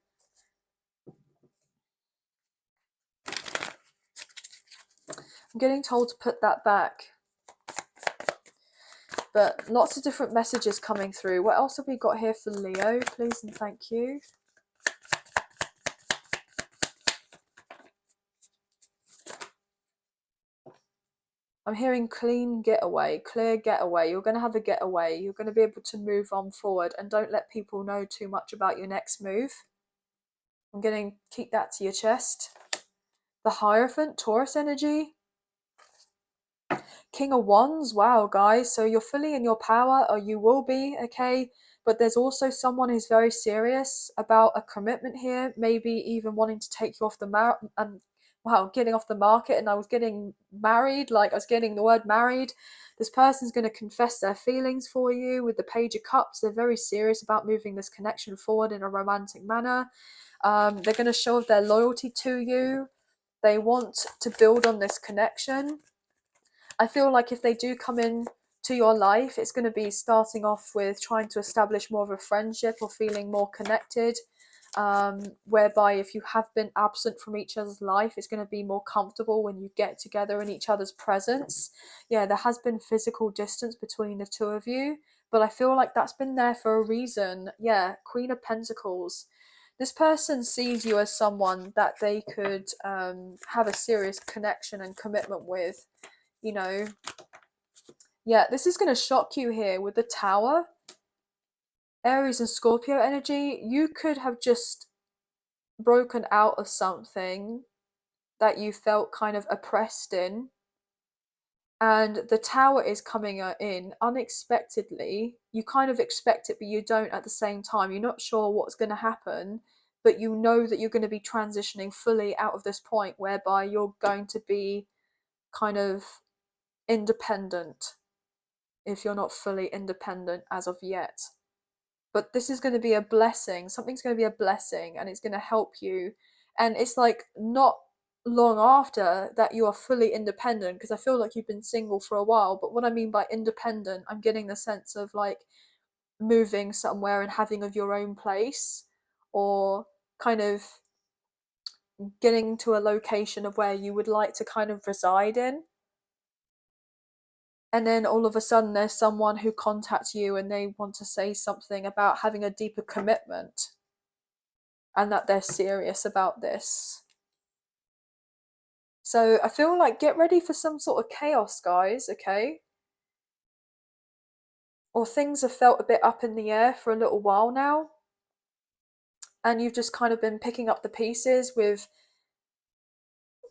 I'm getting told to put that back. But lots of different messages coming through. What else have we got here for Leo? Please and thank you. I'm hearing clean getaway, clear getaway. You're going to have a getaway. You're going to be able to move on forward, and don't let people know too much about your next move. I'm going to keep that to your chest. The Hierophant, Taurus energy. King of Wands, wow, guys. So you're fully in your power, or you will be, okay? But there's also someone who's very serious about a commitment here, maybe even wanting to take you off the getting off the market. And I was getting married, like I was getting the word married. This person's going to confess their feelings for you with the Page of Cups. They're very serious about moving this connection forward in a romantic manner. They're going to show their loyalty to you. They want to build on this connection. I feel like if they do come in to your life, it's going to be starting off with trying to establish more of a friendship or feeling more connected, whereby if you have been absent from each other's life, it's going to be more comfortable when you get together in each other's presence. Yeah, there has been physical distance between the two of you, but I feel like that's been there for a reason. Yeah, Queen of Pentacles. This person sees you as someone that they could have a serious connection and commitment with. You know, yeah, this is going to shock you here with the Tower. Aries and Scorpio energy. You could have just broken out of something that you felt kind of oppressed in, and the Tower is coming in unexpectedly. You kind of expect it, but you don't at the same time. You're not sure what's going to happen, but you know that you're going to be transitioning fully out of this point whereby you're going to be kind of independent, if you're not fully independent as of yet. But this is going to be a blessing. Something's going to be a blessing, and it's going to help you. And it's like not long after that you are fully independent, because I feel like you've been single for a while. But what I mean by independent, I'm getting the sense of like moving somewhere and having of your own place, or kind of getting to a location of where you would like to kind of reside in. And then all of a sudden there's someone who contacts you and they want to say something about having a deeper commitment, and that they're serious about this. So I feel like get ready for some sort of chaos, guys, okay? Or things have felt a bit up in the air for a little while now, and you've just kind of been picking up the pieces with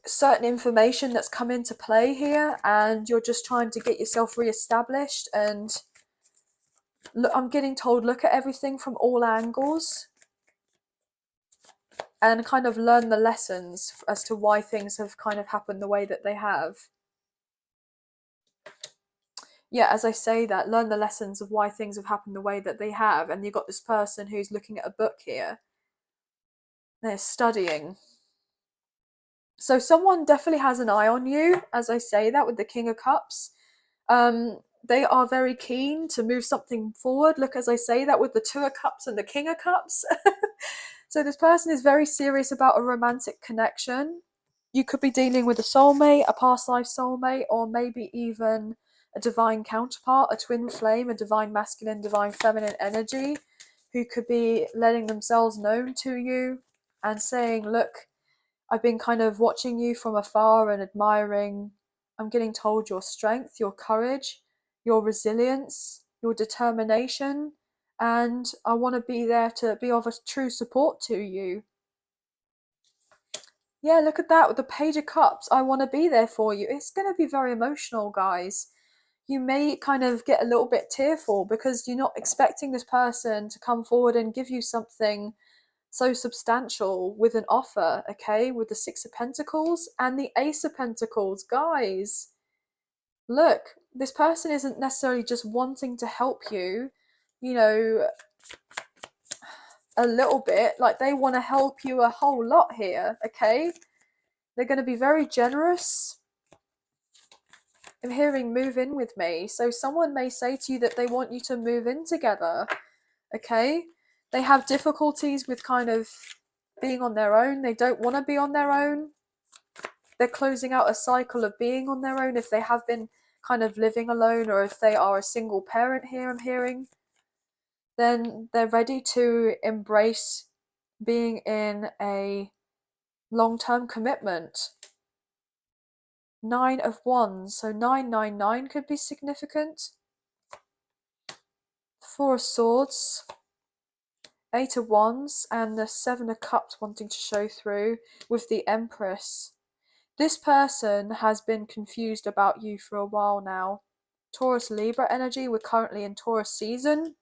certain information that's come into play here, and you're just trying to get yourself re-established. And look, I'm getting told, look at everything from all angles and kind of learn the lessons as to why things have kind of happened the way that they have. Yeah, as I say that, learn the lessons of why things have happened the way that they have. And you've got this person who's looking at a book here. They're studying. So someone definitely has an eye on you, as I say that, with the King of Cups. they are very keen to move something forward. Look, as I say that with the Two of Cups and the King of Cups. So this person is very serious about a romantic connection. You could be dealing with a soulmate, a past life soulmate, or maybe even a divine counterpart, a twin flame, a divine masculine, divine feminine energy, who could be letting themselves known to you and saying, look, I've been kind of watching you from afar and admiring. I'm getting told your strength, your courage, your resilience, your determination, and I want to be there to be of a true support to you. Yeah, look at that with the Page of Cups. I want to be there for you. It's going to be very emotional, guys. You may kind of get a little bit tearful because you're not expecting this person to come forward and give you something so substantial with an offer, okay? With the Six of Pentacles and the Ace of Pentacles. Guys, look, this person isn't necessarily just wanting to help you, you know, a little bit. Like, they want to help you a whole lot here, okay? They're going to be very generous. I'm hearing move in with me. So someone may say to you that they want you to move in together, okay? They have difficulties with kind of being on their own. They don't want to be on their own. They're closing out a cycle of being on their own if they have been kind of living alone, or if they are a single parent here, I'm hearing. Then they're ready to embrace being in a long-term commitment. 9 of Wands, so 999 could be significant. 4 of Swords, 8 of Wands, and the 7 of Cups wanting to show through with the Empress. This person has been confused about you for a while now. Taurus Libra energy, we're currently in Taurus season.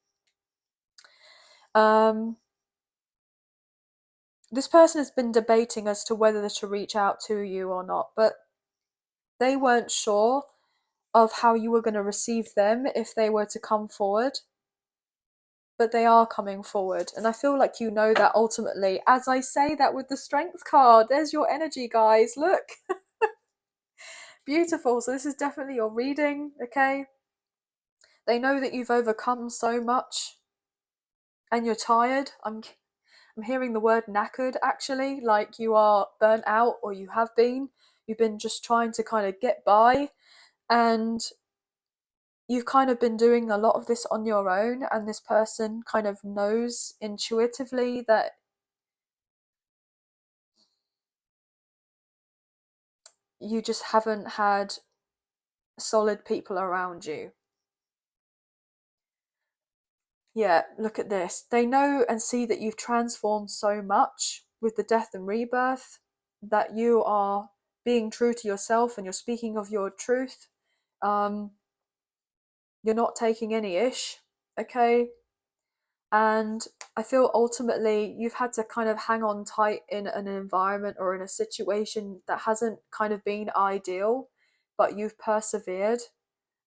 This person has been debating as to whether to reach out to you or not, but they weren't sure of how you were going to receive them if they were to come forward. But they are coming forward, and I feel like you know that ultimately. As I say that with the Strength card, there's your energy, guys. Look. Beautiful. So this is definitely your reading, okay? They know that you've overcome so much and you're tired. I'm hearing the word knackered, actually, like you are burnt out, or you have been. You've been just trying to kind of get by, and you've kind of been doing a lot of this on your own, and this person kind of knows intuitively that you just haven't had solid people around you. Yeah, look at this. They know and see that you've transformed so much with the death and rebirth, that you are being true to yourself and you're speaking of your truth. You're not taking any ish, okay? And I feel ultimately you've had to kind of hang on tight in an environment or in a situation that hasn't kind of been ideal, but you've persevered.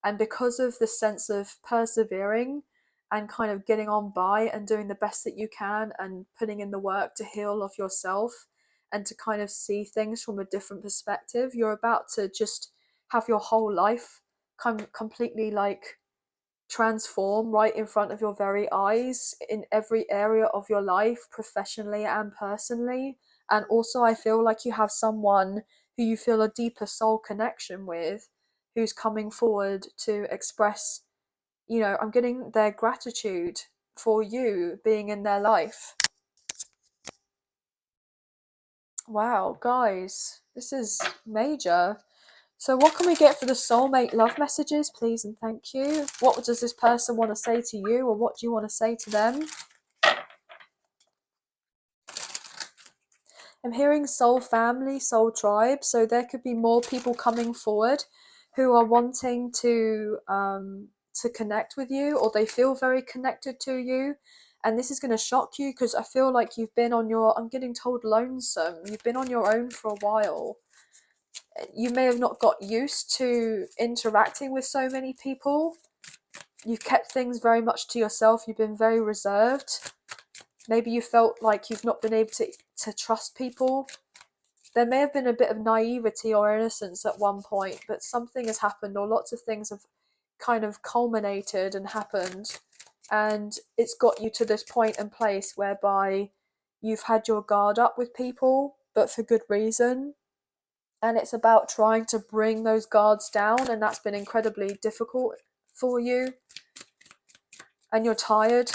And because of the sense of persevering and kind of getting on by and doing the best that you can and putting in the work to heal of yourself and to kind of see things from a different perspective, you're about to just have your whole life completely like transform right in front of your very eyes in every area of your life, professionally and personally. And also I feel like you have someone who you feel a deeper soul connection with, who's coming forward to express, you know, I'm getting their gratitude for you being in their life. Wow, guys, this is major. So what can we get for the soulmate love messages, please and thank you? What does this person want to say to you, or what do you want to say to them? I'm hearing soul family, soul tribe, so there could be more people coming forward who are wanting to connect with you, or they feel very connected to you. And this is going to shock you because I feel like you've been on your, I'm getting told, lonesome. You've been on your own for a while. You may have not got used to interacting with so many people. You've kept things very much to yourself. You've been very reserved. Maybe you felt like you've not been able to trust people. There may have been a bit of naivety or innocence at one point, but something has happened, or lots of things have kind of culminated and happened, and it's got you to this point and place whereby you've had your guard up with people, but for good reason. And it's about trying to bring those guards down, and that's been incredibly difficult for you. And you're tired.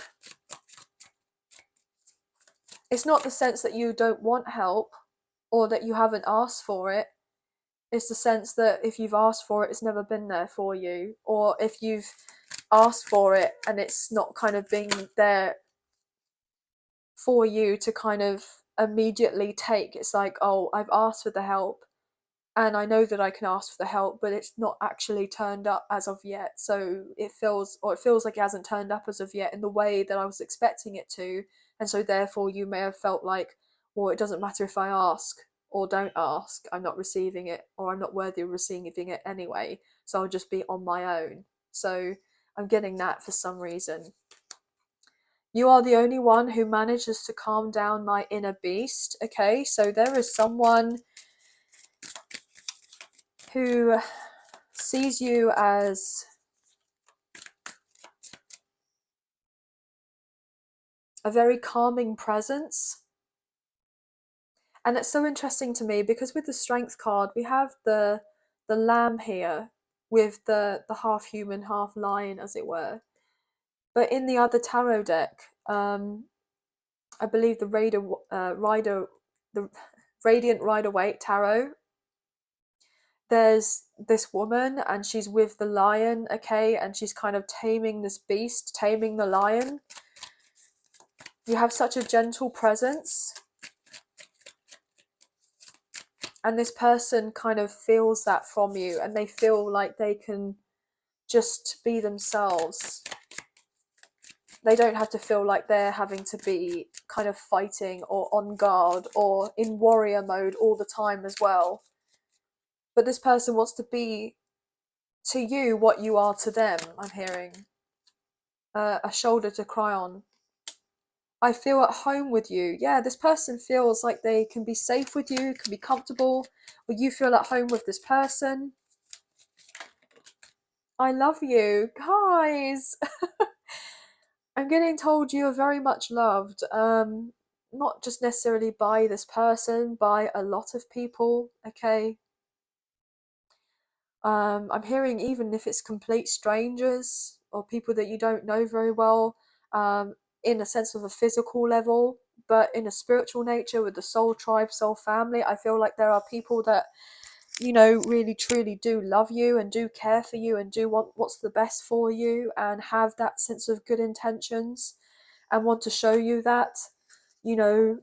It's not the sense that you don't want help or that you haven't asked for it. It's the sense that if you've asked for it, it's never been there for you. Or if you've asked for it and it's not kind of being there for you to kind of immediately take. It's like, oh, I've asked for the help and I know that I can ask for the help, but it's not actually turned up as of yet. So it feels like it hasn't turned up as of yet in the way that I was expecting it to. And so therefore you may have felt like, well, it doesn't matter if I ask or don't ask, I'm not receiving it, or I'm not worthy of receiving it anyway, so I'll just be on my own. So I'm getting that for some reason. You are the only one who manages to calm down my inner beast. Okay, so there is someone who sees you as a very calming presence. And it's so interesting to me because with the strength card, we have the lamb here with the half human, half lion, as it were. But in the other tarot deck, I believe the Radiant Rider-Waite tarot, there's this woman and she's with the lion, okay, and she's kind of taming this beast, taming the lion. You have such a gentle presence, and this person kind of feels that from you, and they feel like they can just be themselves. They don't have to feel like they're having to be kind of fighting or on guard or in warrior mode all the time as well. But this person wants to be to you what you are to them, I'm hearing. A shoulder to cry on. I feel at home with you. Yeah, this person feels like they can be safe with you, can be comfortable, or you feel at home with this person. I love you. Guys! I'm getting told you are very much loved. Not just necessarily by this person, by a lot of people, okay? I'm hearing even if it's complete strangers or people that you don't know very well, in a sense of a physical level, but in a spiritual nature with the soul tribe, soul family, I feel like there are people that, you know, really truly do love you and do care for you and do want what's the best for you and have that sense of good intentions and want to show you that, you know,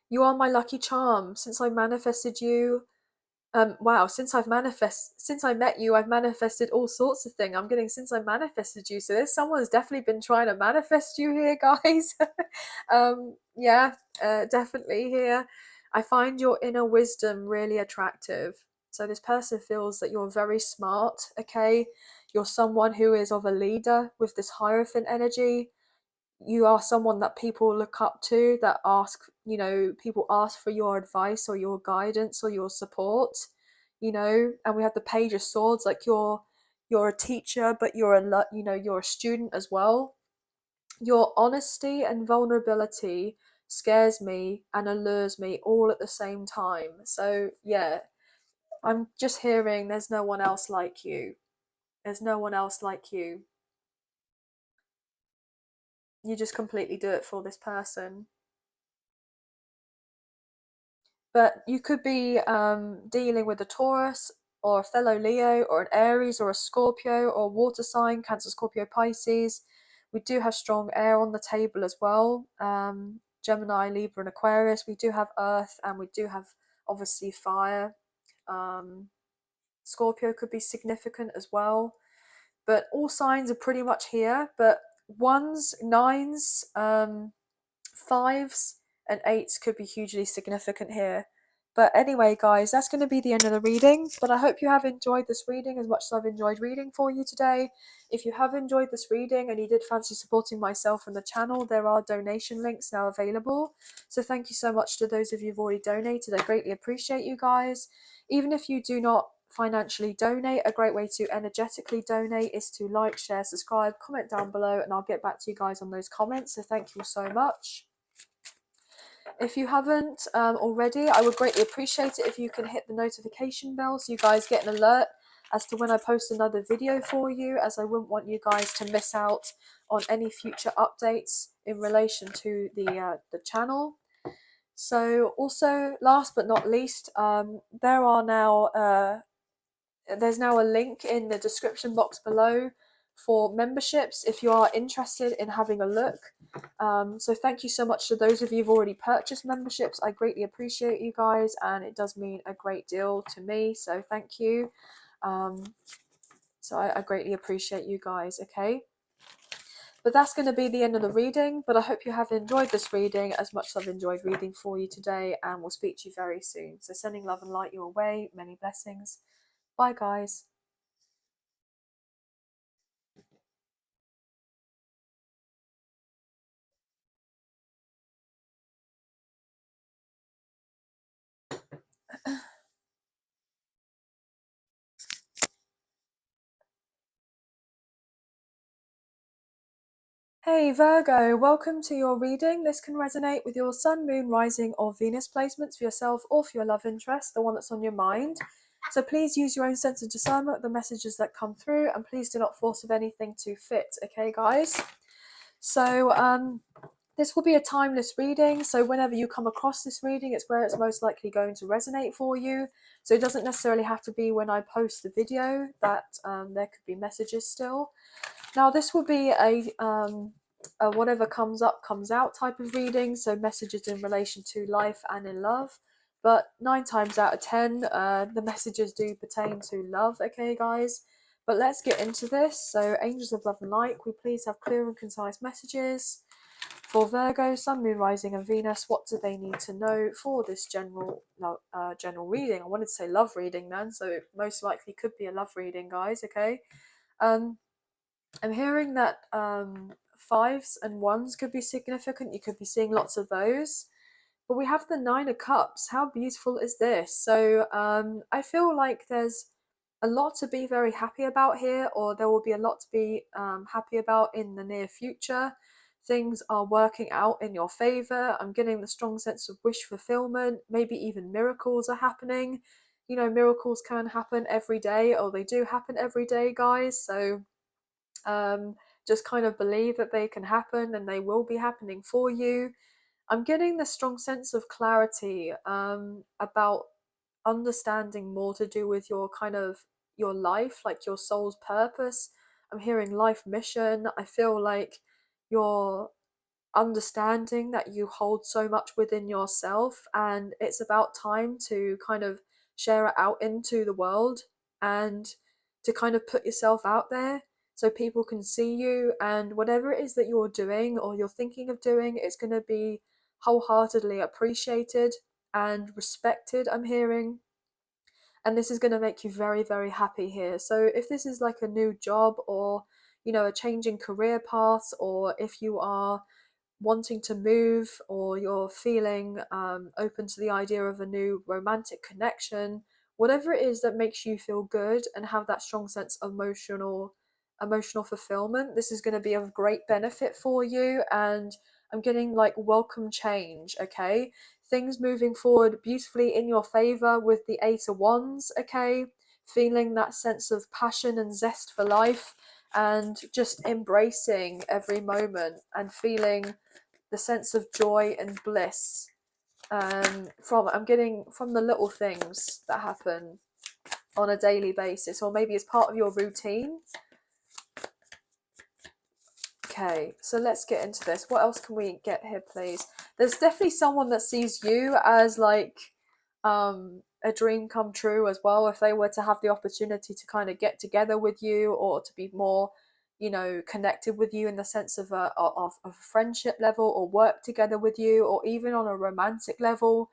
you are my lucky charm. Since I manifested you, wow, since I met you, I've manifested all sorts of things. I'm getting since I manifested you. So there's someone's definitely been trying to manifest you here, guys. Yeah, definitely here. I find your inner wisdom really attractive. So this person feels that you're very smart, okay? You're someone who is of a leader with this Hierophant energy. You are someone that people look up to, that ask, you know, people ask for your advice or your guidance or your support, you know. And we have the Page of Swords, like you're a teacher, but you're a student as well. Your honesty and vulnerability scares me and allures me all at the same time. So yeah, I'm just hearing there's no one else like you. There's no one else like you. You just completely do it for this person. But you could be dealing with a Taurus or a fellow Leo or an Aries or a Scorpio or a water sign, Cancer, Scorpio, Pisces. We do have strong air on the table as well. Gemini, Libra, and Aquarius. We do have Earth, and we do have obviously fire. Scorpio could be significant as well. But all signs are pretty much here. But ones, nines, fives, and eights could be hugely significant here. But anyway, guys, that's going to be the end of the reading. But I hope you have enjoyed this reading as much as I've enjoyed reading for you today. If you have enjoyed this reading and you did fancy supporting myself and the channel, there are donation links now available. So thank you so much to those of you who've already donated. I greatly appreciate you guys. Even if you do not financially donate, a great way to energetically donate is to like, share, subscribe, comment down below, and I'll get back to you guys on those comments. So thank you so much. If you haven't already, I would greatly appreciate it if you can hit the notification bell so you guys get an alert as to when I post another video for you, as I wouldn't want you guys to miss out on any future updates in relation to the channel. So also, last but not least, there's now a link in the description box below for memberships if you are interested in having a look. So thank you so much to those of you who've already purchased memberships. I greatly appreciate you guys, and it does mean a great deal to me, so thank you. So I greatly appreciate you guys. Okay, but that's going to be the end of the reading, but I hope you have enjoyed this reading as much as I've enjoyed reading for you today, and we'll speak to you very soon. So sending love and light your way. Many blessings. Bye guys. Hey Virgo, welcome to your reading. This can resonate with your Sun, Moon, Rising or Venus placements for yourself or for your love interest, the one that's on your mind. So please use your own sense of discernment with the messages that come through, and please do not force of anything to fit, okay guys? So this will be a timeless reading, so whenever you come across this reading, it's where it's most likely going to resonate for you. So it doesn't necessarily have to be when I post the video that there could be messages still. Now this will be a whatever comes up comes out type of reading, so messages in relation to life and in love, but 9 times out of 10 the messages do pertain to love, okay guys? But let's get into this. So angels of love and light, we please have clear and concise messages for Virgo, Sun, Moon, Rising and Venus. What do they need to know for this general reading? I wanted to say love reading then, so it most likely could be a love reading, guys, okay? I'm hearing that 5s and 1s could be significant. You could be seeing lots of those. But we have the 9 of Cups. How beautiful is this? So I feel like there's a lot to be very happy about here, or there will be a lot to be happy about in the near future. Things are working out in your favor. I'm getting the strong sense of wish fulfillment. Maybe even miracles are happening. You know, miracles can happen every day, or they do happen every day, guys. So just kind of believe that they can happen, and they will be happening for you. I'm getting this strong sense of clarity about understanding more to do with your kind of your life, like your soul's purpose. I'm hearing life mission. I feel like you're understanding that you hold so much within yourself, and it's about time to kind of share it out into the world and to kind of put yourself out there so people can see you, and whatever it is that you're doing or you're thinking of doing, it's going to be wholeheartedly appreciated and respected, I'm hearing. And this is going to make you very, very happy here. So if this is like a new job, or you know, a changing career path, or if you are wanting to move, or you're feeling open to the idea of a new romantic connection, whatever it is that makes you feel good and have that strong sense of emotional fulfillment, this is going to be of great benefit for you. And I'm getting like welcome change, okay? Things moving forward beautifully in your favor with the 8 of Wands, okay? Feeling that sense of passion and zest for life, and just embracing every moment and feeling the sense of joy and bliss I'm getting from the little things that happen on a daily basis, or maybe as part of your routine. Okay, so let's get into this. What else can we get here, please? There's definitely someone that sees you as like a dream come true as well, if they were to have the opportunity to kind of get together with you, or to be more, you know, connected with you in the sense of a friendship level, or work together with you, or even on a romantic level.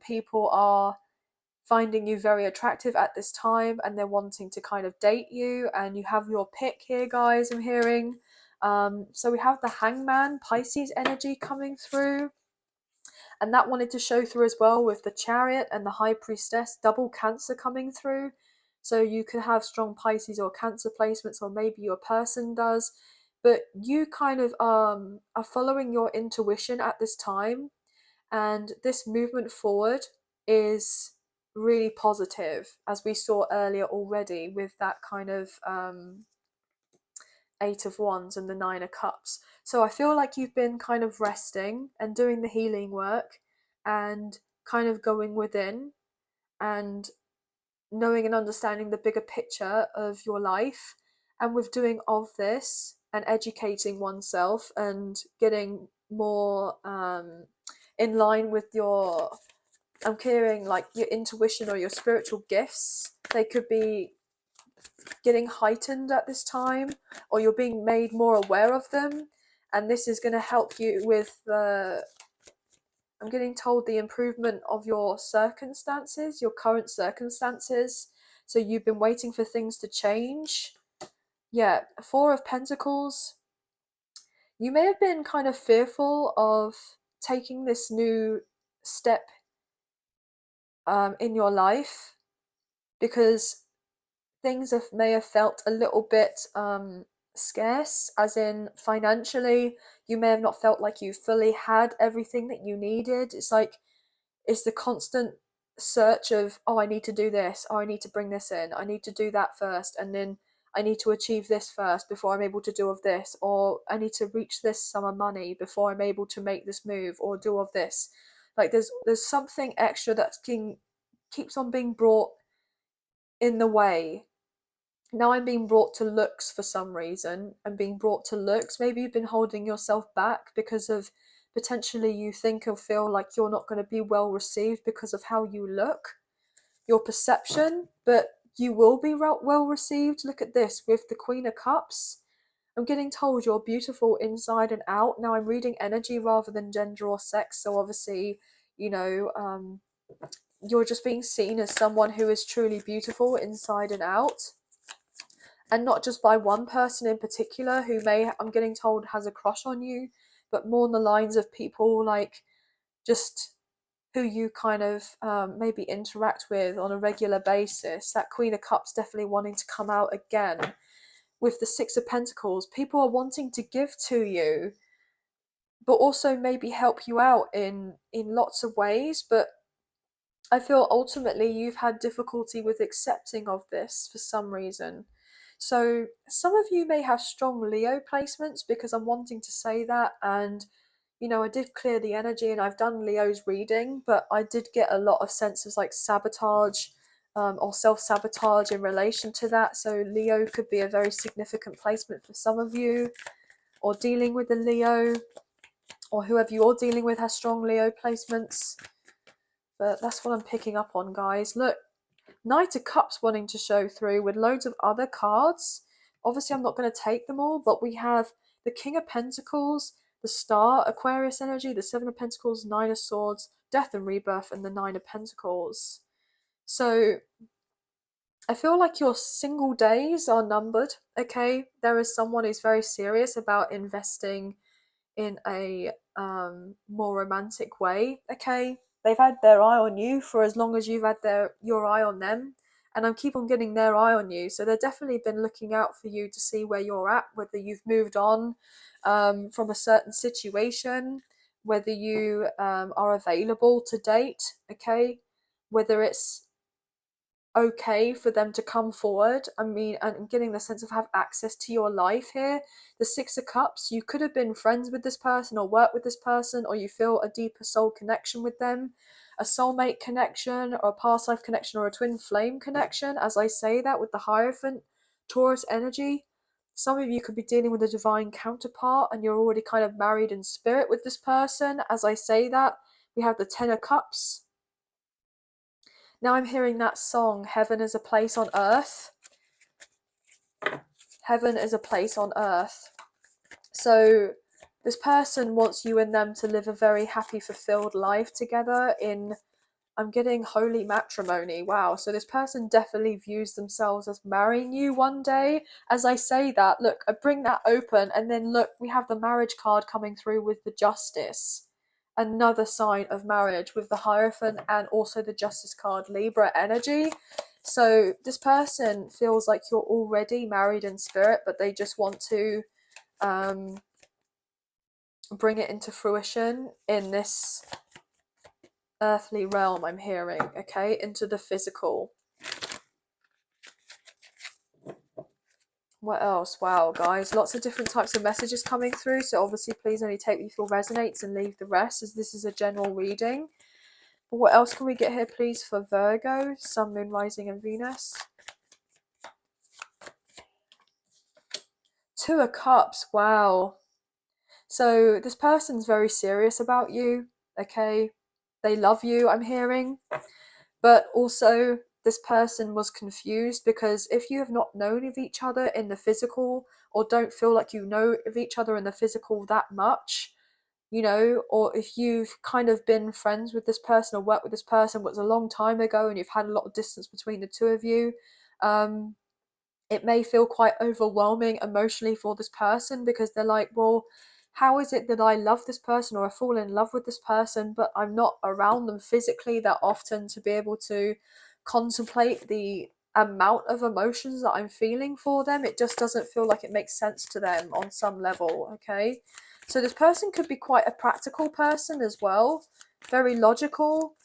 People are finding you very attractive at this time, and they're wanting to kind of date you, and you have your pick here, guys, I'm hearing. So we have the Hangman, Pisces energy coming through, and that wanted to show through as well with the Chariot and the High Priestess, double Cancer coming through. So you could have strong Pisces or Cancer placements, or maybe your person does, but you kind of are following your intuition at this time, and this movement forward is really positive, as we saw earlier already with that kind of Eight of Wands and the Nine of Cups. So I feel like you've been kind of resting and doing the healing work and kind of going within and knowing and understanding the bigger picture of your life. And with doing of this and educating oneself and getting more in line with your, I'm hearing like your intuition or your spiritual gifts, they could be getting heightened at this time, or you're being made more aware of them, and this is going to help you with the, I'm getting told, the improvement of your circumstances, your current circumstances. So you've been waiting for things to change. Yeah, Four of Pentacles. You may have been kind of fearful of taking this new step in your life because may have felt a little bit scarce, as in financially. You may have not felt like you fully had everything that you needed. It's the constant search of, oh, I need to do this, oh, I need to bring this in, I need to do that first, and then I need to achieve this first before I'm able to do of this, or I need to reach this sum of money before I'm able to make this move or do of this. Like there's something extra that keeps on being brought in the way. Now I'm being brought to looks for some reason. I'm being brought to looks. Maybe you've been holding yourself back because of potentially you think or feel like you're not going to be well received because of how you look, your perception, but you will be well received. Look at this with the Queen of Cups. I'm getting told you're beautiful inside and out. Now I'm reading energy rather than gender or sex, so obviously, you know, you're just being seen as someone who is truly beautiful inside and out, and not just by one person in particular who may, I'm getting told, has a crush on you, but more on the lines of people like just who you kind of maybe interact with on a regular basis. That Queen of Cups definitely wanting to come out again. With the Six of Pentacles, people are wanting to give to you, but also maybe help you out in lots of ways. But I feel ultimately you've had difficulty with accepting of this for some reason. So some of you may have strong Leo placements, because I'm wanting to say that, and you know, I did clear the energy and I've done Leo's reading, but I did get a lot of senses like sabotage or self-sabotage in relation to that. So Leo could be a very significant placement for some of you, or dealing with the Leo, or whoever you're dealing with has strong Leo placements. But that's what I'm picking up on, guys. Look, Knight of Cups wanting to show through with loads of other cards. Obviously, I'm not going to take them all, but we have the King of Pentacles, the Star, Aquarius energy, the Seven of Pentacles, Nine of Swords, Death and Rebirth, and the Nine of Pentacles. So I feel like your single days are numbered, okay? There is someone who's very serious about investing in a more romantic way, okay? They've had their eye on you for as long as you've had your eye on them, and I keep on getting their eye on you. So they've definitely been looking out for you to see where you're at, whether you've moved on from a certain situation, whether you are available to date, okay? Whether it's okay for them to come forward. I mean, I'm getting the sense of have access to your life here. The Six of Cups, you could have been friends with this person or work with this person, or you feel a deeper soul connection with them, a soulmate connection or a past life connection or a twin flame connection. As I say that with the Hierophant, Taurus energy, some of you could be dealing with a divine counterpart and you're already kind of married in spirit with this person. As I say that, we have the Ten of Cups. Now I'm hearing that song, Heaven is a Place on Earth. Heaven is a place on earth. So this person wants you and them to live a very happy, fulfilled life together in, I'm getting holy matrimony. Wow. So this person definitely views themselves as marrying you one day. As I say that, look, I bring that open, and then look, we have the marriage card coming through with the Justice. Another sign of marriage with the Hierophant, and also the Justice card, Libra energy. So this person feels like you're already married in spirit, but they just want to bring it into fruition in this earthly realm, I'm hearing, okay, into the physical. What else? Wow, guys, lots of different types of messages coming through, so obviously please only take what you feel resonates and leave the rest, as this is a general reading. But what else can we get here, please, for Virgo, Sun, Moon, Rising and Venus? Two of Cups, wow. So this person's very serious about you, okay? They love you, I'm hearing. But also, this person was confused because if you have not known of each other in the physical, or don't feel like you know of each other in the physical that much, you know, or if you've kind of been friends with this person or worked with this person, but it was a long time ago and you've had a lot of distance between the two of you, it may feel quite overwhelming emotionally for this person, because they're like, well, how is it that I love this person or I fall in love with this person, but I'm not around them physically that often to be able to contemplate the amount of emotions that I'm feeling for them? It just doesn't feel like it makes sense to them on some level, okay? So this person could be quite a practical person as well, very logical.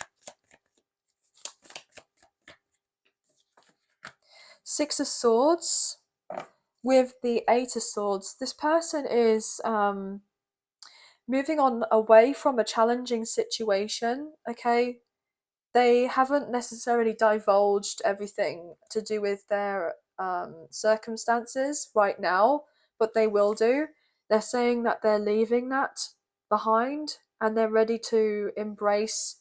Six of Swords with the Eight of Swords. This person is moving on away from a challenging situation, okay? They haven't necessarily divulged everything to do with their circumstances right now, but they will do. They're saying that they're leaving that behind and they're ready to embrace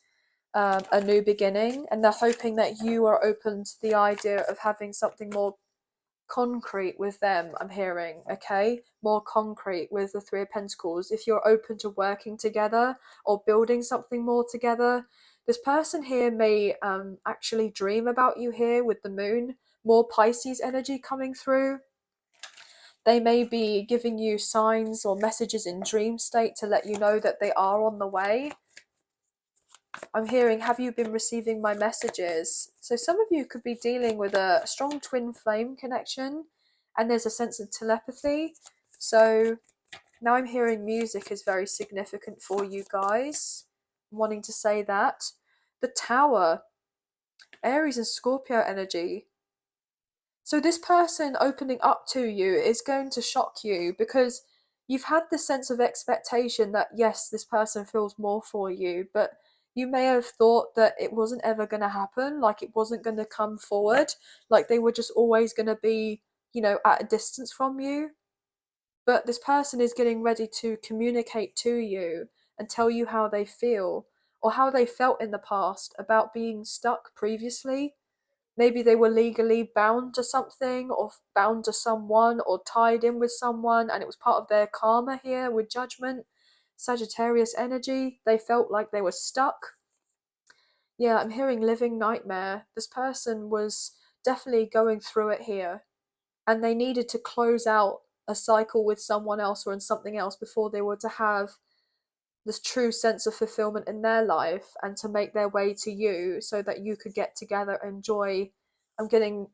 a new beginning, and they're hoping that you are open to the idea of having something more concrete with them, I'm hearing, okay? More concrete with the Three of Pentacles. If you're open to working together or building something more together, this person here may actually dream about you here with the moon. More Pisces energy coming through. They may be giving you signs or messages in dream state to let you know that they are on the way. I'm hearing, have you been receiving my messages? So some of you could be dealing with a strong twin flame connection, and there's a sense of telepathy. So now I'm hearing music is very significant for you guys. I'm wanting to say that. The Tower, Aries and Scorpio energy. So this person opening up to you is going to shock you, because you've had this sense of expectation that yes, this person feels more for you, but you may have thought that it wasn't ever going to happen, like it wasn't going to come forward, like they were just always going to be, you know, at a distance from you. But this person is getting ready to communicate to you and tell you how they feel, or how they felt in the past about being stuck previously. Maybe they were legally bound to something, or bound to someone, or tied in with someone, and it was part of their karma here with Judgment, Sagittarius energy. They felt like they were stuck. Yeah, I'm hearing living nightmare. This person was definitely going through it here, and they needed to close out a cycle with someone else or in something else before they were to have this true sense of fulfillment in their life, and to make their way to you so that you could get together and enjoy. I'm getting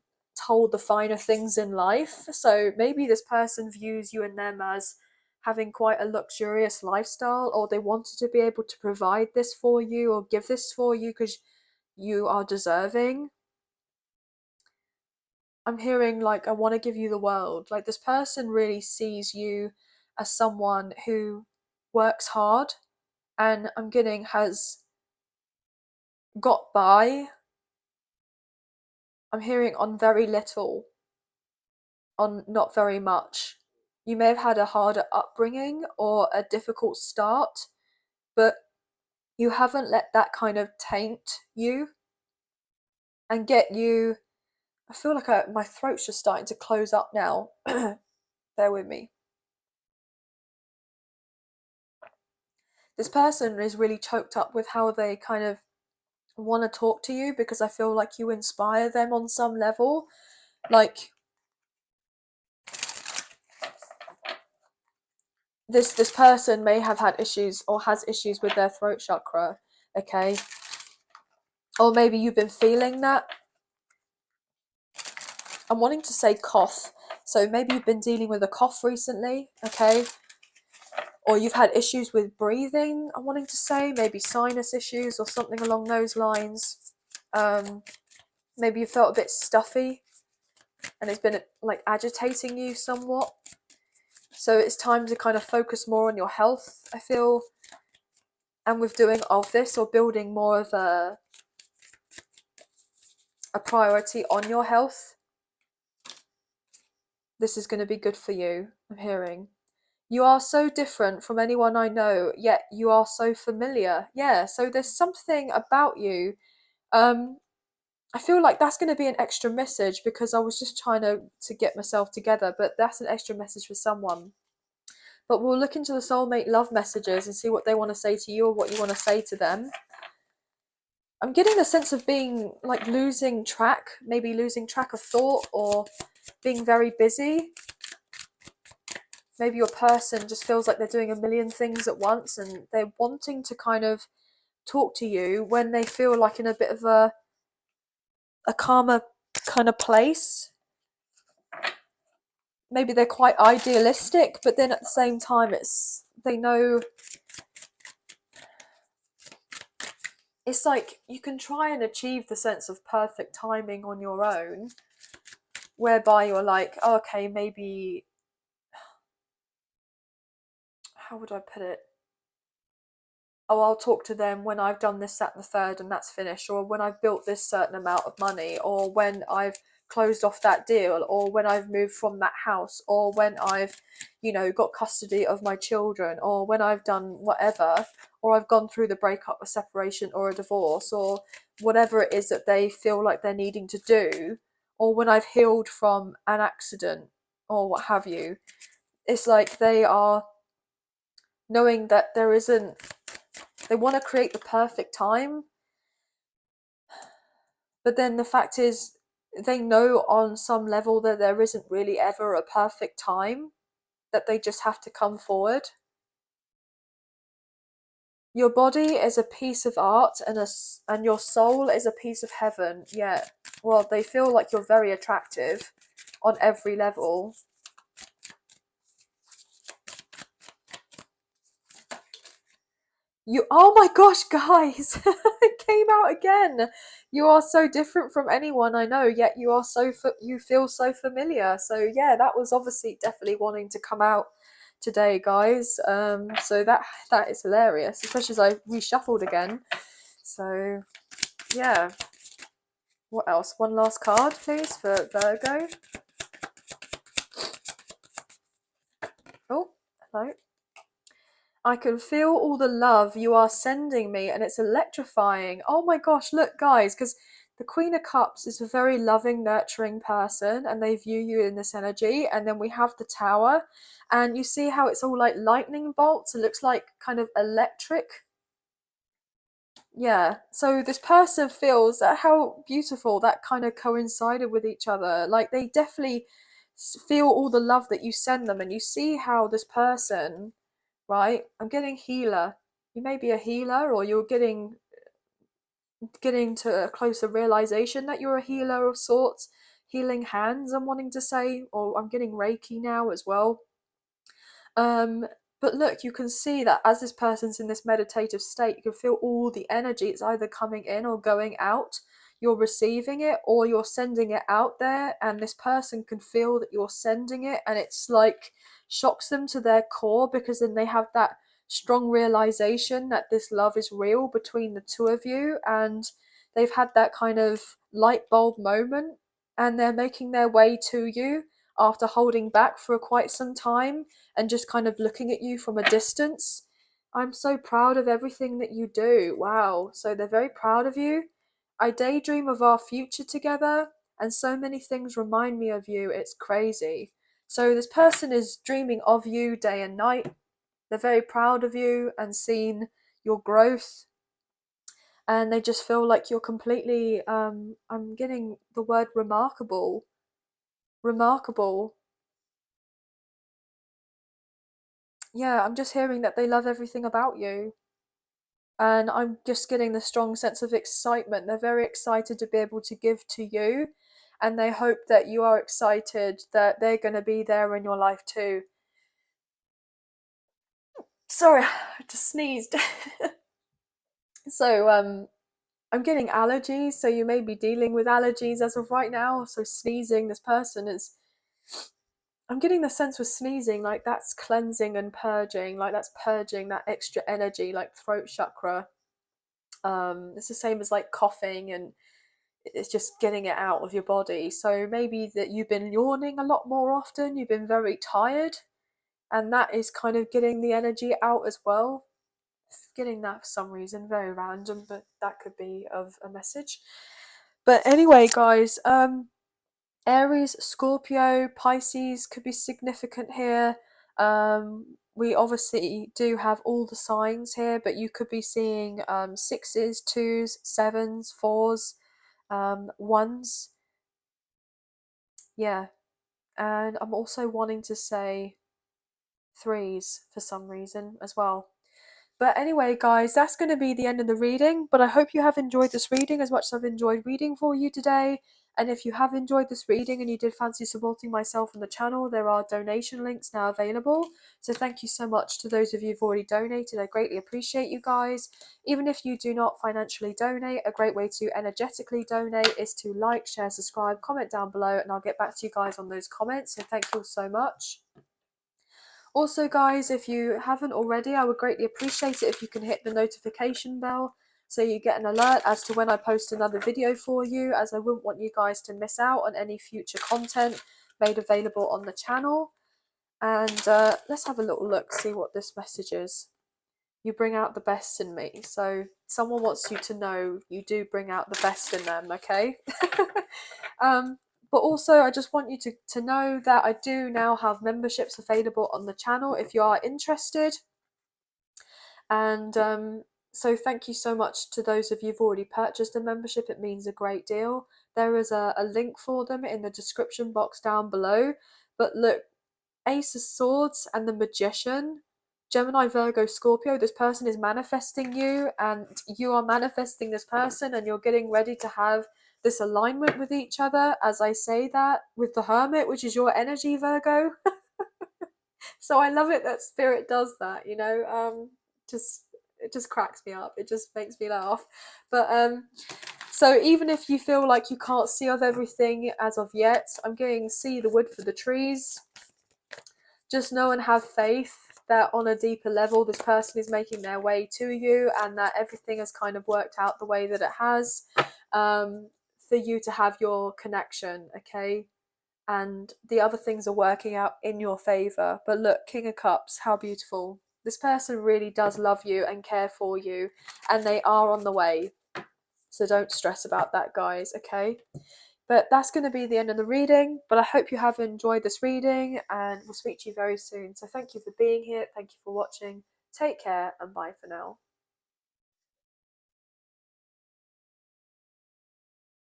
told the finer things in life. So maybe this person views you and them as having quite a luxurious lifestyle, or they wanted to be able to provide this for you or give this for you because you are deserving. I'm hearing like, I want to give you the world. Like this person really sees you as someone who works hard, and I'm getting has got by. I'm hearing on very little, on not very much. You may have had a harder upbringing or a difficult start, but you haven't let that kind of taint you and get you. I feel like my throat's just starting to close up now. Bear with me. This person is really choked up with how they kind of want to talk to you, because I feel like you inspire them on some level. Like this person may have had issues or has issues with their throat chakra, okay? Or maybe you've been feeling that. I'm wanting to say cough. So maybe you've been dealing with a cough recently, okay? Or you've had issues with breathing, I'm wanting to say, maybe sinus issues or something along those lines. Maybe you felt a bit stuffy and it's been like agitating you somewhat. So it's time to kind of focus more on your health, I feel. And with doing of this or building more of a priority on your health, this is going to be good for you, I'm hearing. You are so different from anyone I know, yet you are so familiar. Yeah, so there's something about you. I feel like that's going to be an extra message because I was just trying to get myself together, but that's an extra message for someone. But we'll look into the soulmate love messages and see what they want to say to you or what you want to say to them. I'm getting the sense of being like losing track, maybe losing track of thought or being very busy. Maybe your person just feels like they're doing a million things at once and they're wanting to kind of talk to you when they feel like in a bit of a calmer kind of place. Maybe they're quite idealistic, but then at the same time they know it's like you can try and achieve the sense of perfect timing on your own, whereby you're like, oh, okay, maybe, how would I put it? Oh, I'll talk to them when I've done this, that, and the third, and that's finished, or when I've built this certain amount of money, or when I've closed off that deal, or when I've moved from that house, or when I've, got custody of my children, or when I've done whatever, or I've gone through the breakup, a separation, or a divorce, or whatever it is that they feel like they're needing to do, or when I've healed from an accident, or what have you. It's like they are knowing that they want to create the perfect time, but then the fact is they know on some level that there isn't really ever a perfect time, that they just have to come forward. Your body is a piece of art and your soul is a piece of heaven. Yeah, well, they feel like you're very attractive on every level. Oh my gosh, guys, it came out again. You are so different from anyone I know, yet you feel so familiar. So yeah, that was obviously definitely wanting to come out today, guys. So that is hilarious, especially as I reshuffled again. So yeah, what else? One last card, please, for Virgo. Oh, hello. I can feel all the love you are sending me and it's electrifying. Oh my gosh, look, guys, because the Queen of Cups is a very loving, nurturing person and they view you in this energy. And then we have the Tower and you see how it's all like lightning bolts. It looks like kind of electric. Yeah, so this person feels that how beautiful that kind of coincided with each other. Like they definitely feel all the love that you send them and you see how this person, right? I'm getting healer. You may be a healer or you're getting to a closer realization that you're a healer of sorts. Healing hands, I'm wanting to say, or I'm getting Reiki now as well. Um, but look, you can see that as this person's in this meditative state, you can feel all the energy. It's either coming in or going out. You're receiving it or you're sending it out there, and this person can feel that you're sending it, and it's like shocks them to their core because then they have that strong realization that this love is real between the two of you, and they've had that kind of light bulb moment, and they're making their way to you after holding back for quite some time and just kind of looking at you from a distance. I'm so proud of everything that you do. Wow. So they're very proud of you. I daydream of our future together, and so many things remind me of you. It's crazy. So this person is dreaming of you day and night. They're very proud of you and seen your growth. And they just feel like you're completely, I'm getting the word remarkable. Remarkable. Yeah, I'm just hearing that they love everything about you. And I'm just getting the strong sense of excitement. They're very excited to be able to give to you and they hope that you are excited that they're going to be there in your life too. Sorry, I just sneezed. So I'm getting allergies, so you may be dealing with allergies as of right now. So sneezing, this person is, I'm getting the sense with sneezing, like that's cleansing and purging, like that's purging that extra energy, like throat chakra. It's the same as like coughing, and it's just getting it out of your body. So maybe that you've been yawning a lot more often, you've been very tired, and that is kind of getting the energy out as well. Getting that for some reason, very random, but that could be of a message. But anyway, guys, Aries, Scorpio, Pisces could be significant here. We obviously do have all the signs here, but you could be seeing sixes, twos, sevens, fours, ones. Yeah. And I'm also wanting to say threes for some reason as well. But anyway, guys, that's going to be the end of the reading. But I hope you have enjoyed this reading as much as I've enjoyed reading for you today. And if you have enjoyed this reading and you did fancy supporting myself on the channel, there are donation links now available. So thank you so much to those of you who've already donated. I greatly appreciate you guys. Even if you do not financially donate, a great way to energetically donate is to like, share, subscribe, comment down below, and I'll get back to you guys on those comments. So thank you all so much. Also, guys, if you haven't already, I would greatly appreciate it if you can hit the notification bell so you get an alert as to when I post another video for you, as I wouldn't want you guys to miss out on any future content made available on the channel. And let's have a little look, see what this message is. You bring out the best in me. So someone wants you to know you do bring out the best in them, okay? But also, I just want you to know that I do now have memberships available on the channel if you are interested. And so thank you so much to those of you who've already purchased a membership. It means a great deal. There is a link for them in the description box down below. But look, Ace of Swords and the Magician, Gemini, Virgo, Scorpio, this person is manifesting you, and you are manifesting this person, and you're getting ready to have this alignment with each other. As I say that, with the Hermit, which is your energy, Virgo. So I love it that Spirit does that, you know. Just it just cracks me up. It just makes me laugh. But so even if you feel like you can't see of everything as of yet, I'm getting see the wood for the trees. Just know and have faith that on a deeper level, this person is making their way to you, and that everything has kind of worked out the way that it has, for you to have your connection, okay? And the other things are working out in your favor. But look, King of Cups, how beautiful. This person really does love you and care for you, and they are on the way. So don't stress about that, guys, okay? But that's going to be the end of the reading. But I hope you have enjoyed this reading, and we'll speak to you very soon. So thank you for being here. Thank you for watching. Take care, and bye for now.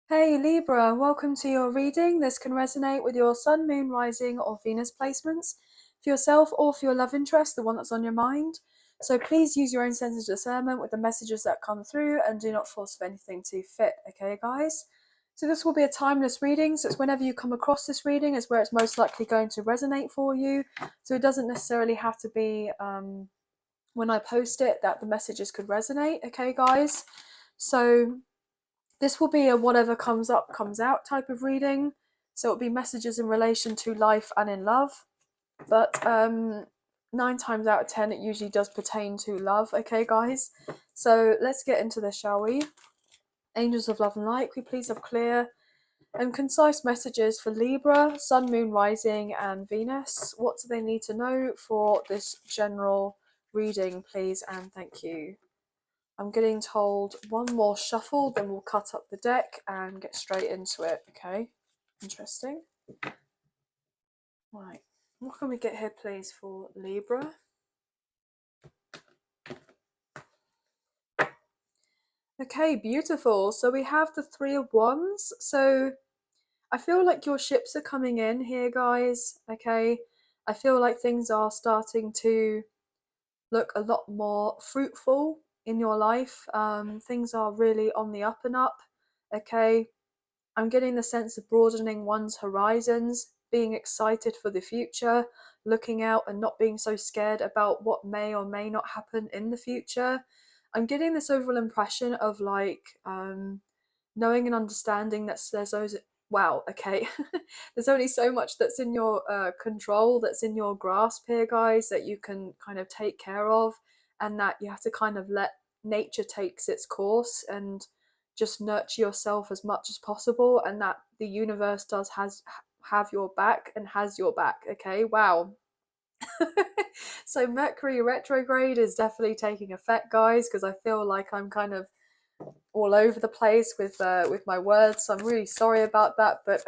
Hey Libra, welcome to your reading. This can resonate with your Sun, Moon, Rising, or Venus placements for yourself or for your love interest, the one that's on your mind. So please use your own sense of discernment with the messages that come through, and do not force anything to fit, okay, guys? So this will be a timeless reading, so it's whenever you come across this reading is where it's most likely going to resonate for you. So it doesn't necessarily have to be when I post it that the messages could resonate, okay, guys? So this will be a whatever comes up, comes out type of reading. So it'll be messages in relation to life and in love. But 9 times out of 10, it usually does pertain to love, okay, guys? So let's get into this, shall we? Angels of love and light, we please have clear and concise messages for Libra, Sun, Moon, Rising, and Venus. What do they need to know for this general reading, please? And thank you. I'm getting told one more shuffle, then we'll cut up the deck and get straight into it, okay? Interesting. Right, what can we get here, please, for Libra? Okay, beautiful. So we have the Three of Wands. So I feel like your ships are coming in here, guys, okay? I feel like things are starting to look a lot more fruitful in your life. Things are really on the up and up, okay? I'm getting the sense of broadening one's horizons, being excited for the future, looking out and not being so scared about what may or may not happen in the future. I'm getting this overall impression of like knowing and understanding that there's those. Wow, okay. There's only so much that's in your control, that's in your grasp here, guys, that you can kind of take care of, and that you have to kind of let nature takes its course and just nurture yourself as much as possible, and that the universe does have your back and has your back. Okay, wow. So Mercury retrograde is definitely taking effect, guys, because I feel like I'm kind of all over the place with my words, so I'm really sorry about that. But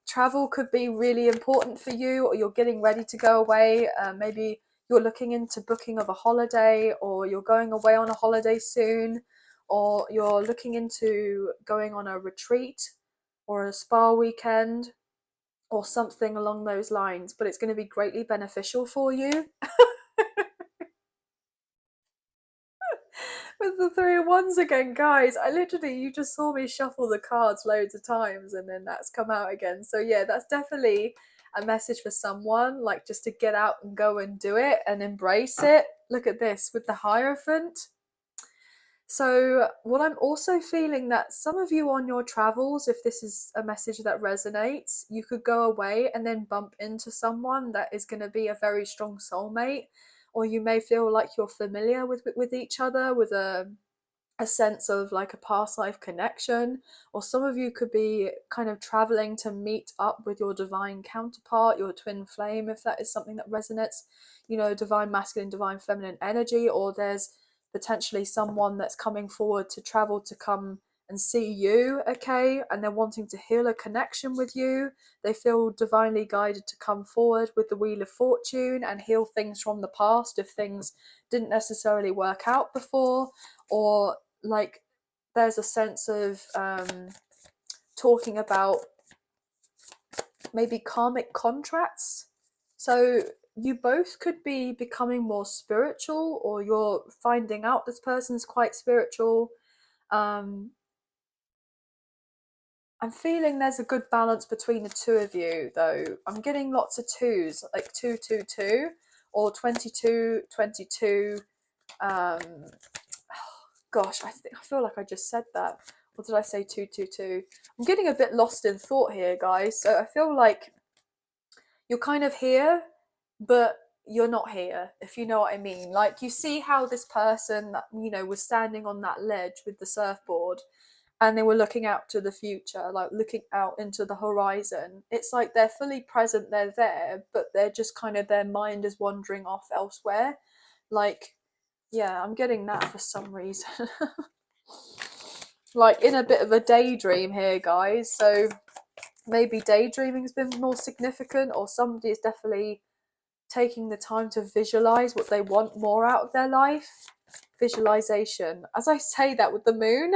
travel could be really important for you, or you're getting ready to go away. Maybe you're looking into booking of a holiday, or you're going away on a holiday soon, or you're looking into going on a retreat or a spa weekend or something along those lines. But it's going to be greatly beneficial for you. With the 3 of Wands again, guys. You just saw me shuffle the cards loads of times and then that's come out again. So yeah, that's definitely a message for someone, like just to get out and go and do it and embrace it. Look at this with the Hierophant. So what I'm also feeling, that some of you on your travels, if this is a message that resonates, you could go away and then bump into someone that is going to be a very strong soulmate, or you may feel like you're familiar with each other, with a sense of like a past life connection. Or some of you could be kind of traveling to meet up with your divine counterpart, your twin flame, if that is something that resonates, divine masculine, divine feminine energy. Or there's potentially someone that's coming forward to travel to come and see you, okay, and they're wanting to heal a connection with you. They feel divinely guided to come forward with the Wheel of Fortune and heal things from the past if things didn't necessarily work out before. Or like there's a sense of talking about maybe karmic contracts. So you both could be becoming more spiritual, or you're finding out this person's quite spiritual. I'm feeling there's a good balance between the two of you, though. I'm getting lots of twos, like 222 or 2222. Gosh, I feel like I just said that. Or did I say 222? I'm getting a bit lost in thought here, guys. So I feel like you're kind of here, but you're not here, if you know what I mean. Like, you see how this person that, was standing on that ledge with the surfboard and they were looking out to the future, like looking out into the horizon. It's like they're fully present, they're there, but they're just kind of, their mind is wandering off elsewhere. Like, yeah, I'm getting that for some reason. Like in a bit of a daydream here, guys. So maybe daydreaming's been more significant, or somebody is definitely taking the time to visualize what they want more out of their life. Visualization. As I say that with the moon.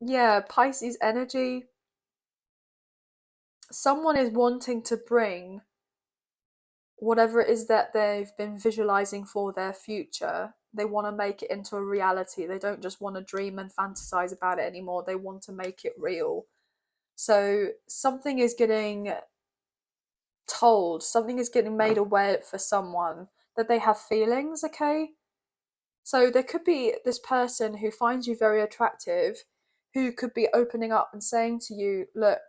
Yeah, Pisces energy. Someone is wanting to bring whatever it is that they've been visualizing for their future. They want to make it into a reality. They don't just want to dream and fantasize about it anymore. They want to make it real. So something is getting told, something is getting made aware for someone, that they have feelings, okay? So there could be this person who finds you very attractive, who could be opening up and saying to you, look,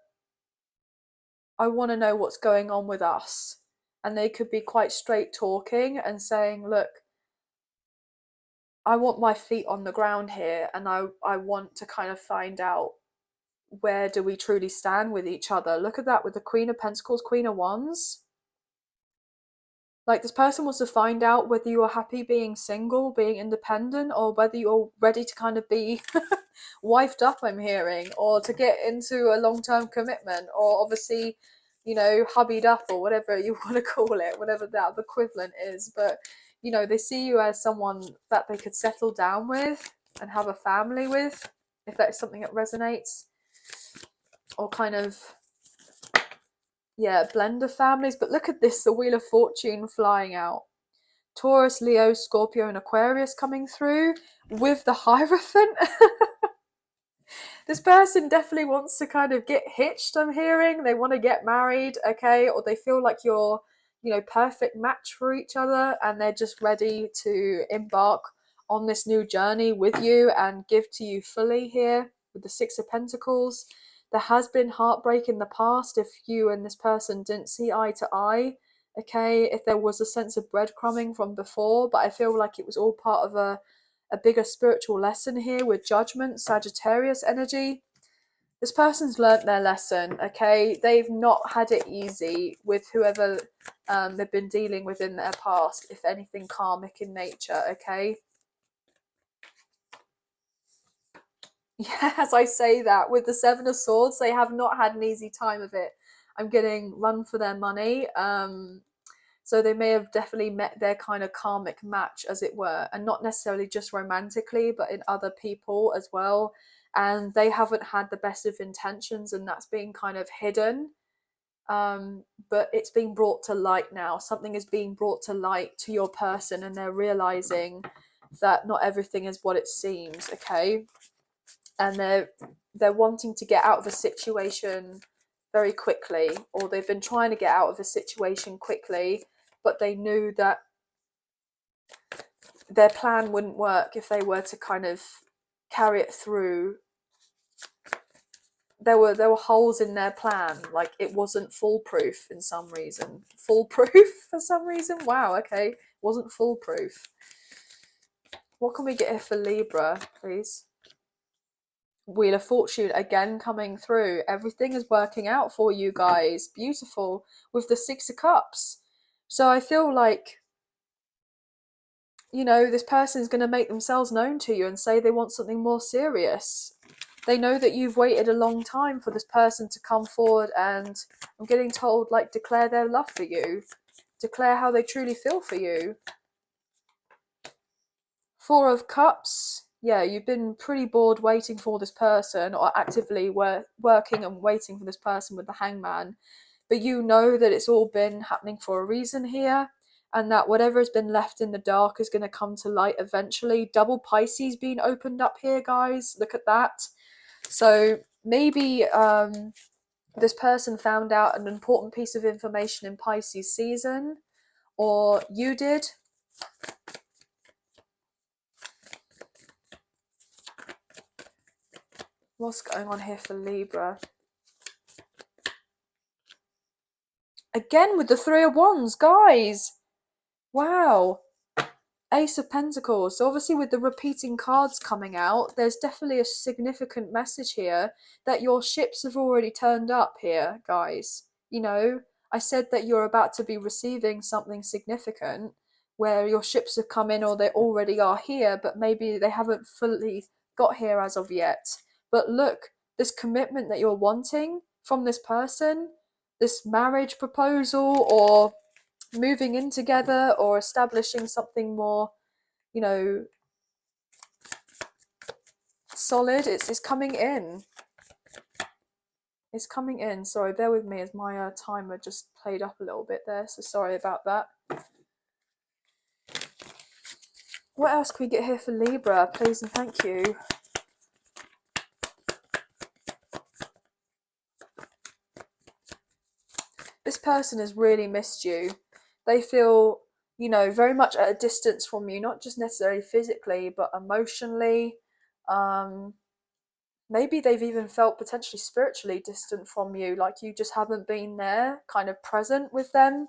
I want to know what's going on with us. And they could be quite straight talking and saying, look, I want my feet on the ground here, and I want to kind of find out, where do we truly stand with each other. Look at that with the Queen of Pentacles, Queen of Wands. Like, this person wants to find out whether you are happy being single, being independent, or whether you're ready to kind of be wifed up, I'm hearing, or to get into a long-term commitment, or obviously, hubbied up, or whatever you want to call it, whatever that equivalent is. But, they see you as someone that they could settle down with and have a family with, if that is something that resonates. Or kind of, yeah, blend of families. But look at this, the Wheel of Fortune flying out. Taurus, Leo, Scorpio, and Aquarius coming through with the Hierophant. This person definitely wants to kind of get hitched, I'm hearing. They want to get married, okay? Or they feel like you're, perfect match for each other, and they're just ready to embark on this new journey with you and give to you fully here with the Six of Pentacles. There has been heartbreak in the past if you and this person didn't see eye to eye, okay? If there was a sense of breadcrumbing from before, but I feel like it was all part of a bigger spiritual lesson here with Judgment, Sagittarius energy. This person's learnt their lesson, okay? They've not had it easy with whoever they've been dealing with in their past, if anything karmic in nature, okay? Yeah, as I say that, with the Seven of Swords, they have not had an easy time of it. I'm getting run for their money. So they may have definitely met their kind of karmic match, as it were, and not necessarily just romantically, but in other people as well. And they haven't had the best of intentions, and that's being kind of hidden. But it's being brought to light now. Something is being brought to light to your person, and they're realizing that not everything is what it seems, okay? And they're wanting to get out of a situation very quickly, or they've been trying to get out of a situation quickly, but they knew that their plan wouldn't work if they were to kind of carry it through. There were holes in their plan, like it wasn't foolproof in some reason. Foolproof for some reason? Wow, okay. Wasn't foolproof. What can we get here for Libra, please? Wheel of Fortune again coming through. Everything is working out for you guys. Beautiful. With the Six of Cups. So I feel like, this person's going to make themselves known to you and say they want something more serious. They know that you've waited a long time for this person to come forward, and I'm getting told, like, declare their love for you. Declare how they truly feel for you. Four of Cups. Yeah, you've been pretty bored waiting for this person, or actively working and waiting for this person with the Hangman. But you know that it's all been happening for a reason here, and that whatever has been left in the dark is going to come to light eventually. Double Pisces being opened up here, guys. Look at that. So maybe this person found out an important piece of information in Pisces season, or you did. What's going on here for Libra? Again with the Three of Wands, guys. Wow. Ace of Pentacles. So obviously with the repeating cards coming out, there's definitely a significant message here that your ships have already turned up here, guys. I said that you're about to be receiving something significant where your ships have come in, or they already are here, but maybe they haven't fully got here as of yet. But look, this commitment that you're wanting from this person, this marriage proposal, or moving in together, or establishing something more, solid, it's coming in. It's coming in. Sorry, bear with me as my timer just played up a little bit there, so sorry about that. What else can we get here for Libra, please and thank you? This person has really missed you. They feel, very much at a distance from you, not just necessarily physically, but emotionally. Maybe they've even felt potentially spiritually distant from you, like you just haven't been there, kind of present with them.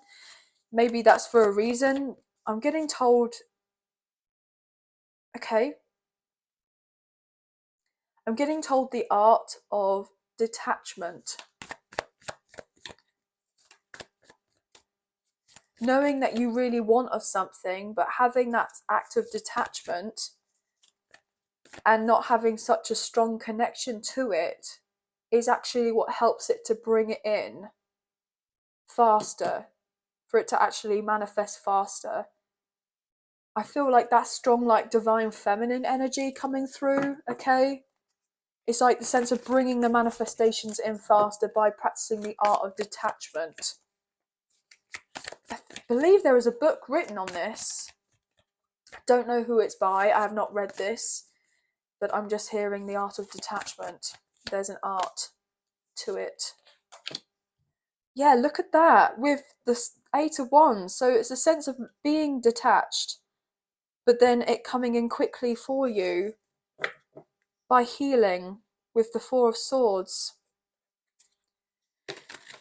Maybe that's for a reason. I'm getting told, okay, I'm getting told the art of detachment. Knowing that you really want of something, but having that act of detachment and not having such a strong connection to it is actually what helps it to bring it in faster, for it to actually manifest faster. I feel like that strong, like divine feminine energy coming through, okay? It's like the sense of bringing the manifestations in faster by practicing the art of detachment. I believe there is a book written on this. Don't know who it's by. I have not read this, but I'm just hearing the art of detachment. there's an art to it. Yeah, look at that with the Eight of Wands. So it's a sense of being detached, but then it coming in quickly for you by healing with the Four of Swords.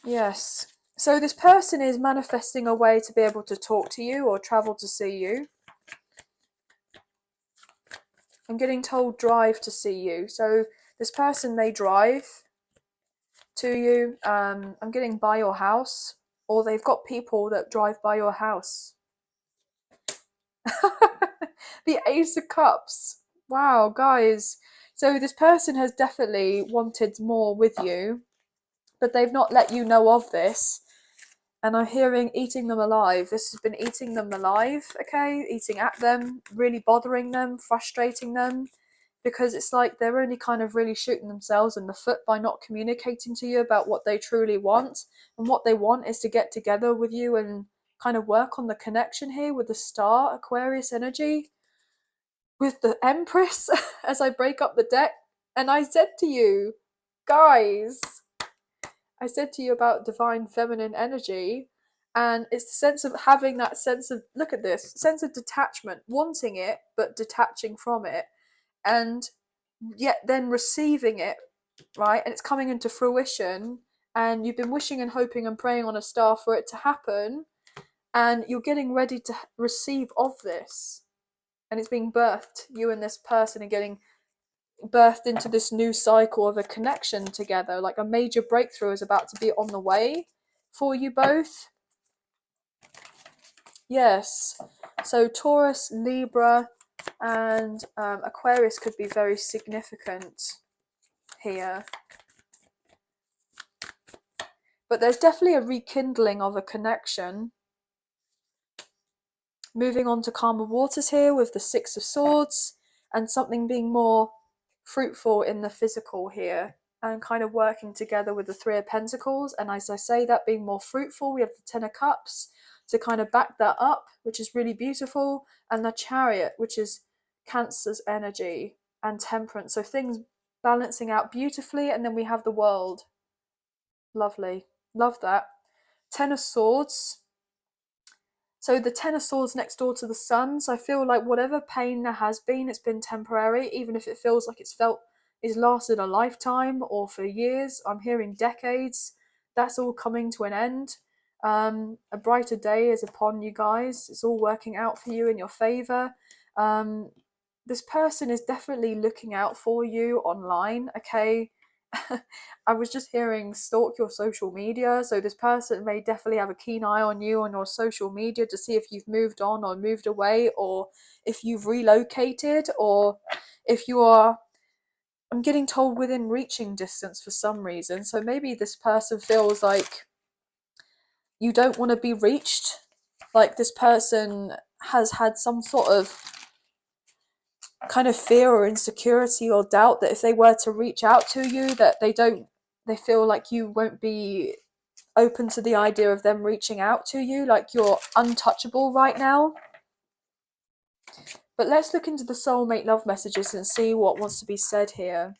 Yes. So this person is manifesting a way to be able to talk to you or travel to see you. I'm getting told drive to see you. So this person may drive to you. I'm getting by your house, or they've got people that drive by your house. The Ace of Cups. Wow, guys. So this person has definitely wanted more with you, but they've not let you know of this. And I'm hearing eating them alive. This has been eating them alive, okay? Eating at them, really bothering them, frustrating them, because it's like they're only kind of really shooting themselves in the foot by not communicating to you about what they truly want. And what they want is to get together with you and kind of work on the connection here with the star Aquarius energy, with the Empress as I break up the deck. And I said to you, guys, I said to you about divine feminine energy, and it's the sense of having that sense of, look at this, sense of detachment, wanting it, but detaching from it, and yet then receiving it, right? And it's coming into fruition, and you've been wishing and hoping and praying on a star for it to happen, and you're getting ready to receive of this, and it's being birthed. You and this person are getting birthed into this new cycle of a connection together. Like a major breakthrough is about to be on the way for you both. Yes. So Taurus, Libra, and Aquarius could be very significant here. But there's definitely a rekindling of a connection. Moving on to calmer waters here with the Six of Swords, and something being more fruitful in the physical here, and kind of working together with the Three of Pentacles. And as I say that being more fruitful, we have the Ten of Cups to kind of back that up, which is really beautiful, and the Chariot, which is Cancer's energy, and Temperance. So things balancing out beautifully. And then we have the World. Lovely. Love that. Ten of Swords. So the Ten of Swords next door to the Sun. So I feel like whatever pain there has been, it's been temporary, even if it feels like it's lasted a lifetime or for years. I'm hearing decades. That's all coming to an end. A brighter day is upon you guys. It's all working out for you in your favor. This person is definitely looking out for you online, okay? I was just hearing stalk your social media. So this person may definitely have a keen eye on you on your social media to see if you've moved on or moved away, or if you've relocated, or if you are, I'm getting told, within reaching distance for some reason. So maybe this person feels like you don't want to be reached. Like this person has had some sort of kind of fear or insecurity or doubt that if they were to reach out to you, that they feel like you won't be open to the idea of them reaching out to you, like you're untouchable right now. But let's look into the soulmate love messages and see what wants to be said here.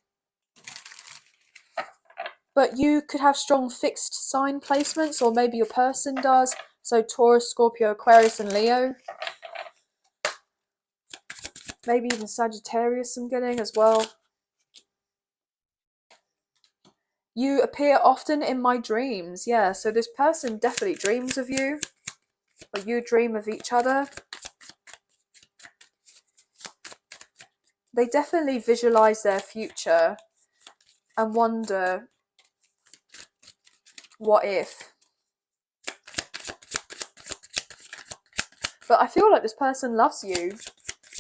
But you could have strong fixed sign placements, or maybe your person does. So Taurus, Scorpio, Aquarius, and Leo. Maybe even Sagittarius I'm getting as well. You appear often in my dreams. Yeah, so this person definitely dreams of you, or you dream of each other. They definitely visualize their future and wonder, what if? But I feel like this person loves you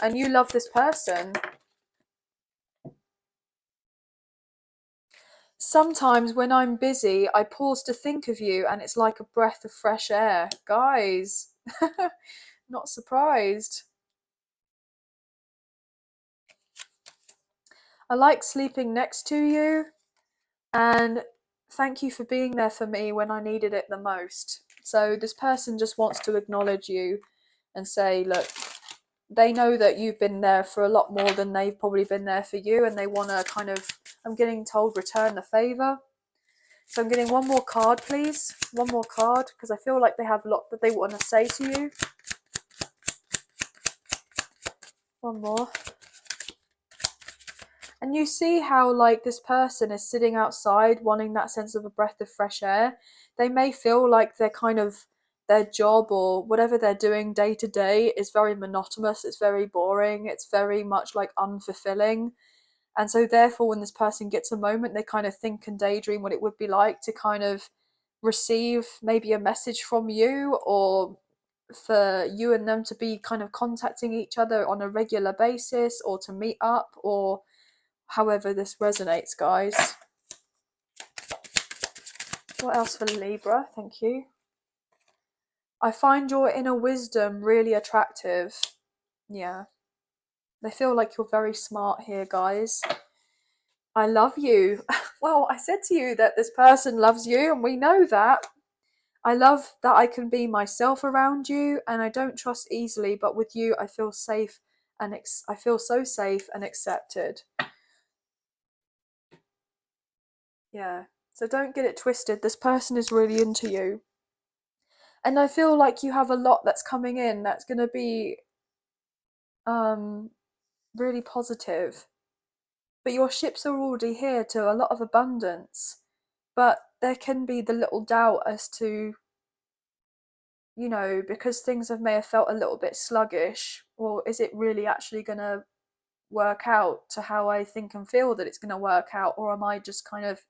and you love this person. Sometimes when I'm busy, I pause to think of you and it's like a breath of fresh air. Guys, not surprised. I like sleeping next to you, and thank you for being there for me when I needed it the most. So this person just wants to acknowledge you and say, look, they know that you've been there for a lot more than they've probably been there for you, and they want to kind of I'm getting told return the favour. So I'm getting one more card, please. One more card, because I feel like they have a lot that they want to say to you. One more. And you see how like this person is sitting outside wanting that sense of a breath of fresh air. They may feel like they're kind of, their job or whatever they're doing day to day is very monotonous, it's very boring, it's very much like unfulfilling. And so therefore when this person gets a moment, they kind of think and daydream what it would be like to kind of receive maybe a message from you, or for you and them to be kind of contacting each other on a regular basis, or to meet up, or however this resonates, guys. What else for Libra? Thank you. I find your inner wisdom really attractive. Yeah. They feel like you're very smart here, guys. I love you. Well, I said to you that this person loves you, and we know that. I love that I can be myself around you, and I don't trust easily, but with you I feel safe, and I feel so safe and accepted. Yeah. So don't get it twisted. This person is really into you. And I feel like you have a lot that's coming in that's going to be really positive. But your ships are already here to a lot of abundance. But there can be the little doubt as to, you know, because things may have felt a little bit sluggish, or is it really actually going to work out to how I think and feel that it's going to work out, or am I just kind of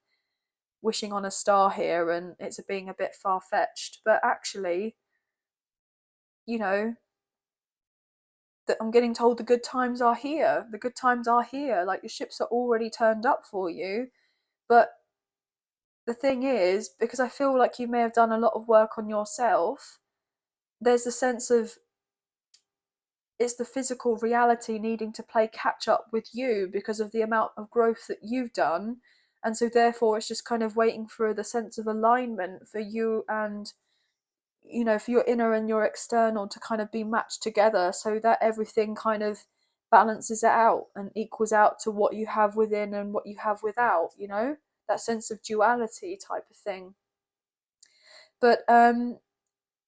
wishing on a star here and it's being a bit far-fetched? But actually, you know, that I'm getting told the good times are here. The good times are here. Like, your ships are already turned up for you. But the thing is, because I feel like you may have done a lot of work on yourself, there's a sense of, it's the physical reality needing to play catch up with you because of the amount of growth that you've done. And so therefore it's just kind of waiting for the sense of alignment for you, and you know, for your inner and your external to kind of be matched together, so that everything kind of balances it out and equals out to what you have within and what you have without, you know, that sense of duality type of thing. But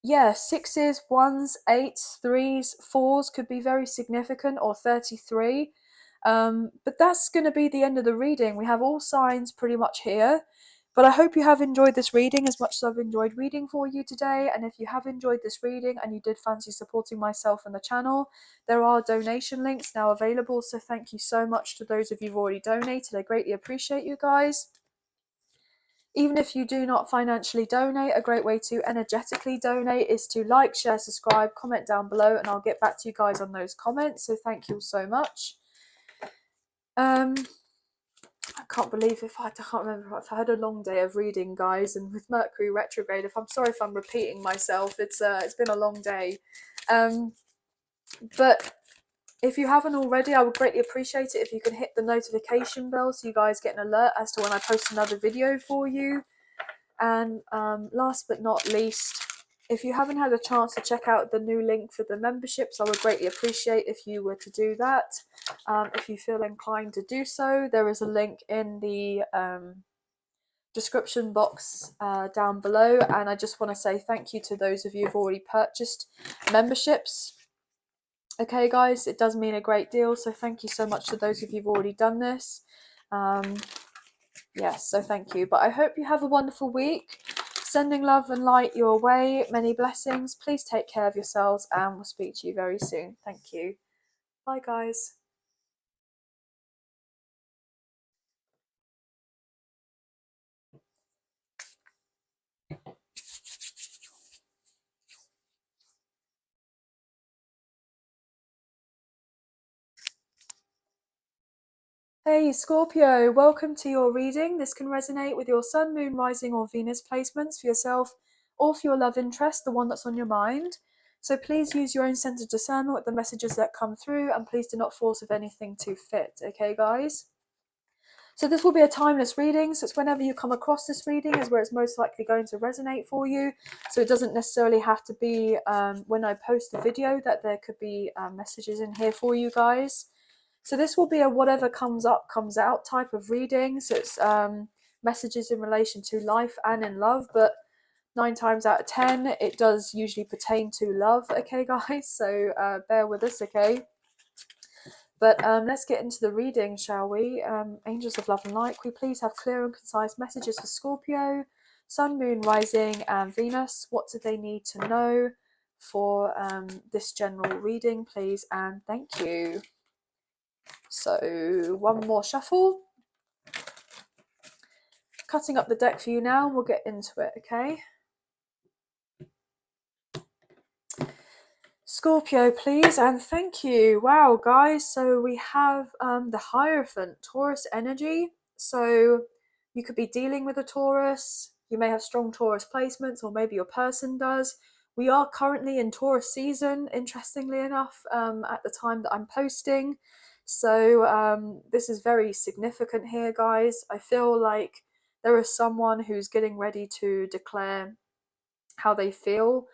yeah, sixes, ones, eights, threes, fours could be very significant, or 33. But that's going to be the end of the reading. We have all signs pretty much here. But I hope you have enjoyed this reading as much as I've enjoyed reading for you today. And if you have enjoyed this reading and you did fancy supporting myself and the channel, there are donation links now available. So thank you so much to those of you who've already donated. I greatly appreciate you guys. Even if you do not financially donate, a great way to energetically donate is to like, share, subscribe, comment down below, and I'll get back to you guys on those comments. So thank you so much. I can't believe I can't remember if I had a long day of reading, guys, and with Mercury retrograde. I'm sorry if I'm repeating myself. It's been a long day, but if you haven't already, I would greatly appreciate it if you can hit the notification bell so you guys get an alert as to when I post another video for you. And last but not least, if you haven't had a chance to check out the new link for the memberships, I would greatly appreciate if you were to do that. If you feel inclined to do so, there is a link in the description box down below. And I just want to say thank you to those of you who've already purchased memberships. Okay, guys, it does mean a great deal. So thank you so much to those of you who've already done this. Yes, so thank you. But I hope you have a wonderful week. Sending love and light your way. Many blessings. Please take care of yourselves, and we'll speak to you very soon. Thank you. Bye, guys. Hey Scorpio, welcome to your reading. This can resonate with your Sun, Moon, Rising or Venus placements for yourself or for your love interest, the one that's on your mind. So please use your own sense of discernment with the messages that come through, and please do not force if anything to fit. Okay, guys? So this will be a timeless reading, so it's whenever you come across this reading is where it's most likely going to resonate for you. So it doesn't necessarily have to be when I post the video that there could be messages in here for you guys. So this will be a whatever comes up comes out type of reading. So it's messages in relation to life and in love, but 9 times out of 10 it does usually pertain to love. Okay guys, so bear with us, okay? But let's get into the reading, shall we? Angels of love and light, can we please have clear and concise messages for Scorpio, Sun, Moon, Rising and Venus? What do they need to know for this general reading, please? And thank you. So one more shuffle. Cutting up the deck for you now, we'll get into it, okay? Scorpio, please, and thank you. Wow, guys, so we have the Hierophant, Taurus energy. So you could be dealing with a Taurus. You may have strong Taurus placements, or maybe your person does. We are currently in Taurus season, interestingly enough, at the time that I'm posting. So this is very significant here, guys. I feel like there is someone who's getting ready to declare how they feel,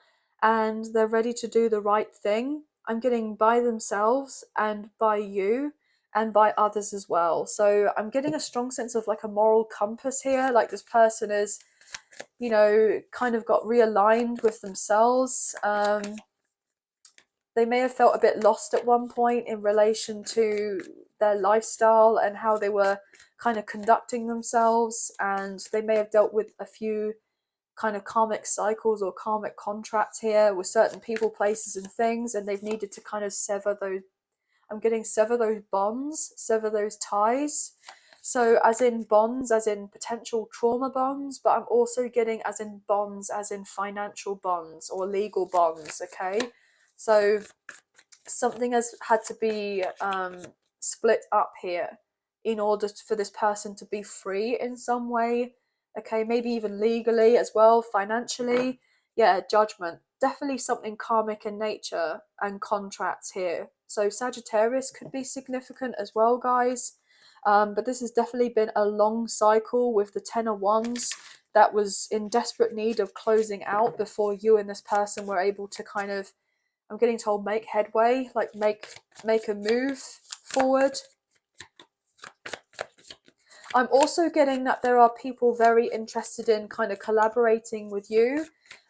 and they're ready to do the right thing. I'm getting by themselves and by you and by others as well. So I'm getting a strong sense of like a moral compass here. Like this person is, you know, kind of got realigned with themselves. They may have felt a bit lost at one point in relation to their lifestyle and how they were kind of conducting themselves, and they may have dealt with a few kind of karmic cycles or karmic contracts here with certain people, places and things, and they've needed to kind of sever those. I'm getting sever those bonds, sever those ties. So as in bonds, as in potential trauma bonds, but I'm also getting as in bonds, as in financial bonds or legal bonds, okay? So something has had to be split up here in order for this person to be free in some way, okay? Maybe even legally as well, financially. Yeah, judgment, definitely something karmic in nature, and contracts here. So Sagittarius could be significant as well, guys. But this has definitely been a long cycle with the Ten of Wands that was in desperate need of closing out before you and this person were able to kind of, I'm getting told, make headway, like make a move forward. I'm also getting that there are people very interested in kind of collaborating with you,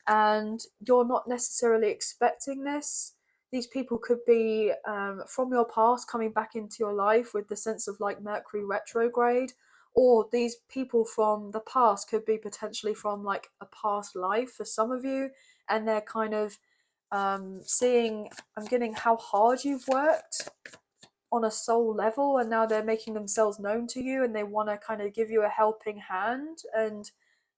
and you're not necessarily expecting this. These people could be from your past coming back into your life with the sense of like Mercury retrograde, or these people from the past could be potentially from like a past life for some of you, and they're kind of seeing, I'm getting how hard you've worked on a soul level, and now they're making themselves known to you, and they want to kind of give you a helping hand. And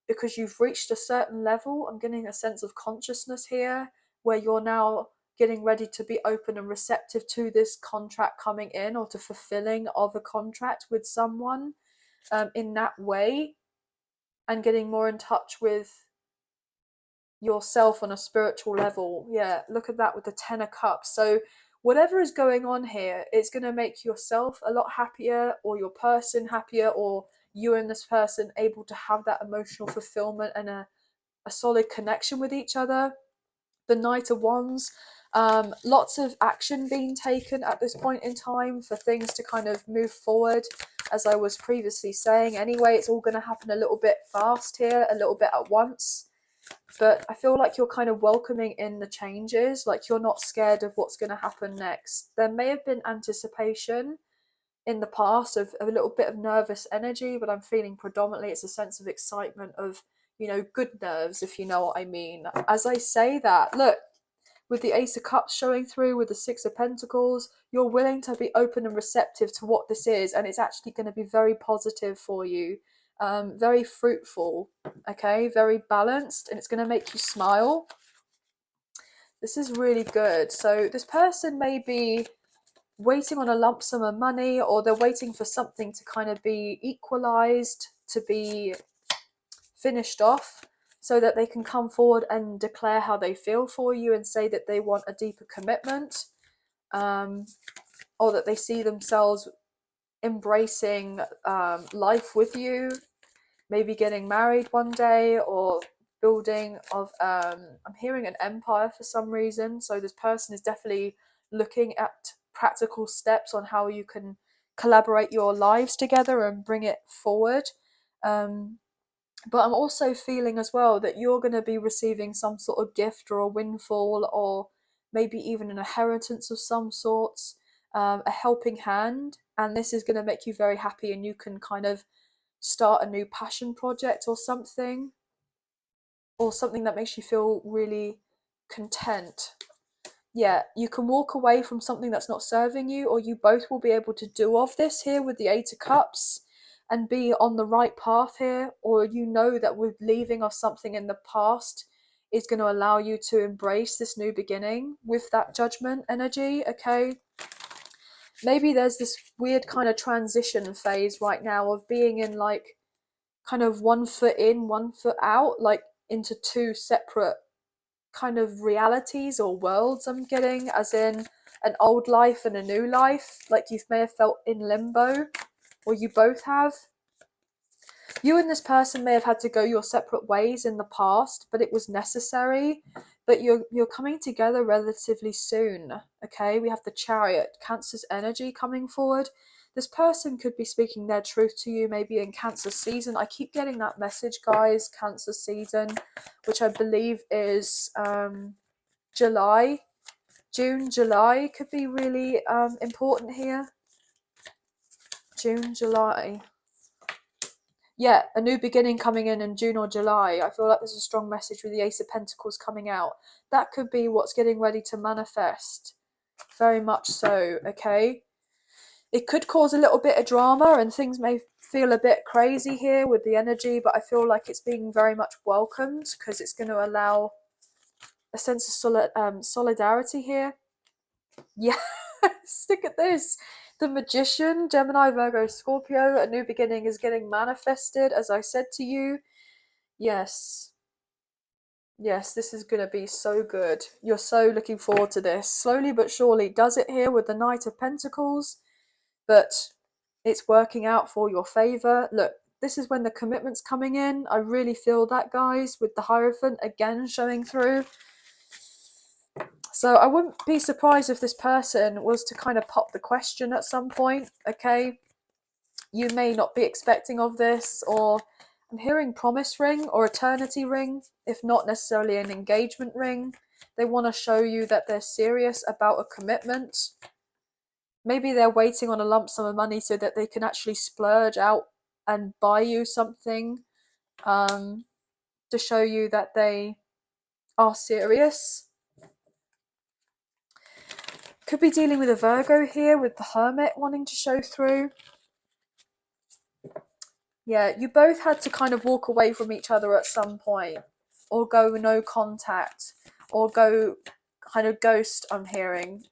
because you've reached a certain level, I'm getting a sense of consciousness here where you're now getting ready to be open and receptive to this contract coming in, or to fulfilling of a contract with someone in that way, and getting more in touch with yourself on a spiritual level. Yeah, look at that with the Ten of Cups. So whatever is going on here, it's going to make yourself a lot happier, or your person happier, or you and this person able to have that emotional fulfillment and a solid connection with each other. The Knight of Wands, lots of action being taken at this point in time for things to kind of move forward. As I was previously saying, anyway, it's all going to happen a little bit fast here, a little bit at once. But I feel like you're kind of welcoming in the changes, like you're not scared of what's going to happen next. There may have been anticipation in the past of a little bit of nervous energy, but I'm feeling predominantly it's a sense of excitement of, you know, good nerves, if you know what I mean. As I say that, look, with the Ace of Cups showing through, with the Six of Pentacles, you're willing to be open and receptive to what this is, and it's actually going to be very positive for you, very fruitful, okay, very balanced, and it's going to make you smile. This is really good. So this person may be waiting on a lump sum of money, or they're waiting for something to kind of be equalized, to be finished off, so that they can come forward and declare how they feel for you and say that they want a deeper commitment, or that they see themselves embracing life with you, maybe getting married one day, or building of I'm hearing an empire for some reason. So this person is definitely looking at practical steps on how you can collaborate your lives together and bring it forward. But I'm also feeling as well that you're going to be receiving some sort of gift or a windfall, or maybe even an inheritance of some sorts, a helping hand. And this is going to make you very happy, and you can kind of start a new passion project or something that makes you feel really content. Yeah, you can walk away from something that's not serving you, or you both will be able to do of this here with the Eight of Cups and be on the right path here, or you know that with leaving of something in the past is going to allow you to embrace this new beginning with that Judgment energy, okay? Maybe there's this weird kind of transition phase right now of being in like kind of 1 foot in, 1 foot out, like into two separate kind of realities or worlds. I'm getting, as in an old life and a new life, like you may have felt in limbo, or you both have. You and this person may have had to go your separate ways in the past, but it was necessary. But you're coming together relatively soon, okay? We have the Chariot, Cancer's energy coming forward. This person could be speaking their truth to you, maybe in Cancer season. I keep getting that message, guys, Cancer season, which I believe is July. June, July could be really important here. June, July. Yeah, a new beginning coming in June or July. I feel like there's a strong message with the Ace of Pentacles coming out. That could be what's getting ready to manifest. Very much so, okay? It could cause a little bit of drama and things may feel a bit crazy here with the energy, but I feel like it's being very much welcomed because it's going to allow a sense of solidarity here. Yes, look at this. The Magician, Gemini, Virgo, Scorpio, a new beginning is getting manifested, as I said to you. Yes. Yes, this is going to be so good. You're so looking forward to this. Slowly but surely does it here with the Knight of Pentacles, but it's working out for your favour. Look, this is when the commitment's coming in. I really feel that, guys, with the Hierophant again showing through. So I wouldn't be surprised if this person was to kind of pop the question at some point, okay? You may not be expecting of this, or I'm hearing promise ring or eternity ring, if not necessarily an engagement ring. They want to show you that they're serious about a commitment. Maybe they're waiting on a lump sum of money so that they can actually splurge out and buy you something, to show you that they are serious. Could be dealing with a Virgo here with the Hermit wanting to show through. Yeah, you both had to kind of walk away from each other at some point, or go no contact, or go kind of ghost, I'm hearing,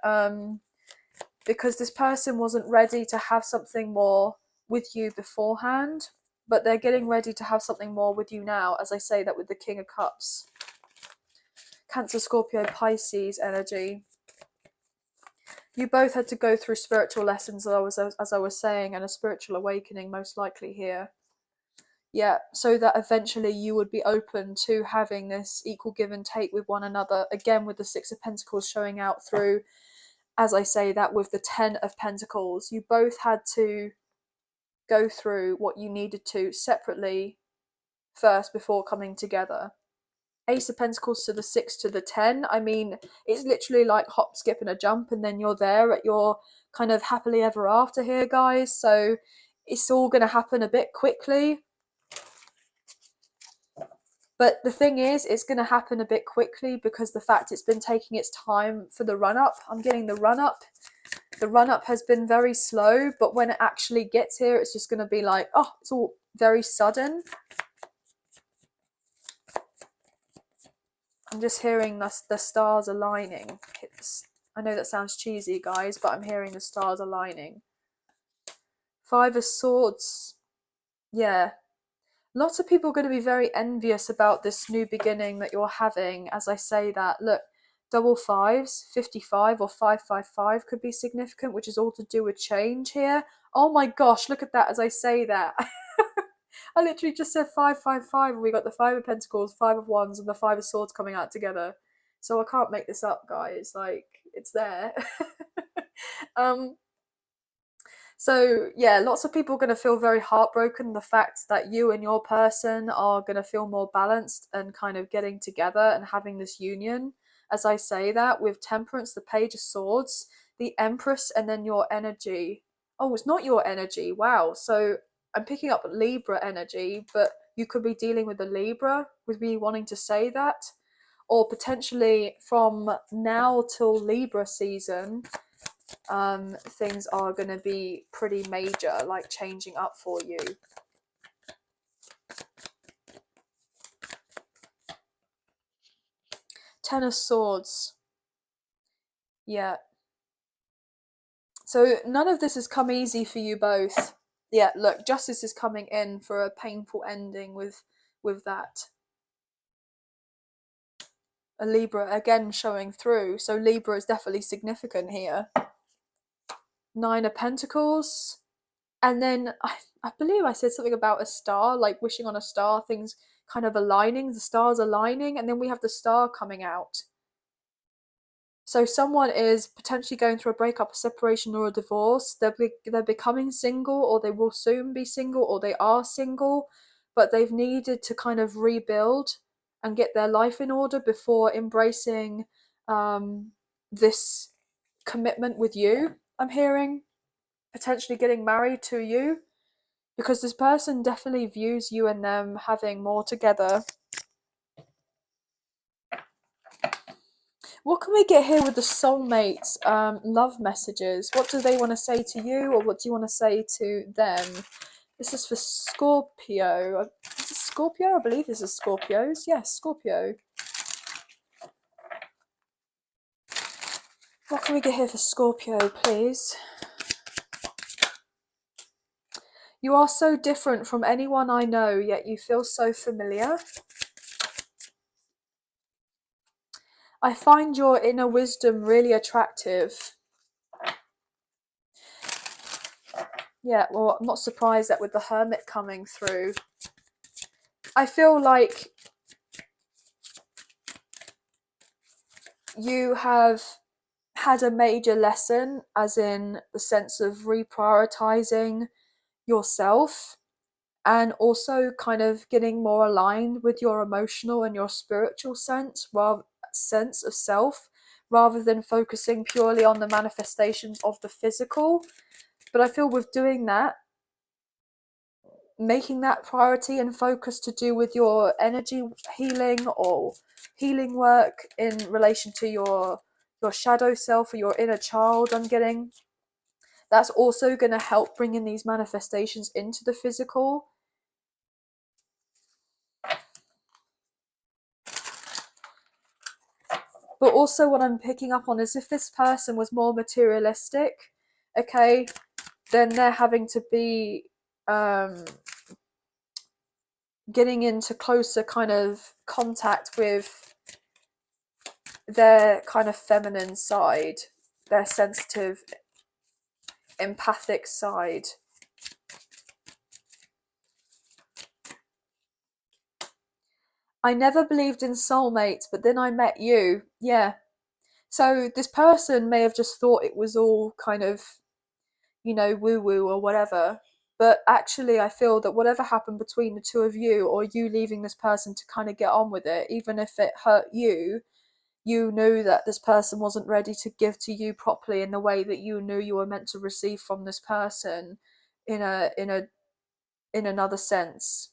because this person wasn't ready to have something more with you beforehand, but they're getting ready to have something more with you now, as I say that with the King of Cups. Cancer, Scorpio, Pisces energy. You both had to go through spiritual lessons, as I was saying, and a spiritual awakening most likely here. Yeah, so that eventually you would be open to having this equal give and take with one another. Again, with the Six of Pentacles showing out through, as I say that with the 10 of Pentacles. You both had to go through what you needed to separately first before coming together. Ace of Pentacles to the 6 to the 10. I mean, it's literally like hop, skip and a jump, and then you're there at your kind of happily ever after here, guys. So it's all going to happen a bit quickly. But the thing is, it's going to happen a bit quickly because the fact it's been taking its time for the run-up. I'm getting the run-up. The run-up has been very slow, but when it actually gets here, it's just going to be like, oh, it's all very sudden. I'm just hearing the stars aligning. I know that sounds cheesy, guys, but I'm hearing the stars aligning. Five of Swords. Yeah. Lots of people are going to be very envious about this new beginning that you're having. As I say that, look, double fives, 55 or 555 could be significant, which is all to do with change here. Oh my gosh, look at that as I say that. I literally just said 555 and we got the Five of Pentacles, Five of Wands and the Five of Swords coming out together. So I can't make this up, guys. Like, it's there. um, so yeah, lots of people are going to feel very heartbroken. The fact that you and your person are going to feel more balanced and kind of getting together and having this union. As I say that, with Temperance, the Page of Swords, the Empress, and then your energy. Oh, it's not your energy. Wow. So I'm picking up Libra energy, but you could be dealing with a Libra, with me wanting to say that. Or potentially from now till Libra season, things are going to be pretty major, like changing up for you. Ten of Swords. Yeah. So none of this has come easy for you both. Yeah, look, justice is coming in for a painful ending with that. A Libra again showing through. So Libra is definitely significant here. Nine of Pentacles. And then I believe I said something about a star, like wishing on a star, things kind of aligning, the stars aligning, and then we have the star coming out. So someone is potentially going through a breakup, a separation, or a divorce. They're becoming single, or they will soon be single, or they are single, but they've needed to kind of rebuild and get their life in order before embracing this commitment with you. I'm hearing potentially getting married to you, because this person definitely views you and them having more together. What can we get here with the soulmates love messages? What do they want to say to you, or what do you want to say to them? This is for Scorpio. Is it Scorpio? I believe this is Scorpios. Yes, Scorpio. What can we get here for Scorpio, please? You are so different from anyone I know, yet you feel so familiar. I find your inner wisdom really attractive. Yeah, well, I'm not surprised that with the Hermit coming through, I feel like you have had a major lesson, as in the sense of reprioritizing yourself and also kind of getting more aligned with your emotional and your spiritual sense of self, rather than focusing purely on the manifestations of the physical. But I feel with doing that, making that priority and focus to do with your energy healing or healing work in relation to your shadow self or your inner child, I'm getting, that's also going to help bring in these manifestations into the physical. But also what I'm picking up on is, if this person was more materialistic, okay, then they're having to be getting into closer kind of contact with their kind of feminine side, their sensitive, empathic side. I never believed in soulmates, but then I met you. Yeah. So this person may have just thought it was all kind of, woo woo or whatever. But actually, I feel that whatever happened between the two of you, or you leaving this person to kind of get on with it, even if it hurt you, you knew that this person wasn't ready to give to you properly in the way that you knew you were meant to receive from this person, in another sense,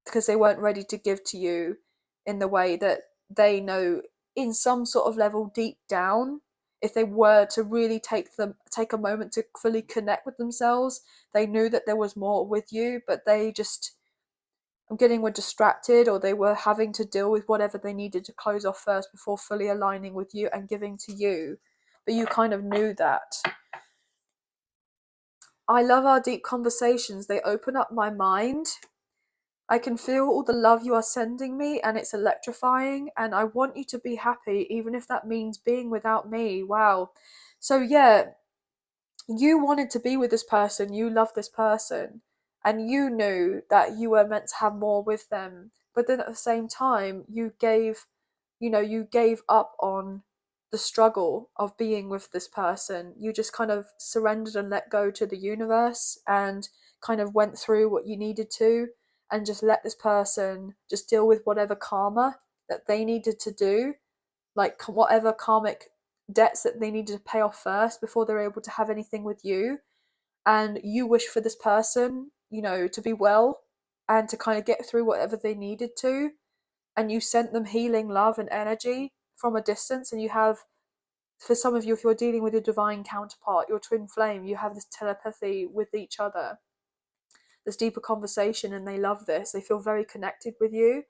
because they weren't ready to give to you in the way that they know in some sort of level deep down. If they were to really take a moment to fully connect with themselves, they knew that there was more with you, but they just, I'm getting, were distracted, or they were having to deal with whatever they needed to close off first before fully aligning with you and giving to you. But you kind of knew that. I love our deep conversations. They open up my mind. I can feel all the love you are sending me, and it's electrifying, and I want you to be happy, even if that means being without me. Wow. So yeah, you wanted to be with this person, you love this person, and you knew that you were meant to have more with them. But then at the same time, you gave up on the struggle of being with this person. You just kind of surrendered and let go to the universe and kind of went through what you needed to, and just let this person just deal with whatever karma that they needed to do, like whatever karmic debts that they needed to pay off first before they're able to have anything with you. And you wish for this person, to be well and to kind of get through whatever they needed to. And you sent them healing love and energy from a distance. And you have, for some of you, if you're dealing with your divine counterpart, your twin flame, you have this telepathy with each other, this deeper conversation, and they love this. They feel very connected with you.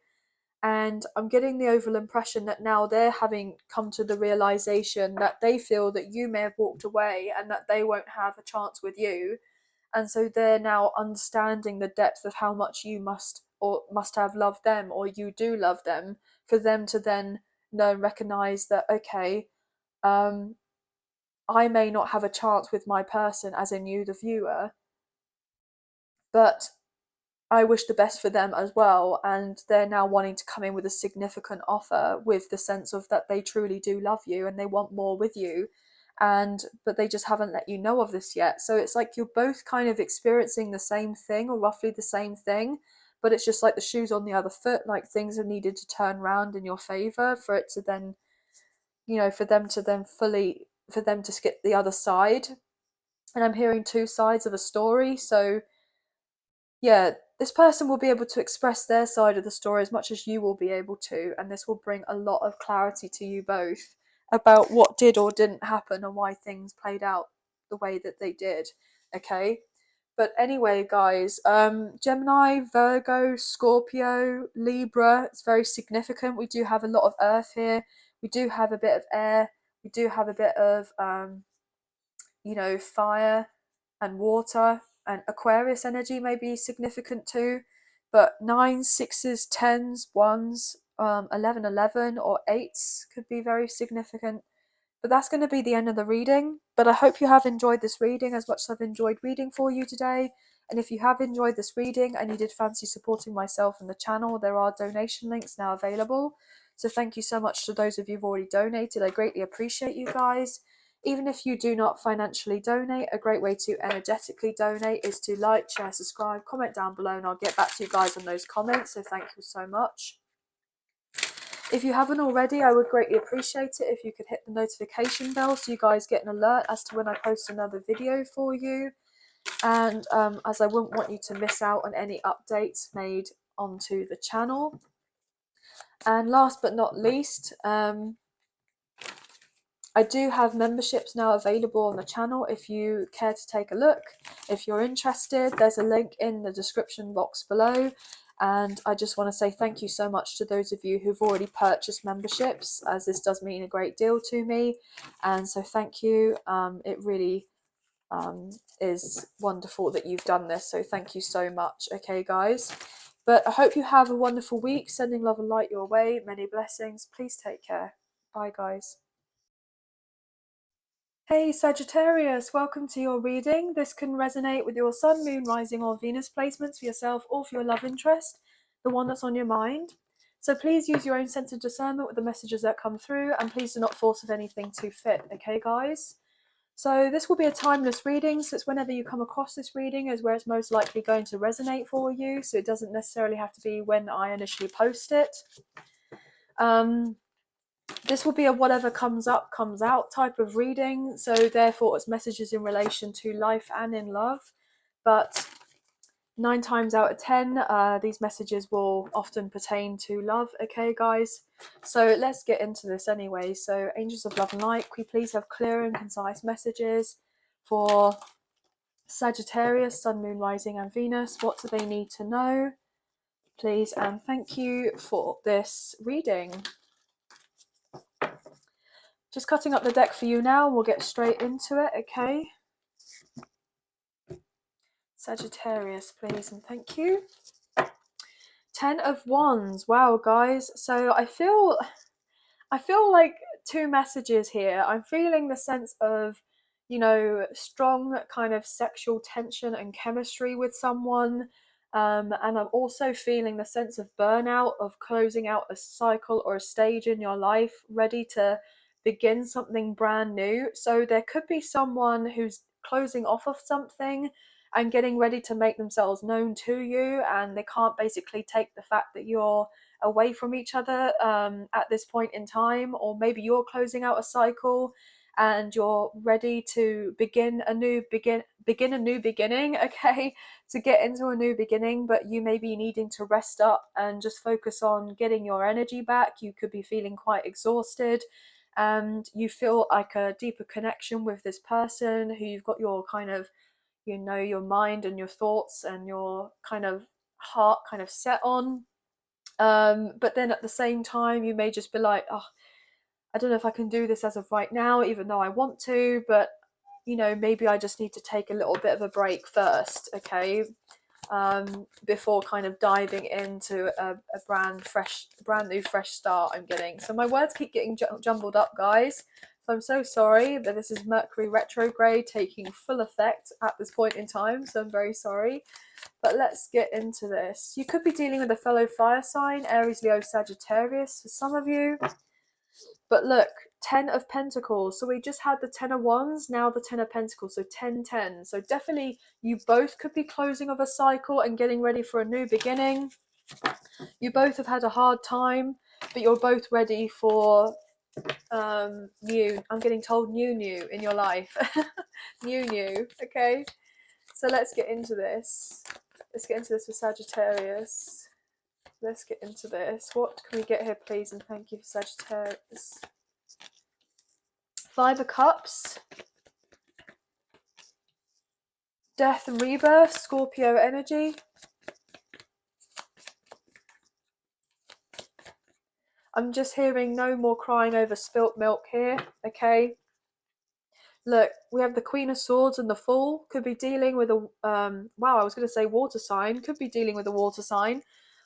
And I'm getting the overall impression that now they're having come to the realization that they feel that you may have walked away and that they won't have a chance with you. And so they're now understanding the depth of how much you must have loved them, or you do love them, for them to then know and recognize that, okay, I may not have a chance with my person, as in you, the viewer, but I wish the best for them as well. And they're now wanting to come in with a significant offer, with the sense of that they truly do love you and they want more with you. But they just haven't let you know of this yet. So it's like you're both kind of experiencing the same thing, or roughly the same thing, but it's just like the shoes on the other foot. Like things have needed to turn around in your favor for it to then, for them to then fully, for them to skip the other side. And I'm hearing two sides of a story. So yeah, this person will be able to express their side of the story as much as you will be able to, and this will bring a lot of clarity to you both about what did or didn't happen and why things played out the way that they did. Okay. But anyway, guys, Gemini, Virgo, Scorpio, Libra, it's very significant. We do have a lot of earth here. We do have a bit of air. We do have a bit of fire and water, and Aquarius energy may be significant too. But nines, sixes, tens, ones, 11, 11, or eights could be very significant. But that's going to be the end of the reading. But I hope you have enjoyed this reading as much as I've enjoyed reading for you today. And if you have enjoyed this reading and you did fancy supporting myself and the channel, there are donation links now available. So thank you so much to those of you who've already donated. I greatly appreciate you guys. Even if you do not financially donate, a great way to energetically donate is to like, share, subscribe, comment down below, and I'll get back to you guys on those comments. So thank you so much. If you haven't already, I would greatly appreciate it if you could hit the notification bell so you guys get an alert as to when I post another video for you. And as I wouldn't want you to miss out on any updates made onto the channel. And last but not least, I do have memberships now available on the channel if you care to take a look. If you're interested, there's a link in the description box below. And I just want to say thank you so much to those of you who've already purchased memberships, as this does mean a great deal to me. And so thank you. It really is wonderful that you've done this. So thank you so much. Okay, guys. But I hope you have a wonderful week. Sending love and light your way. Many blessings. Please take care. Bye, guys. Hey Sagittarius, welcome to your reading. This can resonate with your Sun, Moon, Rising or Venus placements for yourself or for your love interest, the one that's on your mind. So please use your own sense of discernment with the messages that come through, and please do not force of anything to fit, okay guys? So this will be a timeless reading, so it's whenever you come across this reading is where it's most likely going to resonate for you, so it doesn't necessarily have to be when I initially post it. This will be a whatever comes up, comes out type of reading. So therefore it's messages in relation to life and in love. But 9 times out of 10, these messages will often pertain to love. Okay, guys? So let's get into this anyway. So angels of love and light, can we please have clear and concise messages for Sagittarius, Sun, Moon, Rising and Venus? What do they need to know? Please and thank you for this reading. Just cutting up the deck for you now. We'll get straight into it, okay? Sagittarius, please, and thank you. 10 of Wands. Wow, guys. So I feel like 2 messages here. I'm feeling the sense of, strong kind of sexual tension and chemistry with someone. And I'm also feeling the sense of burnout, of closing out a cycle or a stage in your life, ready to begin something brand new. So there could be someone who's closing off of something and getting ready to make themselves known to you, and they can't basically take the fact that you're away from each other at this point in time. Or maybe you're closing out a cycle and you're ready to begin a new beginning, okay, to get into a new beginning, but you may be needing to rest up and just focus on getting your energy back. You could be feeling quite exhausted, and you feel like a deeper connection with this person who you've got your kind of, your mind and your thoughts and your kind of heart kind of set on. But then at the same time, you may just be like, oh, I don't know if I can do this as of right now, even though I want to, but maybe I just need to take a little bit of a break first, okay, before kind of diving into a brand new fresh start I'm getting. So my words keep getting jumbled up, guys. So I'm so sorry, but this is Mercury retrograde taking full effect at this point in time. So I'm very sorry. But let's get into this. You could be dealing with a fellow fire sign, Aries, Leo, Sagittarius for some of you. But look, 10 of Pentacles. So we just had the 10 of Wands, now the 10 of Pentacles. So 10, 10. So definitely you both could be closing of a cycle and getting ready for a new beginning. You both have had a hard time, but you're both ready for new. I'm getting told new in your life. new. Okay. So let's get into this. Let's get into this with Sagittarius. Let's get into this. What can we get here, please? And thank you for Sagittarius. 5 of Cups. Death and rebirth, Scorpio energy. I'm just hearing no more crying over spilt milk here, okay? Look, we have the Queen of Swords and the Fool. Could be dealing with a, wow, I was going to say water sign. Could be dealing with a water sign.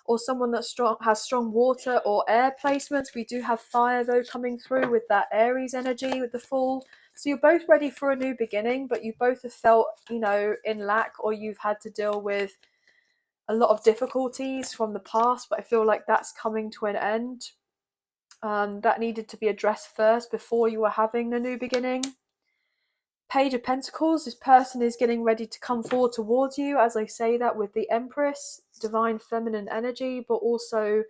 Or someone that has strong water or air placements. We do have fire, though, coming through with that Aries energy with the Fool. So you're both ready for a new beginning, but you both have felt, in lack, or you've had to deal with a lot of difficulties from the past, but I feel like that's coming to an end. That needed to be addressed first before you were having the new beginning. Page of Pentacles, this person is getting ready to come forward towards you, as I say that, with the Empress, divine feminine energy, but also,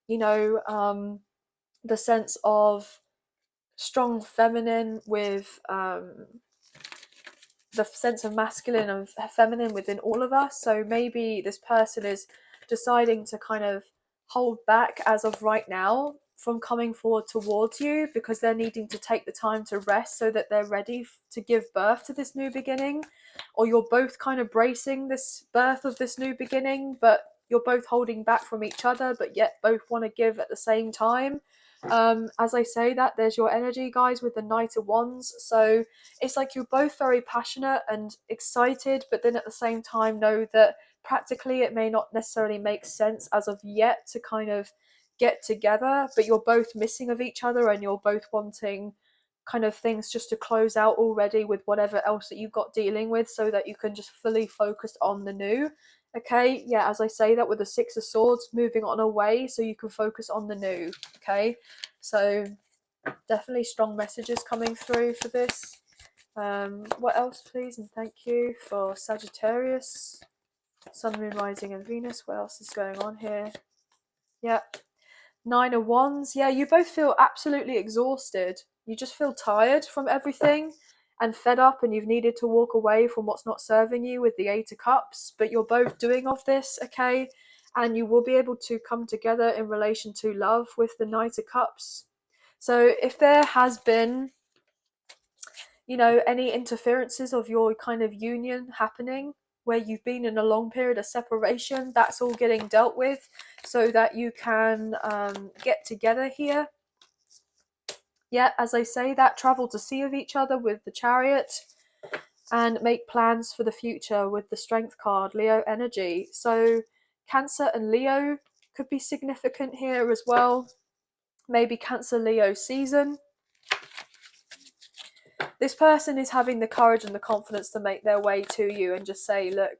the sense of strong feminine with the sense of masculine and feminine within all of us. So maybe this person is deciding to kind of hold back as of right now from coming forward towards you because they're needing to take the time to rest so that they're ready to give birth to this new beginning. Or you're both kind of bracing this birth of this new beginning, but you're both holding back from each other, but yet both want to give at the same time. As I say that, there's your energy, guys, with the Knight of Wands. So it's like you're both very passionate and excited, but then at the same time know that practically it may not necessarily make sense as of yet to kind of get together, but you're both missing of each other and you're both wanting kind of things just to close out already with whatever else that you've got dealing with so that you can just fully focus on the new. Okay, yeah, as I say that with the 6 of Swords, moving on away so you can focus on the new. Okay, so definitely strong messages coming through for this. What else, please? And thank you for Sagittarius, Sun, Moon, Rising, and Venus. What else is going on here? Yeah, 9 of Wands. Yeah, you both feel absolutely exhausted. You just feel tired from everything and fed up, and you've needed to walk away from what's not serving you with the 8 of Cups. But you're both doing of this, okay? And you will be able to come together in relation to love with the Knight of Cups. So if there has been any interferences of your kind of union happening where you've been in a long period of separation, that's all getting dealt with so that you can get together here. Yeah, as I say that, travel to sea of each other with the Chariot and make plans for the future with the Strength card, Leo energy. So Cancer and Leo could be significant here as well. Maybe Cancer Leo season. This person is having the courage and the confidence to make their way to you and just say, look,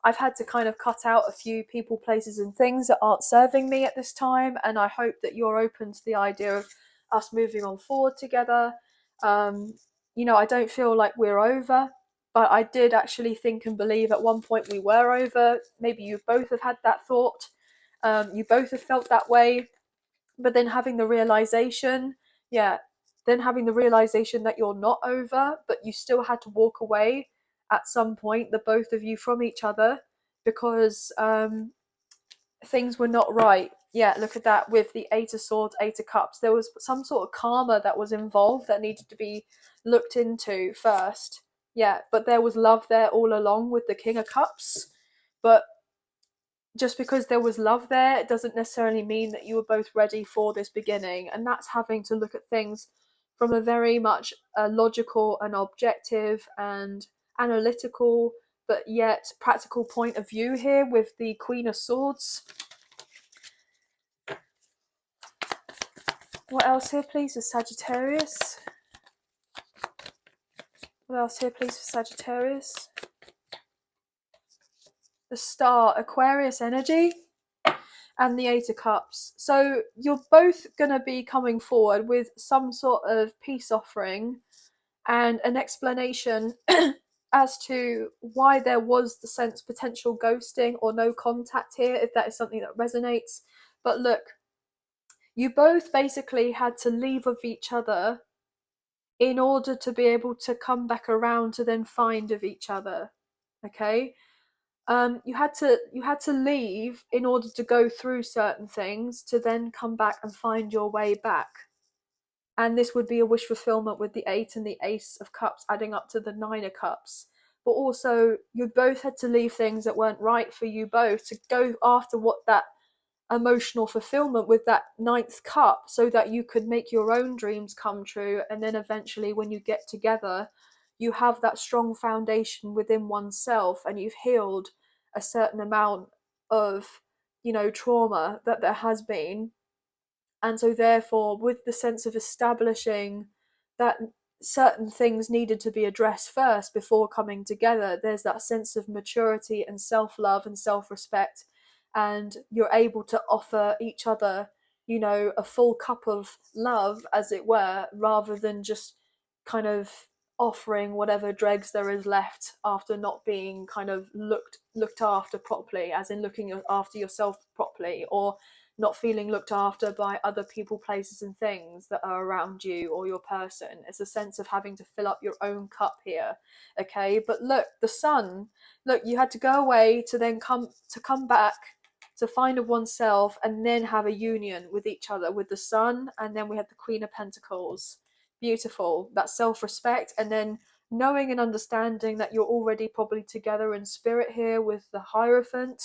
I've had to kind of cut out a few people, places and things that aren't serving me at this time, and I hope that you're open to the idea of us moving on forward together. I don't feel like we're over, but I did actually think and believe at one point we were over. Maybe you both have had that thought. You both have felt that way, but then having the realization, that you're not over, but you still had to walk away at some point, the both of you, from each other, because things were not right. Yeah, look at that with the Eight of Swords, Eight of Cups. There was some sort of karma that was involved that needed to be looked into first. Yeah, but there was love there all along with the King of Cups. But just because there was love there, it doesn't necessarily mean that you were both ready for this beginning. And that's having to look at things from a very much logical and objective and analytical, but yet practical point of view here with the Queen of Swords. What else here, please, for Sagittarius? What else here, please, for Sagittarius? The Star, Aquarius energy, and the Eight of Cups. So you're both going to be coming forward with some sort of peace offering and an explanation as to why there was the sense potential ghosting or no contact here, if that is something that resonates. But look, you both basically had to leave of each other in order to be able to come back around to then find of each other. Okay? You had to leave in order to go through certain things to then come back and find your way back. And this would be a wish fulfillment with the 8 and the Ace of Cups adding up to the 9 of Cups. But also, you both had to leave things that weren't right for you both to go after what that emotional fulfillment with that 9th cup, so that you could make your own dreams come true. And then eventually, when you get together, you have that strong foundation within oneself, and you've healed a certain amount of trauma that there has been. And so therefore, with the sense of establishing that certain things needed to be addressed first before coming together, there's that sense of maturity and self-love and self-respect, and you're able to offer each other a full cup of love, as it were, rather than just kind of offering whatever dregs there is left after not being kind of looked after properly, as in looking after yourself properly, or not feeling looked after by other people, places and things that are around you or your person. It's a sense of having to fill up your own cup here. Okay, but look, the Sun, look, you had to go away to then come back to find of oneself and then have a union with each other with the Sun. And then we have the Queen of Pentacles. Beautiful. That self-respect, and then knowing and understanding that you're already probably together in spirit here with the Hierophant,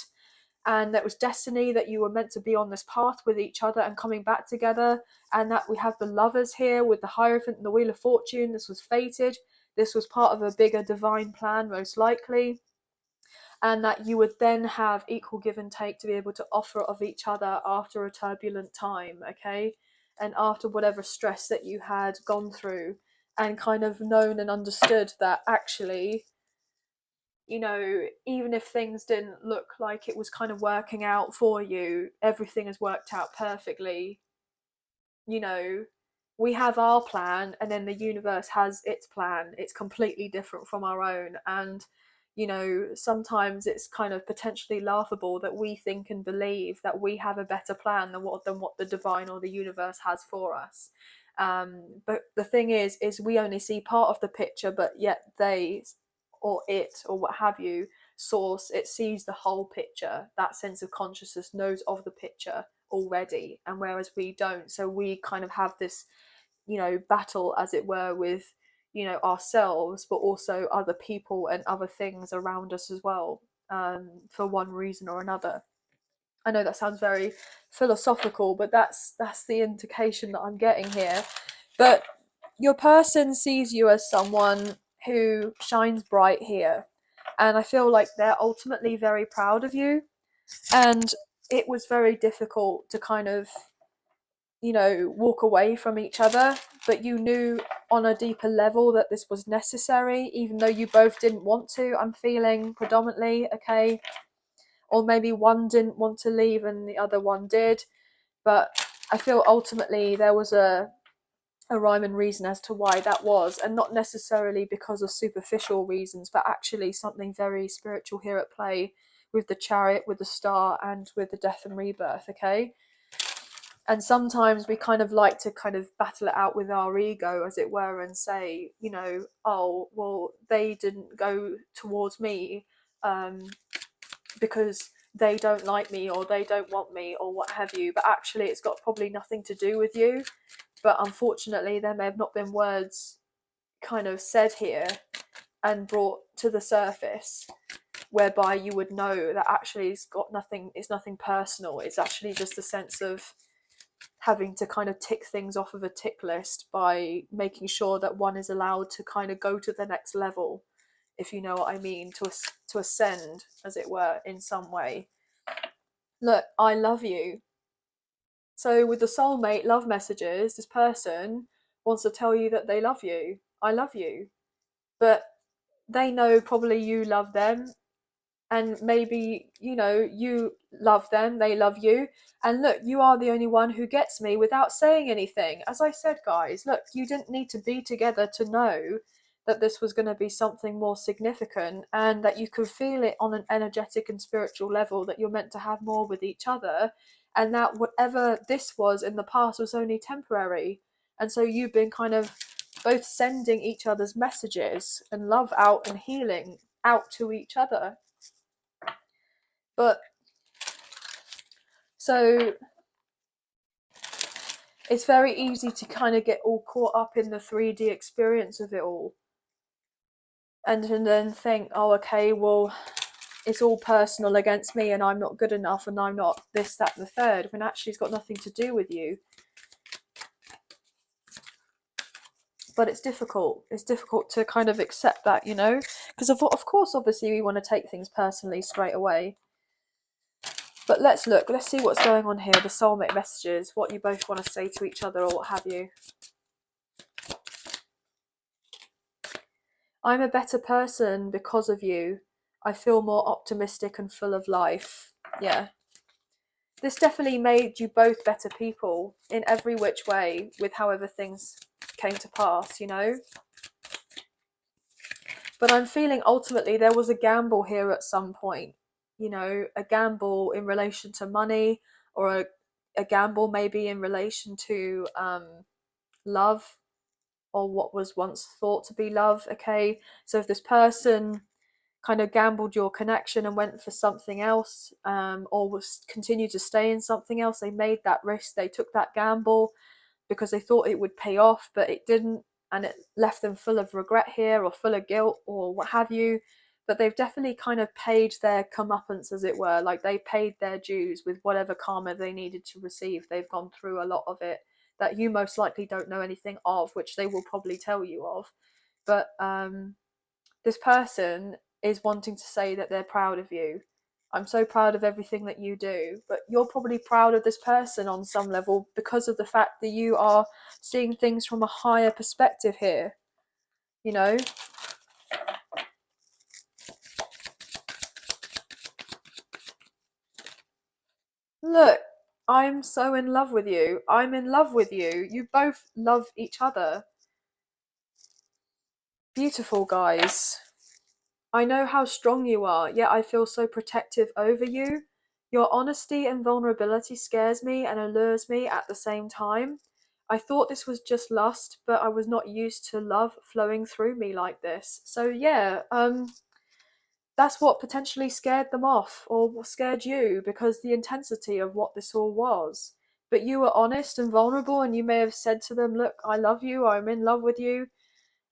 and that was destiny, that you were meant to be on this path with each other and coming back together. And that we have the Lovers here with the Hierophant and the Wheel of Fortune. This was fated. This was part of a bigger divine plan, most likely. And that you would then have equal give and take to be able to offer of each other after a turbulent time, okay? And after whatever stress that you had gone through, and kind of known and understood that actually, even if things didn't look like it was kind of working out for you, everything has worked out perfectly. We have our plan, and then the universe has its plan. It's completely different from our own. And sometimes it's kind of potentially laughable that we think and believe that we have a better plan than what the divine or the universe has for us. But the thing is we only see part of the picture, but yet they, or it, or what have you, source, it sees the whole picture. That sense of consciousness knows of the picture already, and whereas we don't. So we kind of have this battle, as it were, with ourselves, but also other people and other things around us as well, for one reason or another. I know that sounds very philosophical, but that's the indication that I'm getting here. But your person sees you as someone who shines bright here, and I feel like they're ultimately very proud of you. And it was very difficult to kind of walk away from each other, but you knew on a deeper level that this was necessary, even though you both didn't want to. I'm feeling predominantly, okay? Or maybe one didn't want to leave and the other one did. But I feel ultimately there was a rhyme and reason as to why that was, and not necessarily because of superficial reasons, but actually something very spiritual here at play with the Chariot, with the Star, and with the death and rebirth, okay? And sometimes we kind of like to kind of battle it out with our ego, as it were, and say, oh, well, they didn't go towards me because they don't like me or they don't want me or what have you. But actually it's got probably nothing to do with you. But unfortunately there may have not been words kind of said here and brought to the surface whereby you would know that actually it's nothing personal. It's actually just a sense of having to kind of tick things off of a tick list by making sure that one is allowed to kind of go to the next level, if you know what I mean, to ascend, as it were, in some way. Look, I love you. So with the soulmate love messages, this person wants to tell you that they love you. I love you. But they know probably you love them, and maybe you love them, they love you, and look, you are the only one who gets me without saying anything. As I said, guys, look, you didn't need to be together to know that this was going to be something more significant, and that you can feel it on an energetic and spiritual level, that you're meant to have more with each other, and that whatever this was in the past was only temporary. And so you've been kind of both sending each other's messages and love out and healing out to each other. But so it's very easy to kind of get all caught up in the 3D experience of it all, and then think, oh, okay, well, it's all personal against me and I'm not good enough and I'm not this, that, and the third, when actually it's got nothing to do with you. But it's difficult to kind of accept that, because of course obviously we want to take things personally straight away. But let's see what's going on here, the soulmate messages, what you both want to say to each other or what have you. I'm a better person because of you. I feel more optimistic and full of life. Yeah. This definitely made you both better people in every which way, with however things came to pass, But I'm feeling ultimately there was a gamble here at some point, a gamble in relation to money, or a gamble maybe in relation to love, or what was once thought to be love, okay? So if this person kind of gambled your connection and went for something else, or was continued to stay in something else, they made that risk, they took that gamble because they thought it would pay off, but it didn't, and it left them full of regret here, or full of guilt, or what have you. But they've definitely kind of paid their comeuppance, as it were, like they paid their dues with whatever karma they needed to receive. They've gone through a lot of it that you most likely don't know anything of, which they will probably tell you of. But this person is wanting to say that they're proud of you. I'm so proud of everything that you do. But you're probably proud of this person on some level because of the fact that you are seeing things from a higher perspective here, Look, I'm so in love with you. I'm in love with you. You both love each other. Beautiful, guys. I know how strong you are, yet I feel so protective over you. Your honesty and vulnerability scares me and allures me at the same time. I thought this was just lust, but I was not used to love flowing through me like this. So yeah, that's what potentially scared them off, or what scared you, because the intensity of what this all was. But you were honest and vulnerable, and you may have said to them, look, I love you, I'm in love with you,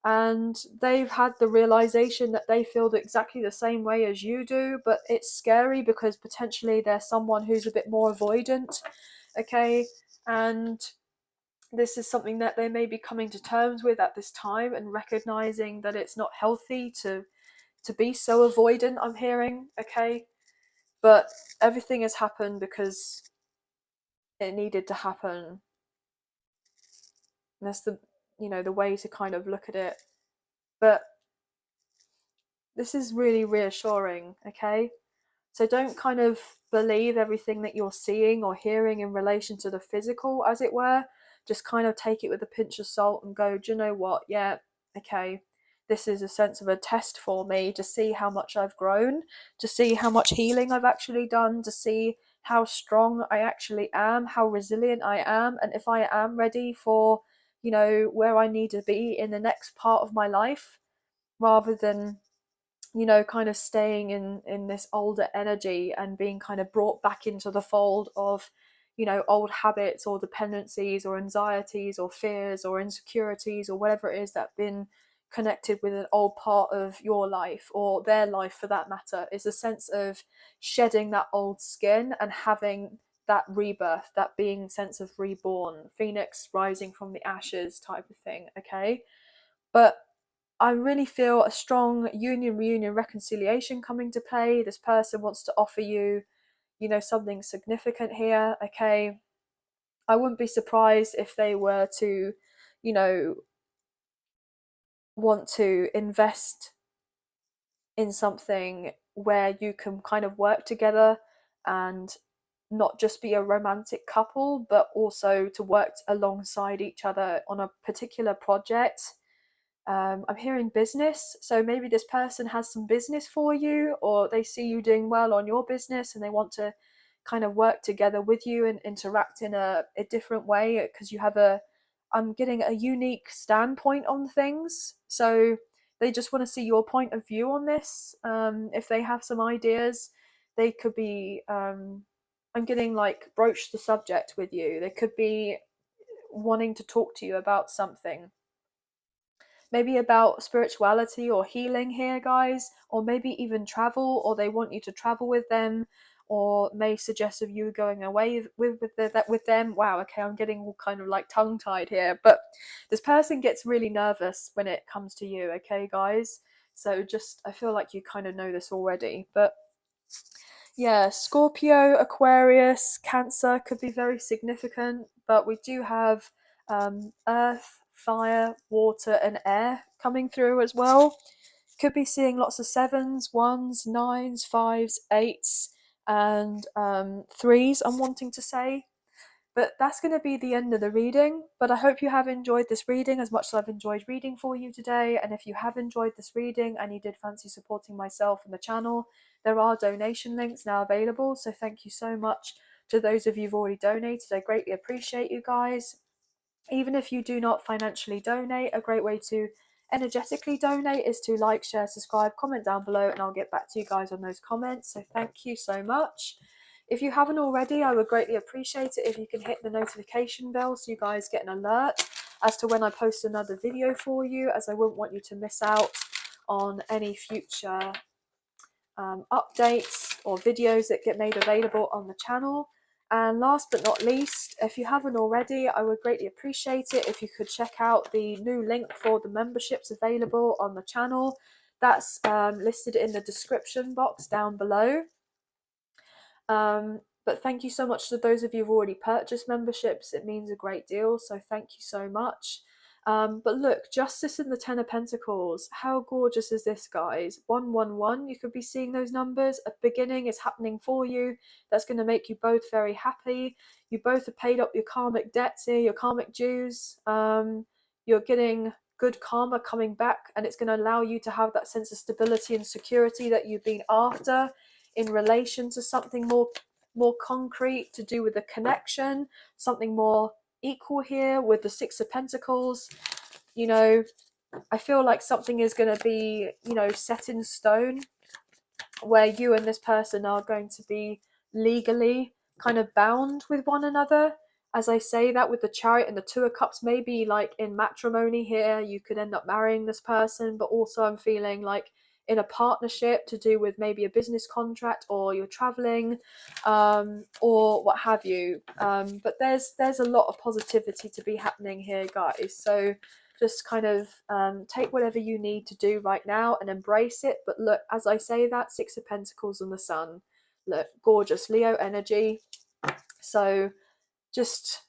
and they've had the realization that they feel exactly the same way as you do. But it's scary because potentially they're someone who's a bit more avoidant, okay? And this is something that they may be coming to terms with at this time, and recognizing that it's not healthy to be so avoidant, I'm hearing, okay? But everything has happened because it needed to happen. And that's the, the way to kind of look at it. But this is really reassuring, okay? So don't kind of believe everything that you're seeing or hearing in relation to the physical, as it were. Just kind of take it with a pinch of salt and go, do you know what? Yeah, okay. This is a sense of a test for me to see how much I've grown, to see how much healing I've actually done, to see how strong I actually am, how resilient I am, and if I am ready for, where I need to be in the next part of my life, rather than kind of staying in this older energy and being kind of brought back into the fold of old habits or dependencies or anxieties or fears or insecurities or whatever it is that been connected with an old part of your life or their life for that matter. Is a sense of shedding that old skin and having that rebirth, that being sense of reborn, phoenix rising from the ashes type of thing. Okay, but I really feel a strong union, reunion, reconciliation coming to play. This person wants to offer you, something significant here. Okay. I wouldn't be surprised if they were to, you know, want to invest in something where you can kind of work together and not just be a romantic couple, but also to work alongside each other on a particular project. I'm hearing business, so maybe this person has some business for you, or they see you doing well on your business and they want to kind of work together with you and interact in a different way because you have I'm getting a unique standpoint on things. So they just want to see your point of view on this. If they have some ideas, they could be, I'm getting like broach the subject with you. They could be wanting to talk to you about something, maybe about spirituality or healing here, guys, or maybe even travel, or they want you to travel with them, or may suggest of you going away with them. Wow, okay, I'm getting all kind of like tongue tied here, but this person gets really nervous when it comes to you. Okay, guys, so just I feel like you kind of know this already, but yeah, Scorpio, Aquarius, Cancer could be very significant, but we do have Earth, Fire, Water, and Air coming through as well. Could be seeing lots of sevens, ones, nines, fives, eights, and threes, I'm wanting to say. But that's going to be the end of the reading. But I hope you have enjoyed this reading as much as I've enjoyed reading for you today. And if you have enjoyed this reading and you did fancy supporting myself and the channel, there are donation links now available. So thank you so much to those of you who've already donated. I greatly appreciate you guys. Even if you do not financially donate, a great way to energetically donate is to like, share, subscribe, comment down below, and I'll get back to you guys on those comments. So thank you so much. If you haven't already, I would greatly appreciate it if you can hit the notification bell so you guys get an alert as to when I post another video for you, as I wouldn't want you to miss out on any future updates or videos that get made available on the channel. And last but not least, if you haven't already, I would greatly appreciate it if you could check out the new link for the memberships available on the channel. That's listed in the description box down below. But thank you so much to those of you who've already purchased memberships. It means a great deal, so thank you so much. But look, Justice in the Ten of Pentacles. How gorgeous is this, guys? 111. You could be seeing those numbers. A beginning is happening for you. That's going to make you both very happy. You both have paid up your karmic debts here, your karmic dues. You're getting good karma coming back, and it's going to allow you to have that sense of stability and security that you've been after in relation to something more concrete to do with the connection, something more equal here with the Six of Pentacles. I feel like something is going to be, set in stone where you and this person are going to be legally kind of bound with one another. As I say that, with the Chariot and the Two of Cups, maybe like in matrimony here, you could end up marrying this person, but also I'm feeling like in a partnership to do with maybe a business contract, or you're traveling, or what have you. But there's a lot of positivity to be happening here, guys. So just kind of take whatever you need to do right now and embrace it. But look, as I say that, Six of Pentacles and the Sun, look, gorgeous Leo energy. So just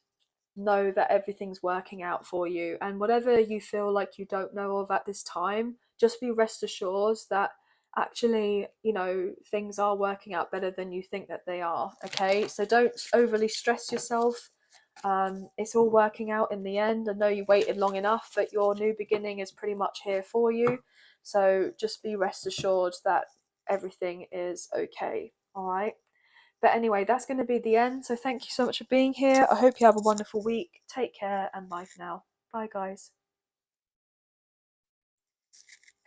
know that everything's working out for you. And whatever you feel like you don't know of at this time, just be rest assured that actually, you know, things are working out better than you think that they are. Okay, so don't overly stress yourself. It's all working out in the end. I know you waited long enough, but your new beginning is pretty much here for you. So just be rest assured that everything is okay. All right. But anyway, that's going to be the end. So thank you so much for being here. I hope you have a wonderful week. Take care and bye for now. Bye, guys.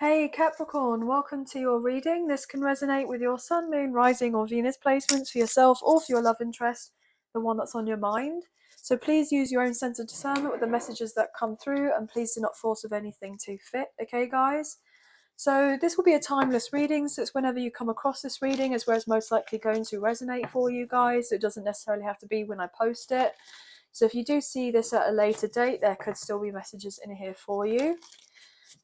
Hey Capricorn, welcome to your reading. This can resonate with your Sun, Moon, Rising or Venus placements for yourself or for your love interest, the one that's on your mind. So please use your own sense of discernment with the messages that come through, and please do not force of anything to fit, okay guys? So this will be a timeless reading, so it's whenever you come across this reading is where it's most likely going to resonate for you guys. It doesn't necessarily have to be when I post it. So if you do see this at a later date, there could still be messages in here for you.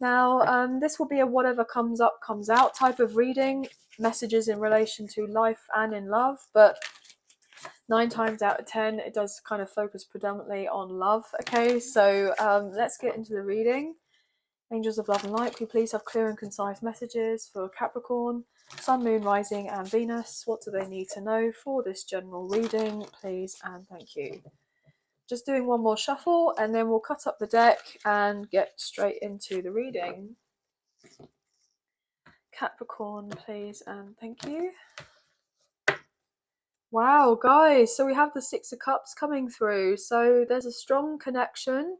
Now, this will be a whatever comes up, comes out type of reading, messages in relation to life and in love, but 9 times out of 10, it does kind of focus predominantly on love. Okay, so let's get into the reading. Angels of love and light, can you please have clear and concise messages for Capricorn, Sun, Moon, Rising and Venus? What do they need to know for this general reading, please and thank you. Just doing one more shuffle and then we'll cut up the deck and get straight into the reading. Capricorn, please and thank you. Wow, guys, so we have the Six of Cups coming through. So there's a strong connection,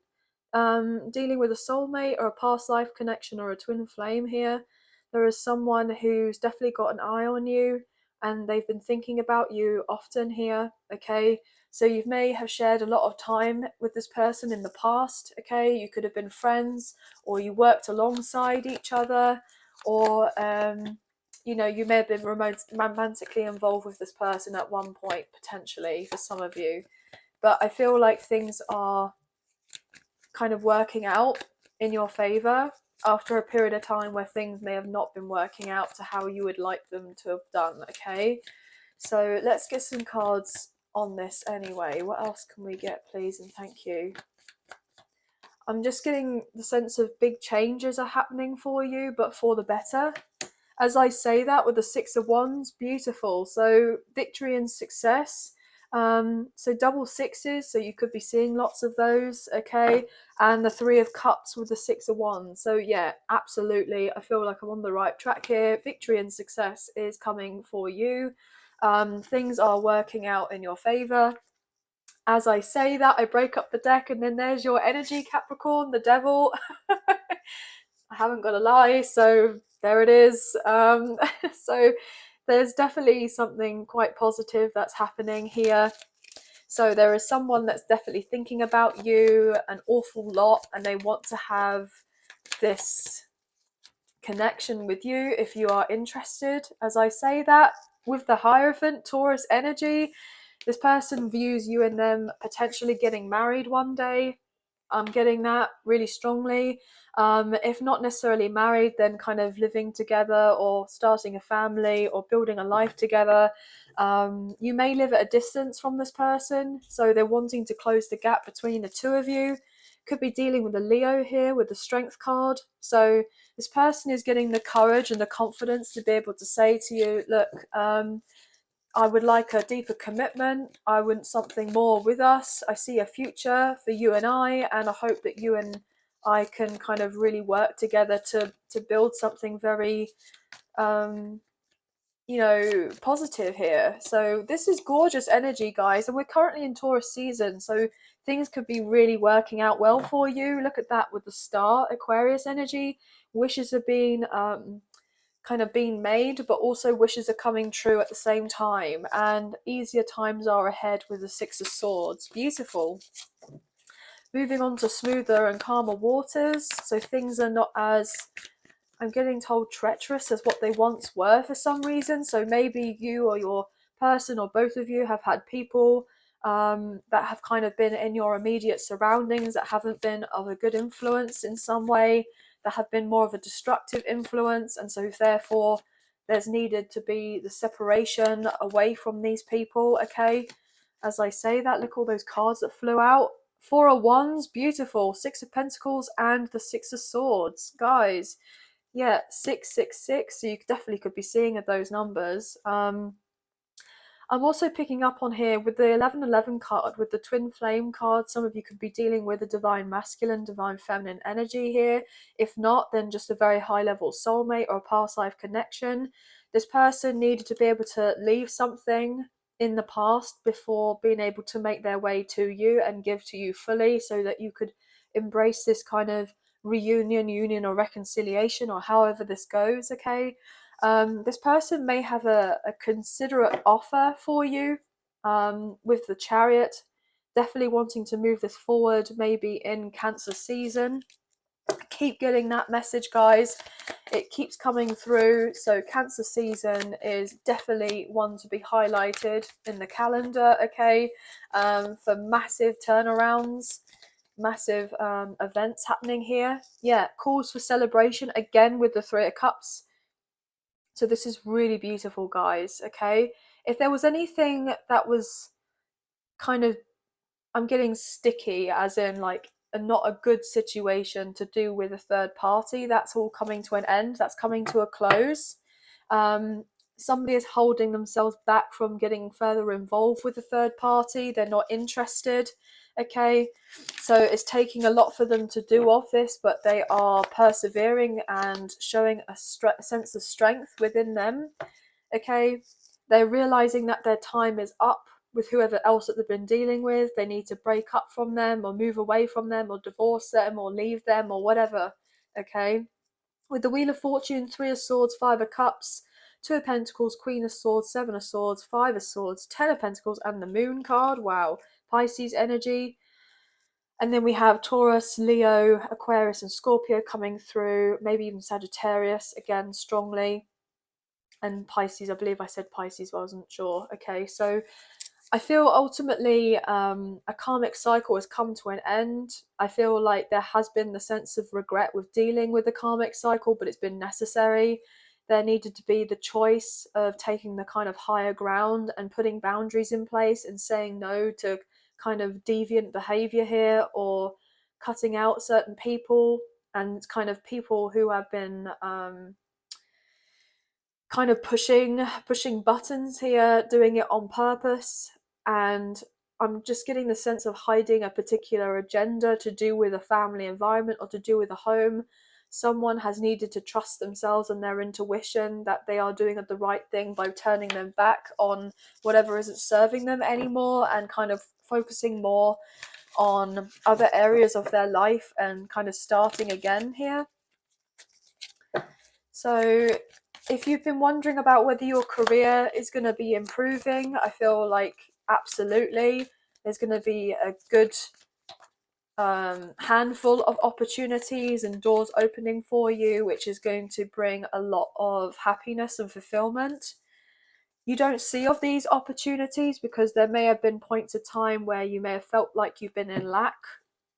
dealing with a soulmate or a past life connection or a twin flame here. There is someone who's definitely got an eye on you and they've been thinking about you often here, okay? So you may have shared a lot of time with this person in the past, okay? You could have been friends or you worked alongside each other, or you know, you may have been romantically involved with this person at one point, potentially, for some of you. But I feel like things are kind of working out in your favour after a period of time where things may have not been working out to how you would like them to have done, okay? So let's get some cards on this anyway. What else can we get, please, and thank you. I'm just getting the sense of big changes are happening for you, but for the better. As I say that with the Six of Wands, beautiful. So victory and success. So double sixes, so you could be seeing lots of those, okay? And the Three of Cups with the Six of Wands. So yeah, absolutely. I feel like I'm on the right track here. Victory and success is coming for you. Things are working out in your favor. As I say that, I break up the deck and then there's your energy, Capricorn, the devil. I haven't got to lie, so there it is. So there's definitely something quite positive that's happening here. So there is someone that's definitely thinking about you an awful lot and they want to have this connection with you if you are interested. As I say that, with the Hierophant, Taurus energy, this person views you and them potentially getting married one day. I'm getting that really strongly. If not necessarily married, then kind of living together or starting a family or building a life together. You may live at a distance from this person, so they're wanting to close the gap between the two of you. Could be dealing with a Leo here with the Strength card. So this person is getting the courage and the confidence to be able to say to you, look, I would like a deeper commitment. I want something more with us. I see a future for you and I hope that you and I can kind of really work together to build something very, you know, positive here. So this is gorgeous energy, guys, and we're currently in Taurus season, so things could be really working out well for you. Look at that with the star, Aquarius energy. Wishes are being kind of being made, but also wishes are coming true at the same time, and easier times are ahead with the Six of Swords. Beautiful. Moving on to smoother and calmer waters, so things are not as, I'm getting told, treacherous as what they once were for some reason. So maybe you or your person or both of you have had people that have kind of been in your immediate surroundings that haven't been of a good influence in some way, that have been more of a destructive influence, and so therefore there's needed to be the separation away from these people, okay? As I say that, look, all those cards that flew out. Four of Wands, beautiful. Six of Pentacles and the Six of Swords. Guys, yeah, 666, so you definitely could be seeing those numbers. I'm also picking up on here with the 1111 card, with the twin flame card. Some of you could be dealing with a divine masculine, divine feminine energy here. If not, then just a very high level soulmate or a past life connection. This person needed to be able to leave something in the past before being able to make their way to you and give to you fully, so that you could embrace this kind of reunion, union, or reconciliation, or however this goes, okay? This person may have a considerate offer for you, with the Chariot, definitely wanting to move this forward, maybe in Cancer season. Keep getting that message, guys. It keeps coming through. So Cancer season is definitely one to be highlighted in the calendar, okay, for massive turnarounds, massive events happening here. Yeah, calls for celebration again with the Three of Cups. So this is really beautiful, guys, okay? If there was anything that was kind of, I'm getting sticky, as in like not a good situation to do with a third party, that's all coming to an end. That's coming to a close. Um, Somebody is holding themselves back from getting further involved with a third party. They're not interested, okay? So it's taking a lot for them to do of this, but they are persevering and showing a sense of strength within them, okay? They're realizing that their time is up with whoever else that they've been dealing with. They need to break up from them, or move away from them, or divorce them, or leave them, or whatever, okay? With the Wheel of Fortune, Three of Swords, Five of Cups, Two of Pentacles, Queen of Swords, Seven of Swords, Five of Swords, Ten of Pentacles, and the Moon card. Wow. Pisces energy. And then we have Taurus, Leo, Aquarius, and Scorpio coming through. Maybe even Sagittarius, again, strongly. And Pisces, I believe I said Pisces, but I wasn't sure. Okay, so I feel ultimately a karmic cycle has come to an end. I feel like there has been the sense of regret with dealing with the karmic cycle, but it's been necessary. There needed to be the choice of taking the kind of higher ground and putting boundaries in place and saying no to kind of deviant behavior here, or cutting out certain people and kind of people who have been kind of pushing buttons here, doing it on purpose. And I'm just getting the sense of hiding a particular agenda to do with a family environment or to do with a home. Someone has needed to trust themselves and their intuition that they are doing the right thing by turning them back on whatever isn't serving them anymore, and kind of focusing more on other areas of their life and kind of starting again here. So if you've been wondering about whether your career is going to be improving, I feel like absolutely there's going to be a good handful of opportunities and doors opening for you, which is going to bring a lot of happiness and fulfillment. You don't see of these opportunities because there may have been points of time where you may have felt like you've been in lack.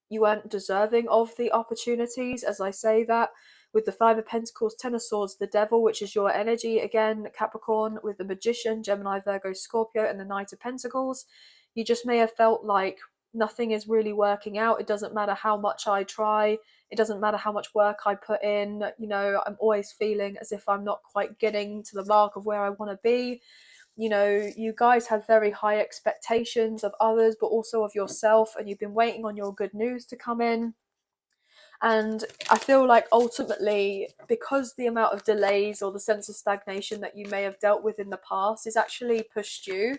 You weren't deserving of the opportunities, as I say that. With the Five of Pentacles, Ten of Swords, the Devil, which is your energy, again, Capricorn, with the Magician, Gemini, Virgo, Scorpio, and the Knight of Pentacles. You just may have felt like nothing is really working out. It doesn't matter how much I try. It doesn't matter how much work I put in. You know, I'm always feeling as if I'm not quite getting to the mark of where I want to be. You know, you guys have very high expectations of others, but also of yourself, and you've been waiting on your good news to come in. And I feel like ultimately, because the amount of delays or the sense of stagnation that you may have dealt with in the past is actually pushed you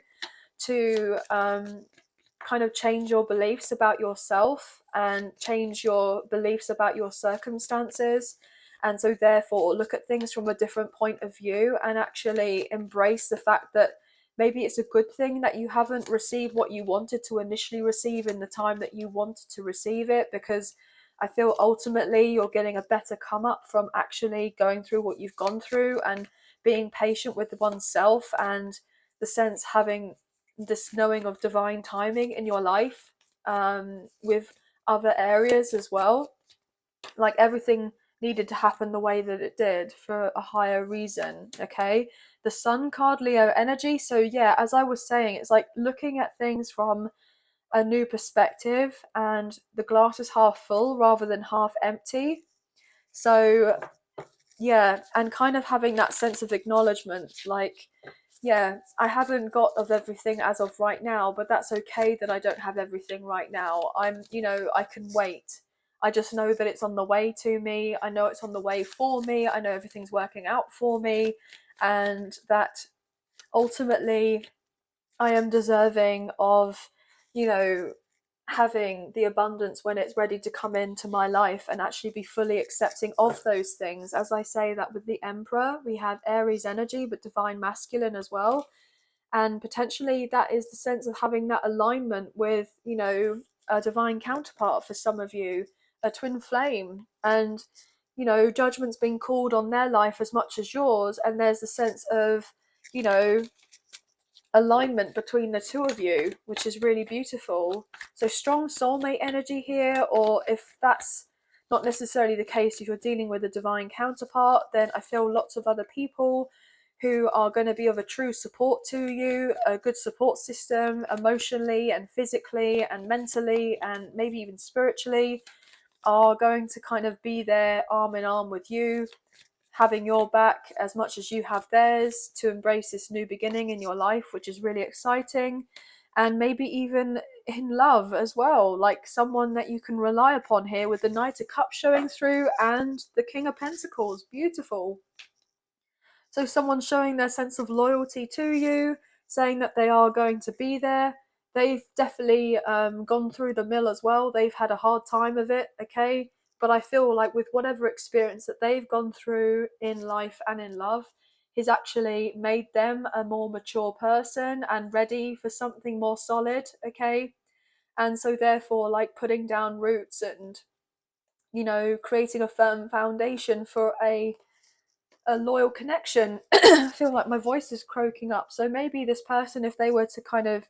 to kind of change your beliefs about yourself and change your beliefs about your circumstances. And so therefore look at things from a different point of view and actually embrace the fact that maybe it's a good thing that you haven't received what you wanted to initially receive in the time that you wanted to receive it, because I feel ultimately you're getting a better come up from actually going through what you've gone through and being patient with oneself, and the sense having this knowing of divine timing in your life, with other areas as well. Like everything needed to happen the way that it did for a higher reason, okay? The Sun card, Leo energy. So yeah, as I was saying, it's like looking at things from a new perspective, and the glass is half full rather than half empty. So yeah, and kind of having that sense of acknowledgement, like, yeah, I haven't got of everything as of right now, but that's okay that I don't have everything right now. I can wait. I just know that it's on the way to me. I know it's on the way for me. I know everything's working out for me, and that ultimately I am deserving of, you know, having the abundance when it's ready to come into my life, and actually be fully accepting of those things. As I say that with the Emperor, we have Aries energy, but divine masculine as well. And potentially that is the sense of having that alignment with, a divine counterpart for some of you, a twin flame. And, judgment's being called on their life as much as yours. And there's a sense of, you know, alignment between the two of you, which is really beautiful. So strong soulmate energy here, or if that's not necessarily the case, if you're dealing with a divine counterpart, then I feel lots of other people who are going to be of a true support to you, a good support system emotionally and physically and mentally and maybe even spiritually, are going to kind of be there arm in arm with you, having your back as much as you have theirs, to embrace this new beginning in your life, which is really exciting. And maybe even in love as well, like someone that you can rely upon here, with the Knight of Cups showing through and the King of Pentacles. Beautiful. So someone showing their sense of loyalty to you, saying that they are going to be there. They've definitely gone through the mill as well. They've had a hard time of it, okay? But I feel like with whatever experience that they've gone through in life and in love, has actually made them a more mature person and ready for something more solid, okay? And so therefore, like, putting down roots and, creating a firm foundation for a loyal connection. I feel like my voice is croaking up. So maybe this person, if they were to kind of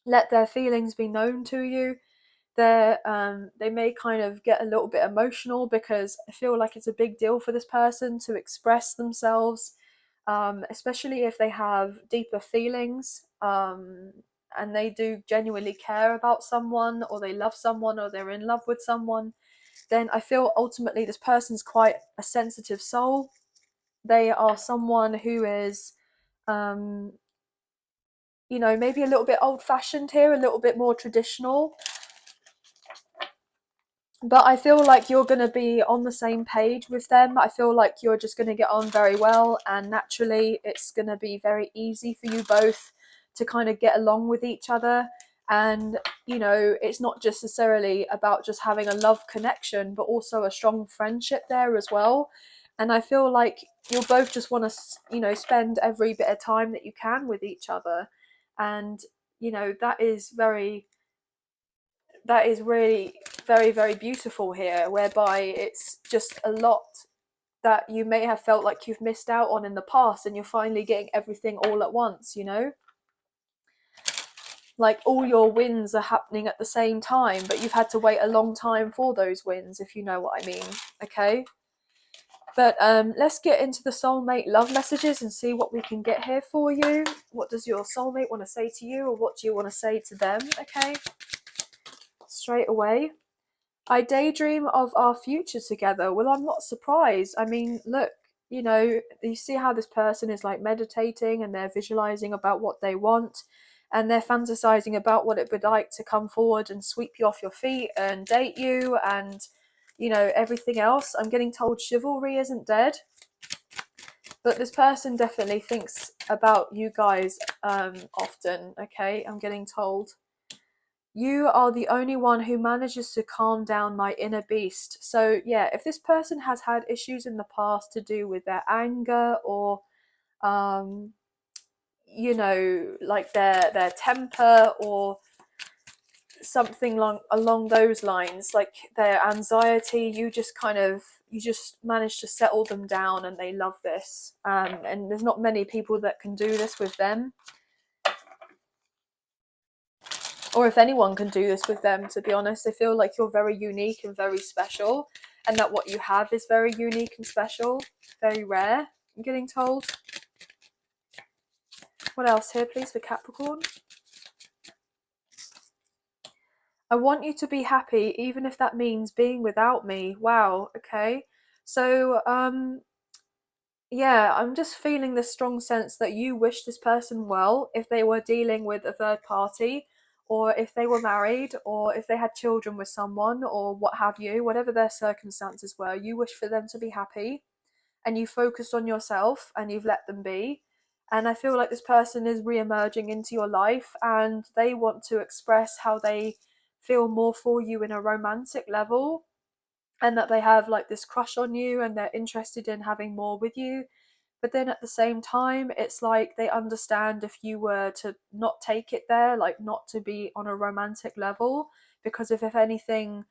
let their feelings be known to you, they may kind of get a little bit emotional, because I feel like it's a big deal for this person to express themselves, especially if they have deeper feelings, and they do genuinely care about someone, or they love someone, or they're in love with someone. Then I feel ultimately this person's quite a sensitive soul. They are someone who is, maybe a little bit old fashioned here, a little bit more traditional. But I feel like you're going to be on the same page with them. I feel like you're just going to get on very well, and naturally it's going to be very easy for you both to kind of get along with each other. And, it's not just necessarily about just having a love connection, but also a strong friendship there as well. And I feel like you'll both just want to, spend every bit of time that you can with each other. And, that is really very, very beautiful here, whereby it's just a lot that you may have felt like you've missed out on in the past, and you're finally getting everything all at once, like all your wins are happening at the same time, but you've had to wait a long time for those wins, if you know what I mean. Okay, but let's get into the soulmate love messages and see what we can get here for you. What does your soulmate want to say to you, or what do you want to say to them? Okay, straight away. I daydream of our future together. Well, I'm not surprised. I mean, look, you see how this person is like meditating, and they're visualizing about what they want, and they're fantasizing about what it would like to come forward and sweep you off your feet and date you, and, everything else. I'm getting told chivalry isn't dead, but this person definitely thinks about you guys often, okay? I'm getting told. You are the only one who manages to calm down my inner beast. So yeah, if this person has had issues in the past to do with their anger, or like their temper, or something along those lines, like their anxiety, you just manage to settle them down, and they love this. And there's not many people that can do this with them, or if anyone can do this with them, to be honest. I feel like you're very unique and very special, and that what you have is very unique and special, very rare, I'm getting told. What else here, please, for Capricorn? I want you to be happy, even if that means being without me. Wow, okay. So, yeah, I'm just feeling this strong sense that you wish this person well if they were dealing with a third party, or if they were married, or if they had children with someone, or what have you, whatever their circumstances were, you wish for them to be happy, and you focused on yourself and you've let them be. And I feel like this person is re emerging into your life and they want to express how they feel more for you in a romantic level, and that they have like this crush on you and they're interested in having more with you. But then at the same time, it's like they understand if you were to not take it there, like not to be on a romantic level, because if anything,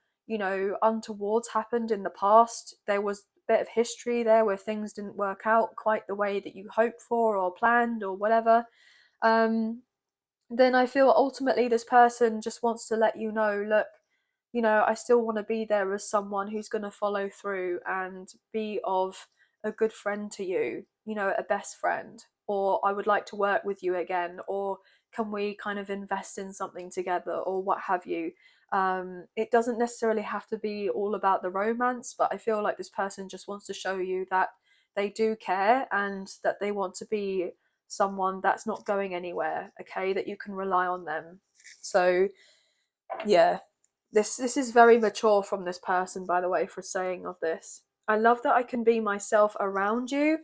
untowards happened in the past, there was a bit of history there where things didn't work out quite the way that you hoped for or planned or whatever. um then I feel ultimately this person just wants to let you know, look, I still want to be there as someone who's going to follow through and be of a good friend to you, a best friend, or I would like to work with you again, or can we kind of invest in something together, or what have you. It doesn't necessarily have to be all about the romance, but I feel like this person just wants to show you that they do care and that they want to be someone that's not going anywhere, okay, that you can rely on them. So yeah, this is very mature from this person, by the way, for saying of this. I love that I can be myself around you.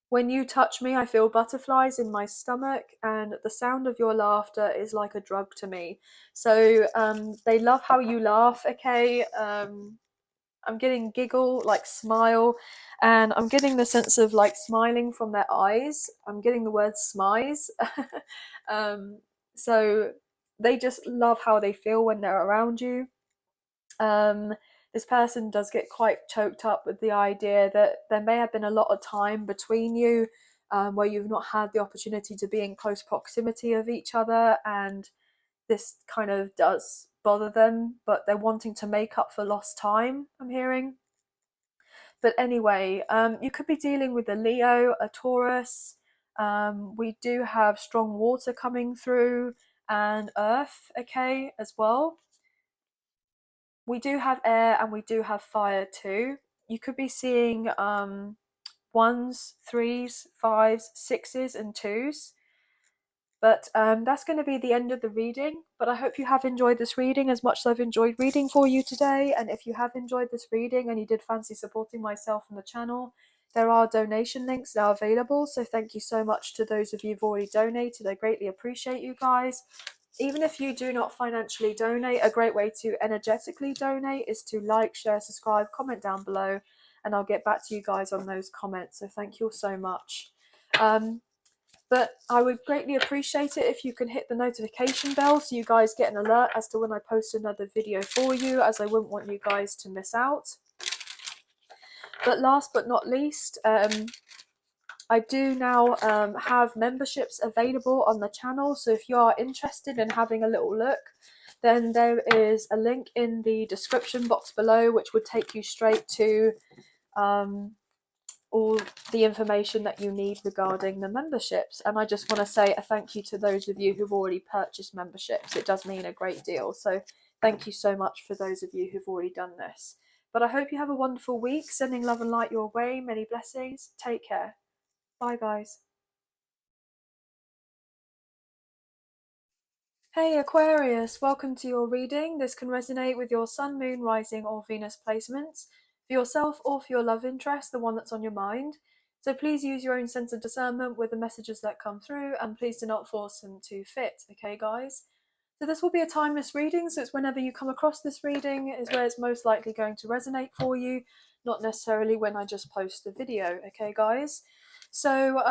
When you touch me, I feel butterflies in my stomach, and the sound of your laughter is like a drug to me. So they love how you laugh, okay. I'm getting giggle, like smile, and I'm getting the sense of like smiling from their eyes. I'm getting the word smize. um, so they just love how they feel when they're around you. Um, this person does get quite choked up with the idea that there may have been a lot of time between you, where you've not had the opportunity to be in close proximity of each other, and this kind of does bother them, but they're wanting to make up for lost time, I'm hearing. But anyway, you could be dealing with a Leo, a Taurus. We do have strong water coming through, and earth, okay, as well. We do have air and we do have fire too. You could be seeing ones, threes, fives, sixes, and twos. But that's going to be the end of the reading. But I hope you have enjoyed this reading as much as I've enjoyed reading for you today. And if you have enjoyed this reading and you did fancy supporting myself and the channel, there are donation links now available. So thank you so much to those of you who've already donated. I greatly appreciate you guys. Even if you do not financially donate, a great way to energetically donate is to like, share, subscribe, comment down below, and I'll get back to you guys on those comments. So thank you all so much. But I would greatly appreciate it if you can hit the notification bell so you guys get an alert as to when I post another video for you, as I wouldn't want you guys to miss out. But last but not least, I do now have memberships available on the channel. So if you are interested in having a little look, then there is a link in the description box below, which would take you straight to all the information that you need regarding the memberships. And I just want to say a thank you to those of you who've already purchased memberships. It does mean a great deal. So thank you so much for those of you who've already done this. But I hope you have a wonderful week. Sending love and light your way. Many blessings. Take care. Bye, guys. Hey Aquarius, welcome to your reading. This can resonate with your Sun, Moon, Rising, or Venus placements, for yourself or for your love interest, the one that's on your mind. So please use your own sense of discernment with the messages that come through, and please do not force them to fit, okay guys? So this will be a timeless reading, so it's whenever you come across this reading is where it's most likely going to resonate for you, not necessarily when I just post the video, okay guys? So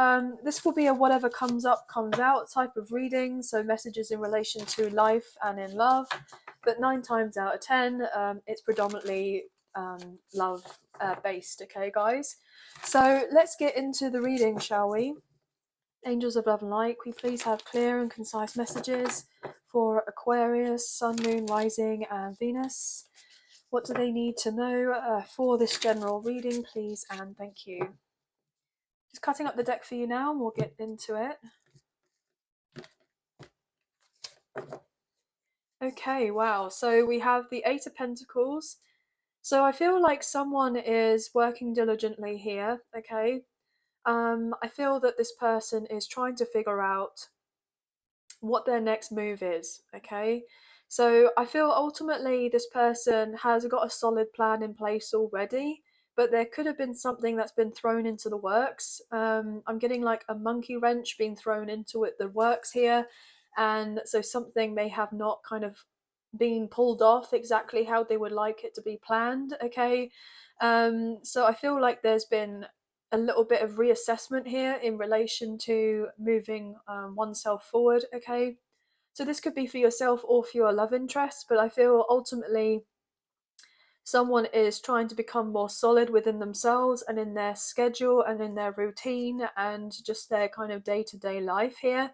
this will be a whatever comes up, comes out type of reading, so messages in relation to life and in love, but 9 times out of 10, it's predominantly love based, okay guys? So let's get into the reading, shall we? Angels of love and light, can we please have clear and concise messages for Aquarius, Sun, Moon, Rising, and Venus? What do they need to know for this general reading, please, and thank you. Just cutting up the deck for you now, and we'll get into it. Okay, wow. So we have the Eight of Pentacles. So I feel like someone is working diligently here, okay? I feel that this person is trying to figure out what their next move is, okay? So I feel ultimately this person has got a solid plan in place already, but there could have been something that's been thrown into the works. I'm getting like a monkey wrench being thrown into the works here, and so something may have not kind of been pulled off exactly how they would like it to be planned, okay? So I feel like there's been a little bit of reassessment here in relation to moving oneself forward, okay? So this could be for yourself or for your love interest, but I feel ultimately someone is trying to become more solid within themselves and in their schedule and in their routine and just their kind of day-to-day life here.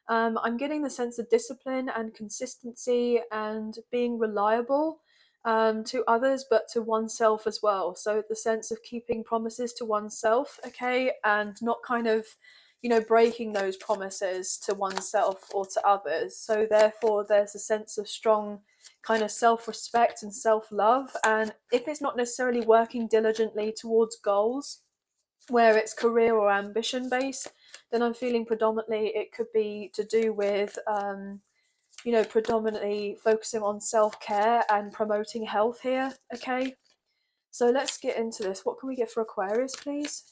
I'm getting the sense of discipline and consistency and being reliable, to others, but to oneself as well. So the sense of keeping promises to oneself, okay, and not kind of, breaking those promises to oneself or to others. So therefore, there's a sense of strong kind of self-respect and self-love. And if it's not necessarily working diligently towards goals where it's career or ambition based, then I'm feeling predominantly it could be to do with predominantly focusing on self-care and promoting health here, okay? So let's get into this. What can we get for Aquarius, please?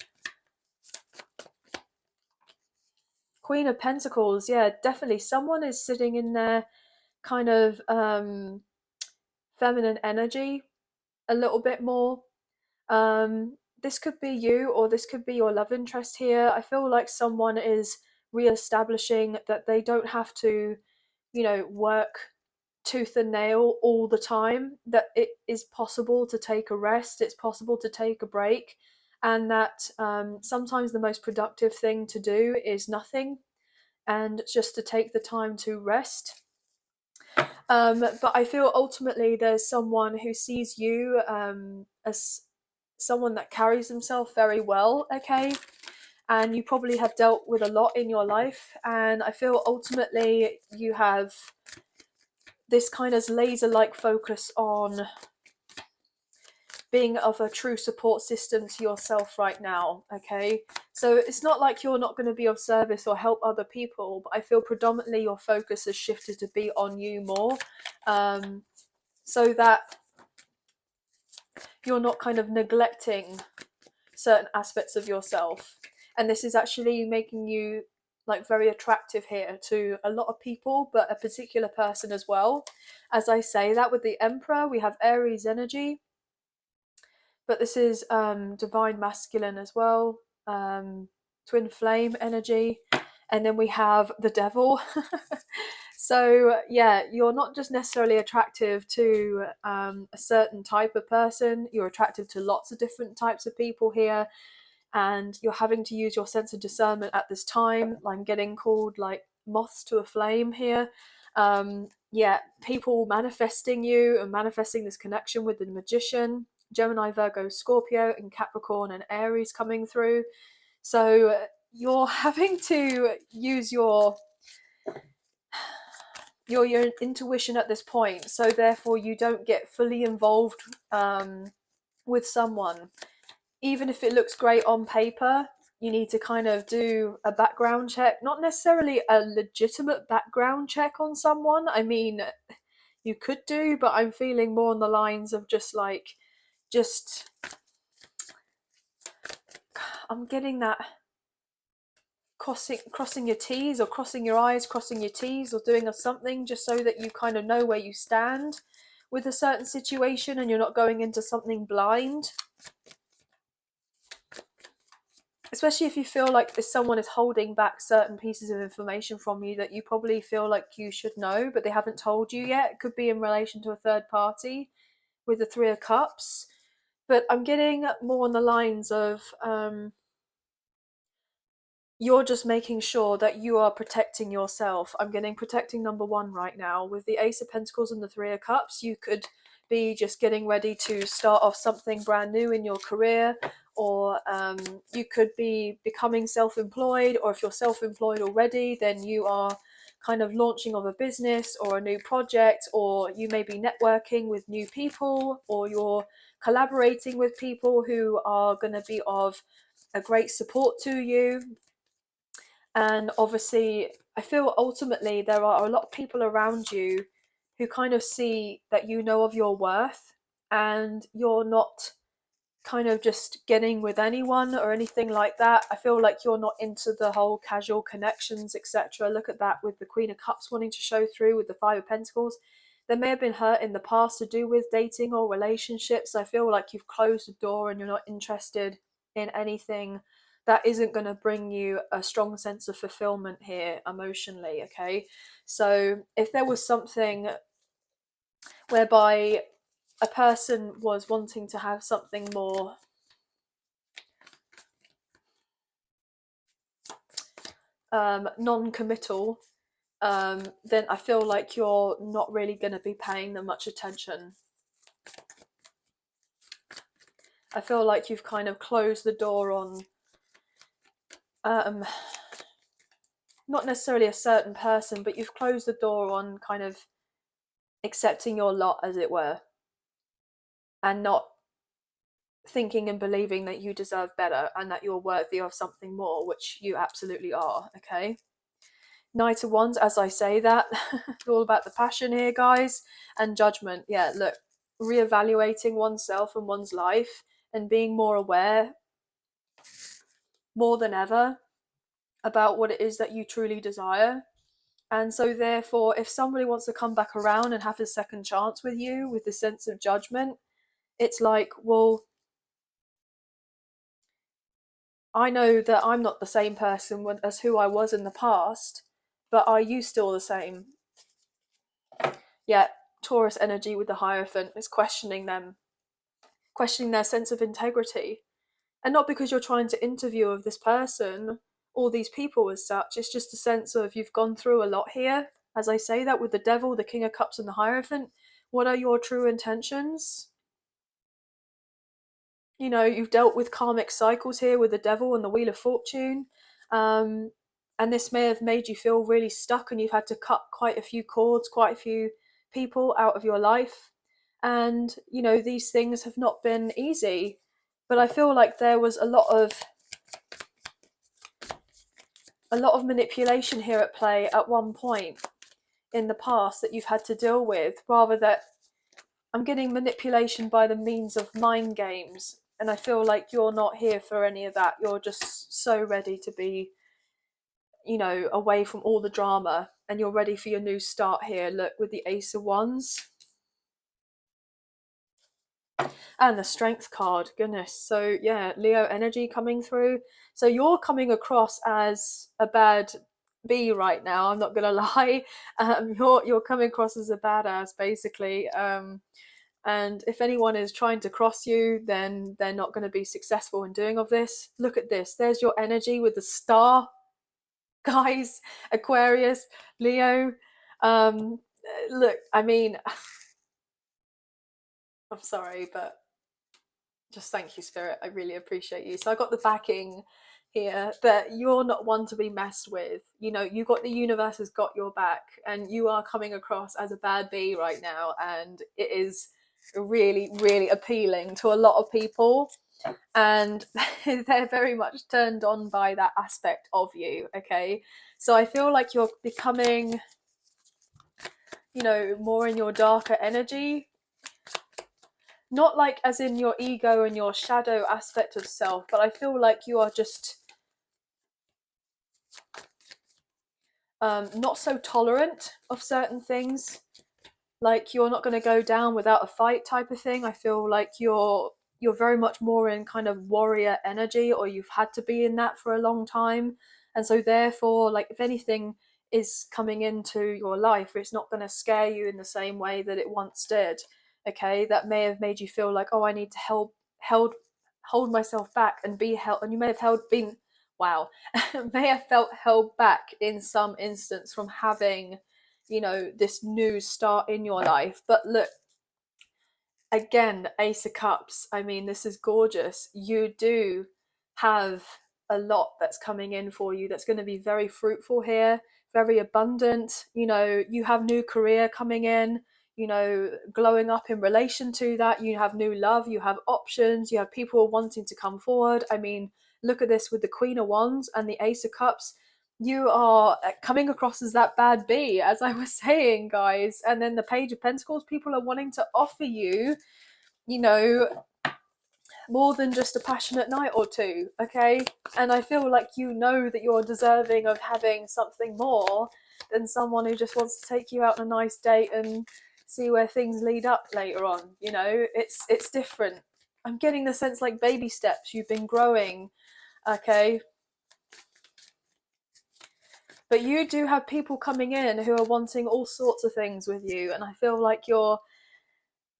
Queen of Pentacles. Yeah, definitely someone is sitting in their kind of feminine energy a little bit more. This could be you, or this could be your love interest here. I feel like someone is re-establishing that they don't have to, work tooth and nail all the time, that it is possible to take a rest, it's possible to take a break, and that sometimes the most productive thing to do is nothing and just to take the time to rest. But I feel ultimately there's someone who sees you as someone that carries himself very well, okay? And you probably have dealt with a lot in your life. And I feel ultimately you have this kind of laser like focus on being of a true support system to yourself right now, okay? So it's not like you're not going to be of service or help other people, but I feel predominantly your focus has shifted to be on you more, so that you're not kind of neglecting certain aspects of yourself. And this is actually making you like very attractive here to a lot of people, but a particular person as well. As I say that, with the Emperor, we have Aries energy, but this is divine masculine as well, twin flame energy, and then we have the devil. So yeah, you're not just necessarily attractive to a certain type of person, you're attractive to lots of different types of people here, and you're having to use your sense of discernment at this time. I'm getting called like moths to a flame here. Yeah, people manifesting you and manifesting this connection with the Magician, Gemini, Virgo, Scorpio, and Capricorn and Aries coming through. So you're having to use your intuition at this point, so therefore you don't get fully involved with someone. Even if it looks great on paper, you need to kind of do a background check, not necessarily a legitimate background check on someone. I mean, you could do, but I'm feeling more on the lines of just I'm getting that crossing your T's or crossing your I's, crossing your T's, or doing something just so that you kind of know where you stand with a certain situation and you're not going into something blind. Especially if you feel like if someone is holding back certain pieces of information from you that you probably feel like you should know, but they haven't told you yet. It could be in relation to a third party with the Three of Cups. But I'm getting more on the lines of you're just making sure that you are protecting yourself. I'm getting protecting number one right now. With the Ace of Pentacles and the Three of Cups, you could be just getting ready to start off something brand new in your career, or you could be becoming self-employed, or if you're self-employed already, then you are kind of launching of a business or a new project, or you may be networking with new people, or you're collaborating with people who are going to be of a great support to you. And obviously, I feel ultimately there are a lot of people around you who kind of see that you know of your worth, and you're not kind of just getting with anyone or anything like that. I feel like you're not into the whole casual connections, etc. Look at that with the Queen of Cups wanting to show through with the Five of Pentacles. There may have been hurt in the past to do with dating or relationships. I feel like you've closed the door and you're not interested in anything that isn't going to bring you a strong sense of fulfillment here emotionally. Okay, so if there was something whereby a person was wanting to have something more non-committal, then I feel like you're not really going to be paying them much attention. I feel like you've kind of closed the door on not necessarily a certain person, but you've closed the door on kind of accepting your lot, as it were, and not thinking and believing that you deserve better and that you're worthy of something more, which you absolutely are. Okay, Knight of Wands, as I say that, it's all about the passion here, guys, and judgment. Yeah, look, reevaluating oneself and one's life and being more aware, more than ever, about what it is that you truly desire. And so therefore, if somebody wants to come back around and have a second chance with you with the sense of judgment, it's like, well, I know that I'm not the same person as who I was in the past, but are you still the same? Yeah, Taurus energy with the Hierophant is questioning them, questioning their sense of integrity. And not because you're trying to interview of this person or these people as such, it's just a sense of you've gone through a lot here. As I say that with the Devil, the King of Cups and the Hierophant, what are your true intentions? You know, you've dealt with karmic cycles here with the Devil and the Wheel of Fortune. Um, and this may have made you feel really stuck, and you've had to cut quite a few cords, quite a few people out of your life. And, you know, these things have not been easy. But I feel like there was a lot of manipulation here at play at one point in the past that you've had to deal with, rather that I'm getting manipulation by the means of mind games. And I feel like you're not here for any of that. You're just so ready to be, you know, away from all the drama, and you're ready for your new start here. Look, with the Ace of Wands and the Strength card, goodness. So yeah, Leo energy coming through. So you're coming across as a bad bee right now, I'm not gonna lie. You're coming across as a badass, basically. And if anyone is trying to cross you, then they're not going to be successful in doing of this. Look at this, there's your energy with the star, guys. Aquarius, Leo. Look, I mean, I'm sorry, but just thank you, Spirit. I really appreciate you. So I got the backing here that you're not one to be messed with. You know, you got, the universe has got your back, and you are coming across as a bad bee right now, and it is really, really appealing to a lot of people, and they're very much turned on by that aspect of you. Okay, so I feel like you're becoming, you know, more in your darker energy, not like as in your ego and your shadow aspect of self, but I feel like you are just not so tolerant of certain things. Like, you're not going to go down without a fight type of thing. I feel like you're very much more in kind of warrior energy, or you've had to be in that for a long time. And so therefore, like, if anything is coming into your life, it's not going to scare you in the same way that it once did. Okay, that may have made you feel like, oh, I need to hold myself back and be held, and you may have been, wow, may have felt held back in some instance from having, you know, this new start in your life. But look, again, Ace of Cups, I mean, this is gorgeous. You do have a lot that's coming in for you that's going to be very fruitful here, very abundant. You have new career coming in, glowing up in relation to that. You have new love, you have options, you have people wanting to come forward. I mean, look at this with the Queen of Wands and the Ace of Cups. You are coming across as that bad bee, as I was saying, guys. And then the Page of Pentacles, people are wanting to offer you, more than just a passionate night or two, okay? And I feel like that you're deserving of having something more than someone who just wants to take you out on a nice date and see where things lead up later on. It's different. I'm getting the sense like baby steps, you've been growing, okay? But you do have people coming in who are wanting all sorts of things with you, and I feel like you're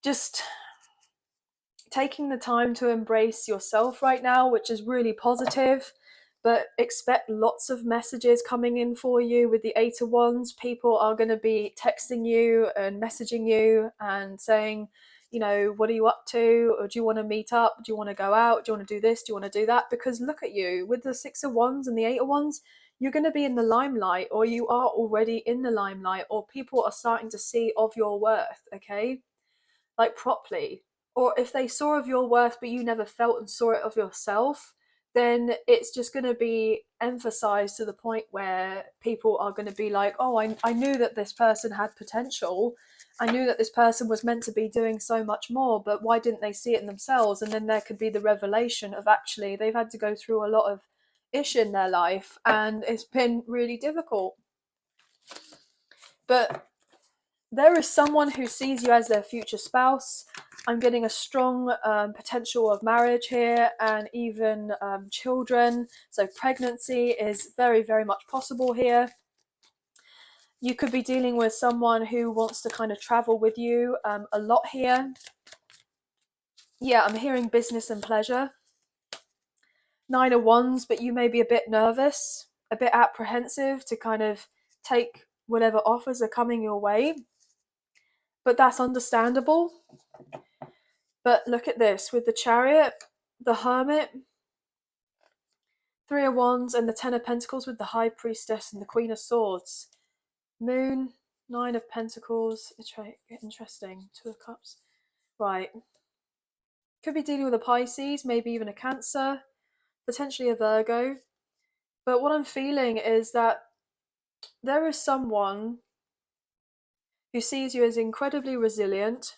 just taking the time to embrace yourself right now, which is really positive. But expect lots of messages coming in for you with the Eight of Wands. People are going to be texting you and messaging you and saying, what are you up to? Or do you want to meet up? Do you want to go out? Do you want to do this? Do you want to do that? Because look at you with the Six of Wands and the Eight of Wands. You're going to be in the limelight, or you are already in the limelight, or people are starting to see of your worth, okay? Like properly. Or if they saw of your worth but you never felt and saw it of yourself, then it's just going to be emphasized to the point where people are going to be like, oh, I knew that this person had potential. I knew that this person was meant to be doing so much more, but why didn't they see it in themselves? And then there could be the revelation of actually they've had to go through a lot of ish in their life and it's been really difficult. But there is someone who sees you as their future spouse. I'm getting a strong potential of marriage here, and even children. So pregnancy is very, very much possible here. You could be dealing with someone who wants to kind of travel with you a lot here. Yeah, I'm hearing business and pleasure. Nine of Wands, but you may be a bit nervous, a bit apprehensive to kind of take whatever offers are coming your way. But that's understandable. But look at this with the Chariot, the Hermit, Three of Wands, and the Ten of Pentacles with the High Priestess and the Queen of Swords. Moon, Nine of Pentacles. Interesting. Two of Cups. Right. Could be dealing with a Pisces, maybe even a Cancer, potentially a Virgo. But what I'm feeling is that there is someone who sees you as incredibly resilient,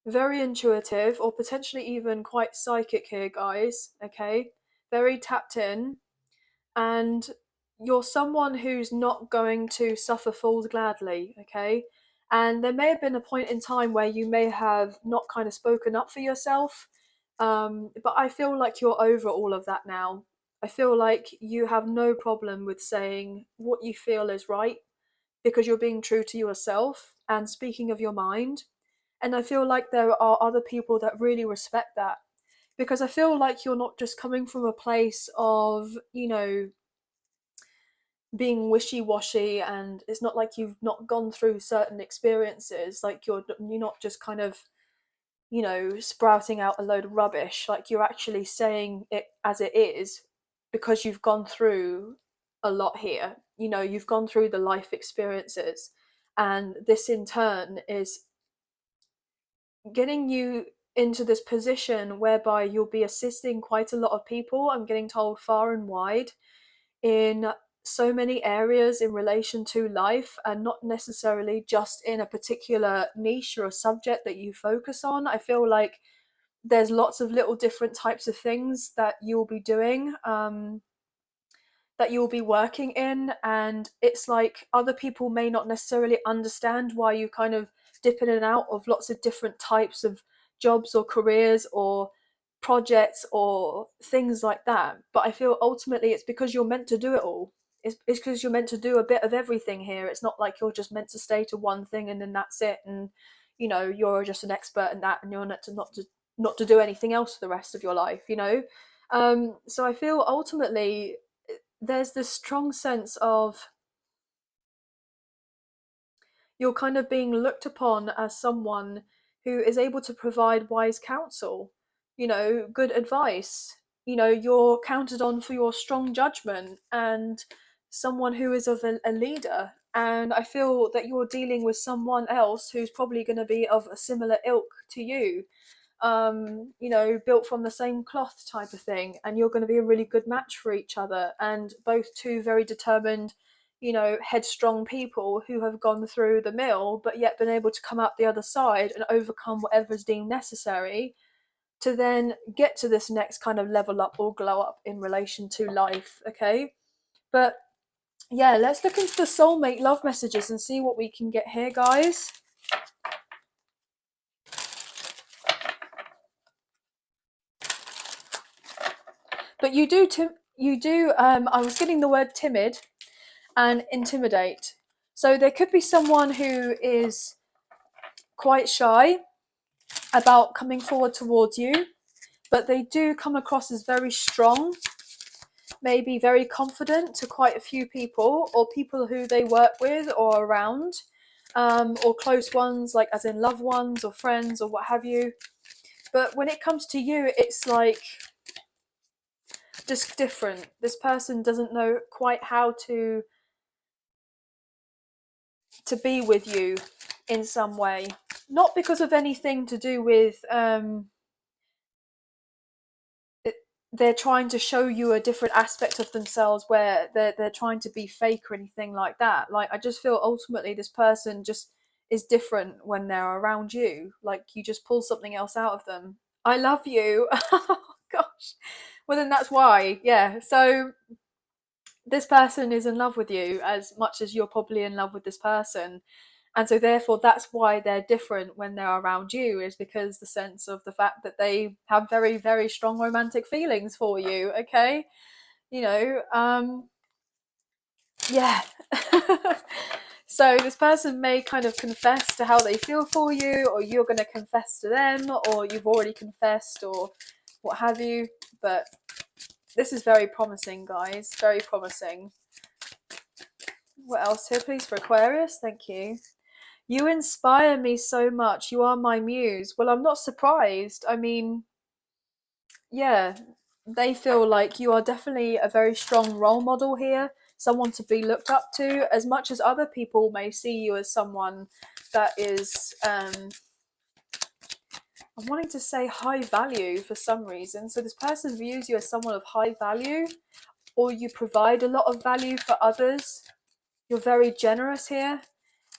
very intuitive, or potentially even quite psychic here, guys, okay? Very tapped in, and you're someone who's not going to suffer fools gladly, okay? And there may have been a point in time where you may have not kind of spoken up for yourself, but I feel like you're over all of that now. I feel like you have no problem with saying what you feel is right because you're being true to yourself and speaking of your mind. And I feel like there are other people that really respect that, because I feel like you're not just coming from a place of, being wishy-washy, and it's not like you've not gone through certain experiences. Like you're not just kind of, sprouting out a load of rubbish. Like you're actually saying it as it is because you've gone through a lot here. You've gone through the life experiences, and this in turn is getting you into this position whereby you'll be assisting quite a lot of people, I'm getting told, far and wide, in so many areas in relation to life, and not necessarily just in a particular niche or a subject that you focus on. I feel like there's lots of little different types of things that you'll be doing, that you'll be working in, and it's like other people may not necessarily understand why you kind of dip in and out of lots of different types of jobs or careers or projects or things like that. But I feel ultimately it's because you're meant to do it all. It's because you're meant to do a bit of everything here. It's not like you're just meant to stay to one thing and then that's it, and you're just an expert in that and you're not to do anything else for the rest of your life. So I feel ultimately there's this strong sense of you're kind of being looked upon as someone who is able to provide wise counsel, good advice, you're counted on for your strong judgment and someone who is of a leader. And I feel that you're dealing with someone else who's probably going to be of a similar ilk to you, built from the same cloth type of thing, and you're going to be a really good match for each other. And both two very determined, headstrong people who have gone through the mill, but yet been able to come out the other side and overcome whatever is deemed necessary to then get to this next kind of level up or glow up in relation to life. Okay, but yeah, let's look into the soulmate love messages and see what we can get here, guys. But you do I was getting the word timid and intimidate. So there could be someone who is quite shy about coming forward towards you, but they do come across as very strong, maybe very confident to quite a few people, or people who they work with or around, or close ones, like as in loved ones or friends or what have you. But when it comes to you, it's like just different. This person doesn't know quite how to be with you in some way, not because of anything to do with they're trying to show you a different aspect of themselves where they're trying to be fake or anything like that. Like, I just feel ultimately this person just is different when they're around you. Like, you just pull something else out of them. I love you. Oh gosh. Well, then that's why. Yeah, so this person is in love with you as much as you're probably in love with this person, and so therefore that's why they're different when they're around you, is because the sense of the fact that they have very, very strong romantic feelings for you. Okay, you know yeah. So this person may kind of confess to how they feel for you, or you're going to confess to them, or you've already confessed, or what have you. But this is very promising, guys, very promising. What else here, please, for Aquarius? Thank you. You inspire me so much. You are my muse. Well, I'm not surprised. I mean, yeah, they feel like you are definitely a very strong role model here, someone to be looked up to, as much as other people may see you as someone that is, I'm wanting to say high value for some reason. So this person views you as someone of high value, or you provide a lot of value for others. You're very generous here,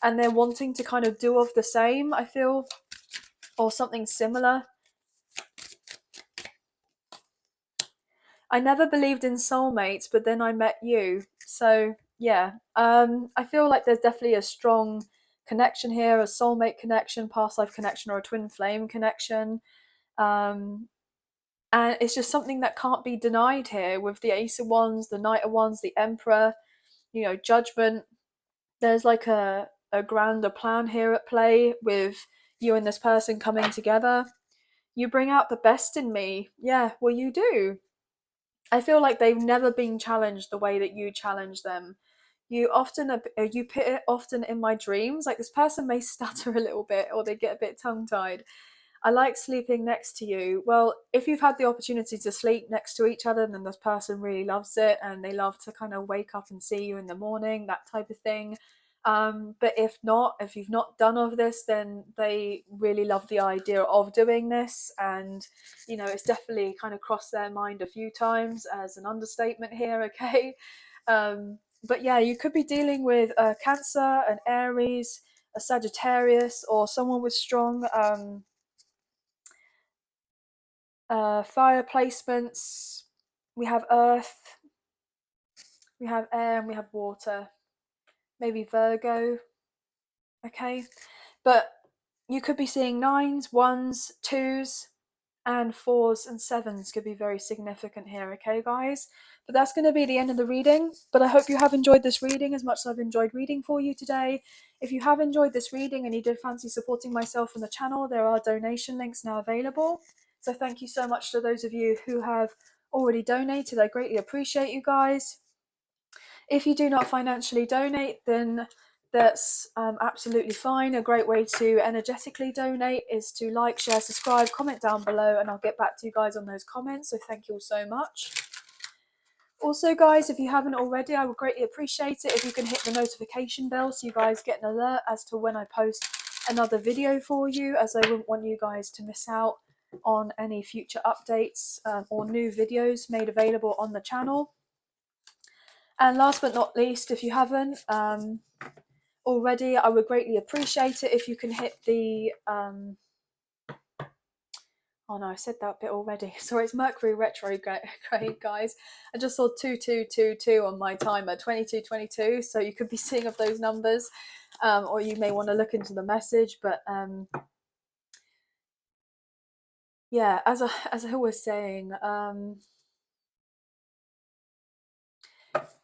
and they're wanting to kind of do of the same, I feel, or something similar. I never believed in soulmates, but then I met you. So yeah, I feel like there's definitely a strong connection here, a soulmate connection, past life connection, or a twin flame connection. And it's just something that can't be denied here with the Ace of Wands, the Knight of Wands, the Emperor, Judgment. There's like a grander plan here at play with you and this person coming together. You bring out the best in me. Yeah, well, you do. I feel like they've never been challenged the way that you challenge them. You put it often in my dreams. Like, this person may stutter a little bit, or they get a bit tongue tied. I like sleeping next to you. Well, if you've had the opportunity to sleep next to each other, then this person really loves it, and they love to kind of wake up and see you in the morning, that type of thing. But if not, if you've not done of this, then they really love the idea of doing this, and it's definitely kind of crossed their mind a few times, as an understatement here. Okay, but yeah, you could be dealing with a Cancer, an Aries, a Sagittarius, or someone with strong fire placements. We have earth, we have air, and we have water. Maybe Virgo. Okay, but you could be seeing nines, ones, twos, and fours and sevens could be very significant here. Okay, guys, but that's going to be the end of the reading. But I hope you have enjoyed this reading as much as I've enjoyed reading for you today. If you have enjoyed this reading and you did fancy supporting myself and the channel, there are donation links now available. So thank you so much to those of you who have already donated. I greatly appreciate you guys. If you do not financially donate, then that's absolutely fine. A great way to energetically donate is to like, share, subscribe, comment down below, and I'll get back to you guys on those comments. So thank you all so much. Also, guys, if you haven't already, I would greatly appreciate it if you can hit the notification bell so you guys get an alert as to when I post another video for you, as I wouldn't want you guys to miss out on any future updates or new videos made available on the channel. And last but not least, if you haven't already, I would greatly appreciate it if you can hit the oh no, I said that bit already. Sorry, it's Mercury retrograde, guys. I just saw 2222 on my timer, 2222. So you could be seeing of those numbers, or you may want to look into the message. But yeah, as I was saying,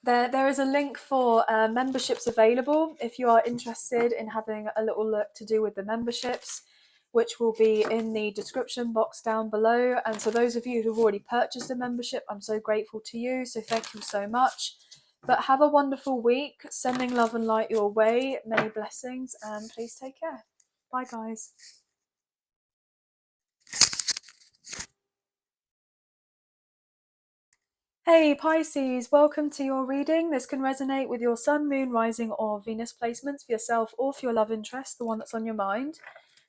there is a link for memberships available if you are interested in having a little look to do with the memberships, which will be in the description box down below. And so those of you who've already purchased a membership, I'm so grateful to you. So thank you so much. But have a wonderful week. Sending love and light your way. Many blessings, and please take care. Bye, guys. Hey Pisces, welcome to your reading. This can resonate with your sun, moon, rising or Venus placements for yourself or for your love interest, the one that's on your mind.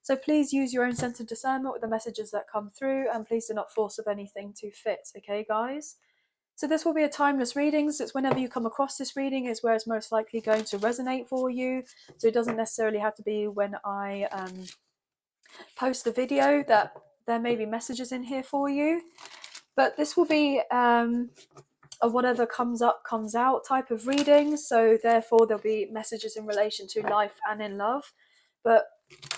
So please use your own sense of discernment with the messages that come through, and please do not force of anything to fit, okay guys? So this will be a timeless reading, so it's whenever you come across this reading is where it's most likely going to resonate for you. So it doesn't necessarily have to be when I post the video that there may be messages in here for you. But this will be a whatever comes up comes out type of reading, so therefore there'll be messages in relation to life and in love, but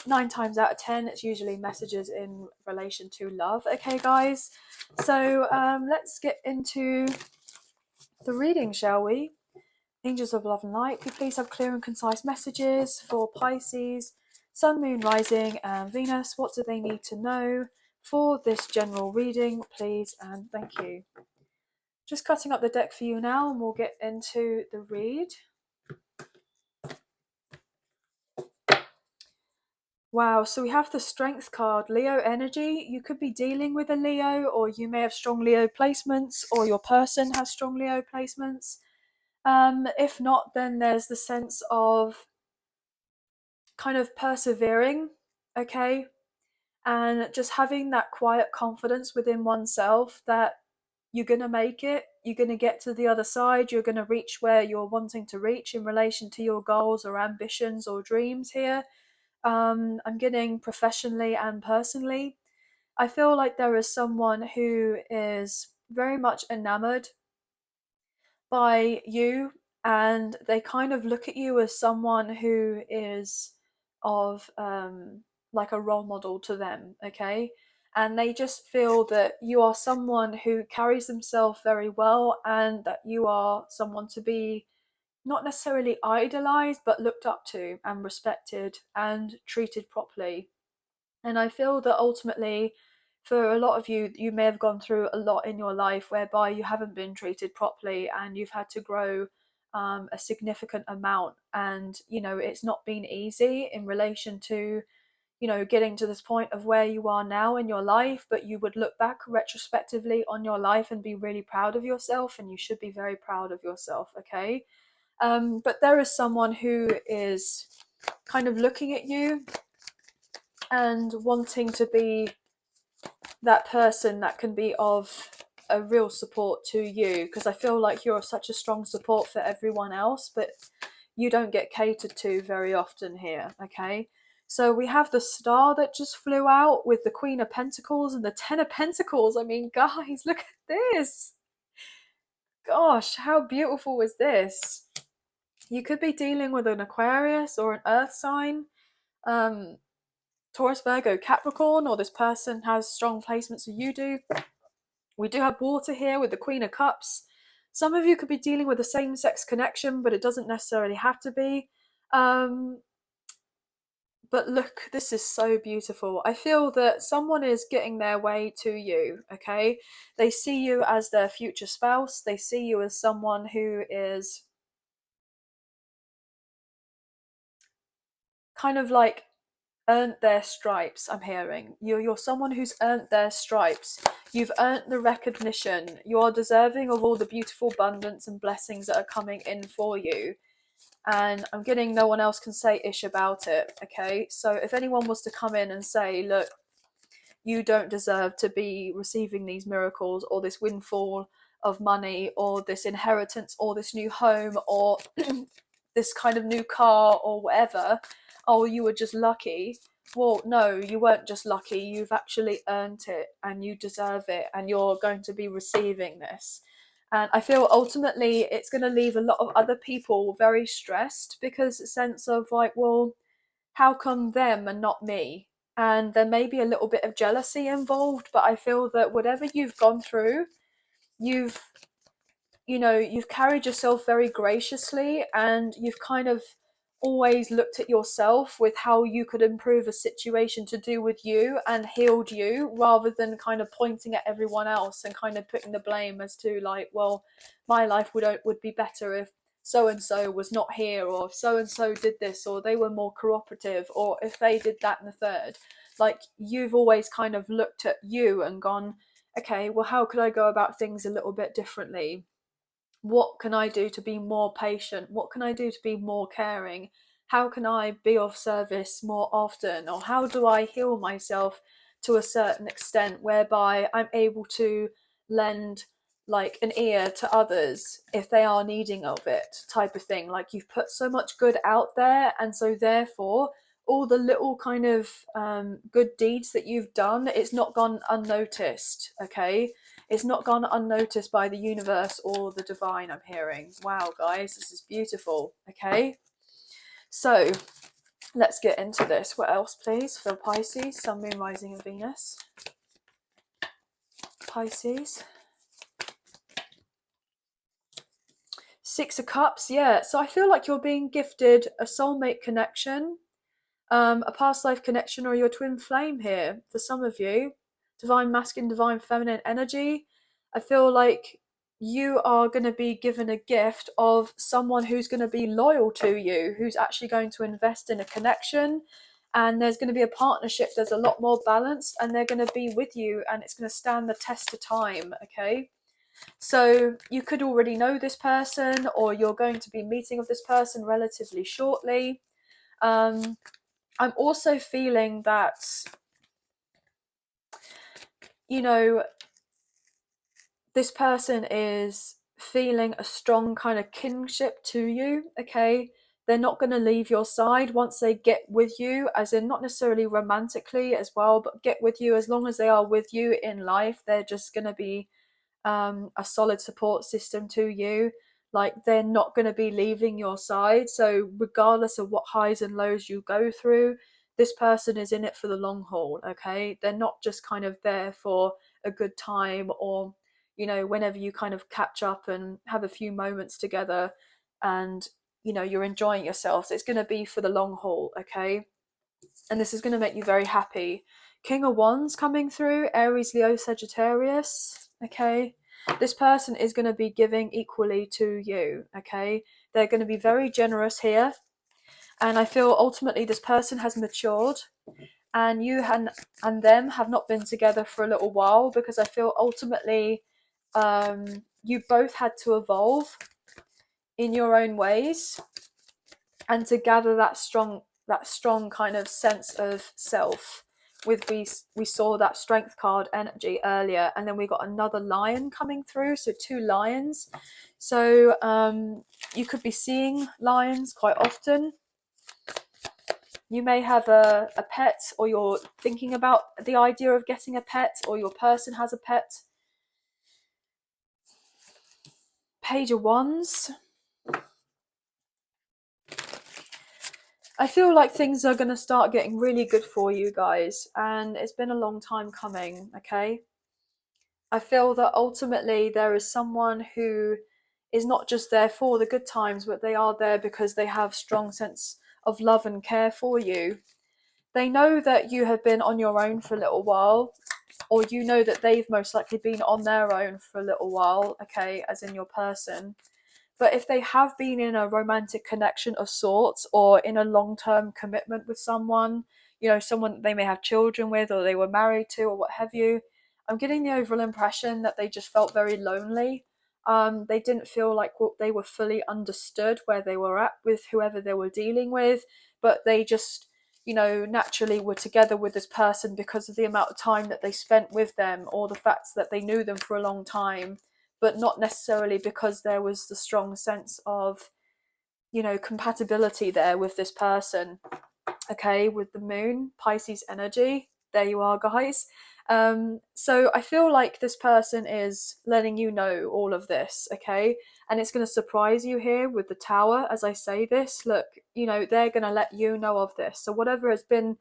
9 times out of 10 it's usually messages in relation to love. Okay guys, so let's get into the reading, shall we? Angels of love and light, could you please have clear and concise messages for Pisces, sun, moon, rising and Venus? What do they need to know for this general reading, please, and thank you. Just cutting up the deck for you now, and we'll get into the read. Wow, so we have the Strength card, Leo energy. You could be dealing with a Leo, or you may have strong Leo placements, or your person has strong Leo placements. If not, then there's the sense of kind of persevering, okay? And just having that quiet confidence within oneself that you're going to make it, you're going to get to the other side, you're going to reach where you're wanting to reach in relation to your goals or ambitions or dreams here. I'm getting professionally and personally. I feel like there is someone who is very much enamored by you, and they kind of look at you as someone who is of like a role model to them, okay? And they just feel that you are someone who carries themselves very well, and that you are someone to be not necessarily idolized but looked up to and respected and treated properly. And I feel that ultimately, for a lot of you, you may have gone through a lot in your life whereby you haven't been treated properly and you've had to grow a significant amount. And, you know, it's not been easy in relation to, you know, getting to this point of where you are now in your life. But you would look back retrospectively on your life and be really proud of yourself. And you should be very proud of yourself, okay? But there is someone who is kind of looking at you and wanting to be that person that can be of a real support to you, because I feel like you're such a strong support for everyone else, but you don't get catered to very often here, okay? So we have the star that just flew out with the Queen of Pentacles and the Ten of Pentacles. I mean, guys, look at this. Gosh, how beautiful is this? You could be dealing with an Aquarius or an Earth sign, Taurus, Virgo, Capricorn, or this person has strong placements so you do. We do have water here with the Queen of Cups. Some of you could be dealing with a same-sex connection, but it doesn't necessarily have to be. But look, this is so beautiful. I feel that someone is getting their way to you, okay? They see you as their future spouse. They see you as someone who is kind of like earned their stripes. I'm hearing you're someone who's earned their stripes. You've earned the recognition. You are deserving of all the beautiful abundance and blessings that are coming in for you. And I'm getting no one else can say ish about it. Okay, so if anyone was to come in and say, look, you don't deserve to be receiving these miracles or this windfall of money or this inheritance or this new home or this kind of new car or whatever, oh, you were just lucky. Well, no, you weren't just lucky. You've actually earned it and you deserve it, and you're going to be receiving this. And I feel ultimately it's going to leave a lot of other people very stressed, because a sense of like, well, how come them and not me? And there may be a little bit of jealousy involved, but I feel that whatever you've gone through, you've you've carried yourself very graciously, and you've kind of always looked at yourself with how you could improve a situation to do with you and healed you, rather than kind of pointing at everyone else and kind of putting the blame as to like, well, my life would be better if so and so was not here, or if so and so did this, or they were more cooperative, or if they did that and the third. Like, you've always kind of looked at you and gone, okay, well, how could I go about things a little bit differently? What can I do to be more patient? What can I do to be more caring? How can I be of service more often? Or how do I heal myself to a certain extent whereby I'm able to lend like an ear to others if they are needing of it, type of thing. Like, you've put so much good out there, and so therefore all the little kind of good deeds that you've done, it's not gone unnoticed. Okay, it's not gone unnoticed by the universe or the divine, I'm hearing. Wow, guys, this is beautiful. Okay, so let's get into this. What else, please? For Pisces, Sun, Moon, Rising, and Venus. Pisces. Six of Cups, yeah. So I feel like you're being gifted a soulmate connection, a past life connection, or your twin flame here for some of you. Divine masculine, divine feminine energy. I feel like you are going to be given a gift of someone who's going to be loyal to you, who's actually going to invest in a connection, and there's going to be a partnership that's a lot more balanced, and they're going to be with you, and it's going to stand the test of time. Okay, so you could already know this person, or you're going to be meeting with this person relatively shortly. I'm also feeling that, this person is feeling a strong kind of kinship to you. Okay, they're not going to leave your side once they get with you, as in not necessarily romantically as well, but get with you. As long as they are with you in life, they're just going to be a solid support system to you. Like, they're not going to be leaving your side. So regardless of what highs and lows you go through, this person is in it for the long haul. Okay, they're not just kind of there for a good time, or whenever you kind of catch up and have a few moments together and you're enjoying yourselves. It's going to be for the long haul. Okay, and this is going to make you very happy. King of Wands coming through, Aries, Leo, Sagittarius. Okay, this person is going to be giving equally to you. Okay, they're going to be very generous here, and I feel ultimately this person has matured, and you and them have not been together for a little while, because I feel ultimately you both had to evolve in your own ways, and to gather that strong kind of sense of self. With we saw that strength card energy earlier, and then we got another lion coming through, so two lions. So you could be seeing lions quite often. You may have a pet, or you're thinking about the idea of getting a pet, or your person has a pet. Page of Wands. I feel like things are going to start getting really good for you guys, and it's been a long time coming. Okay, I feel that ultimately there is someone who is not just there for the good times, but they are there because they have strong sense of love and care for you. They know that you have been on your own for a little while, or that they've most likely been on their own for a little while. Okay, as in your person. But if they have been in a romantic connection of sorts, or in a long-term commitment with someone, someone that they may have children with, or they were married to, or what have you, I'm getting the overall impression that they just felt very lonely. They didn't feel like they were fully understood where they were at with whoever they were dealing with, but they just, naturally were together with this person because of the amount of time that they spent with them, or the fact that they knew them for a long time, but not necessarily because there was the strong sense of, compatibility there with this person. Okay, with the moon, Pisces energy, there you are, guys. So I feel like this person is letting you know all of this, okay? And it's going to surprise you here with the Tower as I say this. Look, they're going to let you know of this. So whatever has been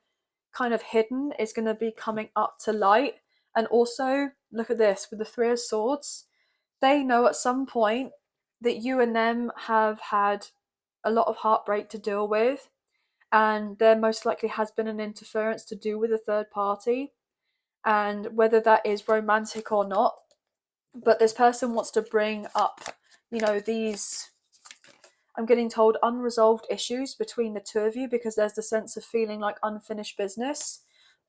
kind of hidden is going to be coming up to light. And also, look at this with the Three of Swords. They know at some point that you and them have had a lot of heartbreak to deal with, and there most likely has been an interference to do with a third party, and whether that is romantic or not. But this person wants to bring up, these, I'm getting told, unresolved issues between the two of you, because there's the sense of feeling like unfinished business.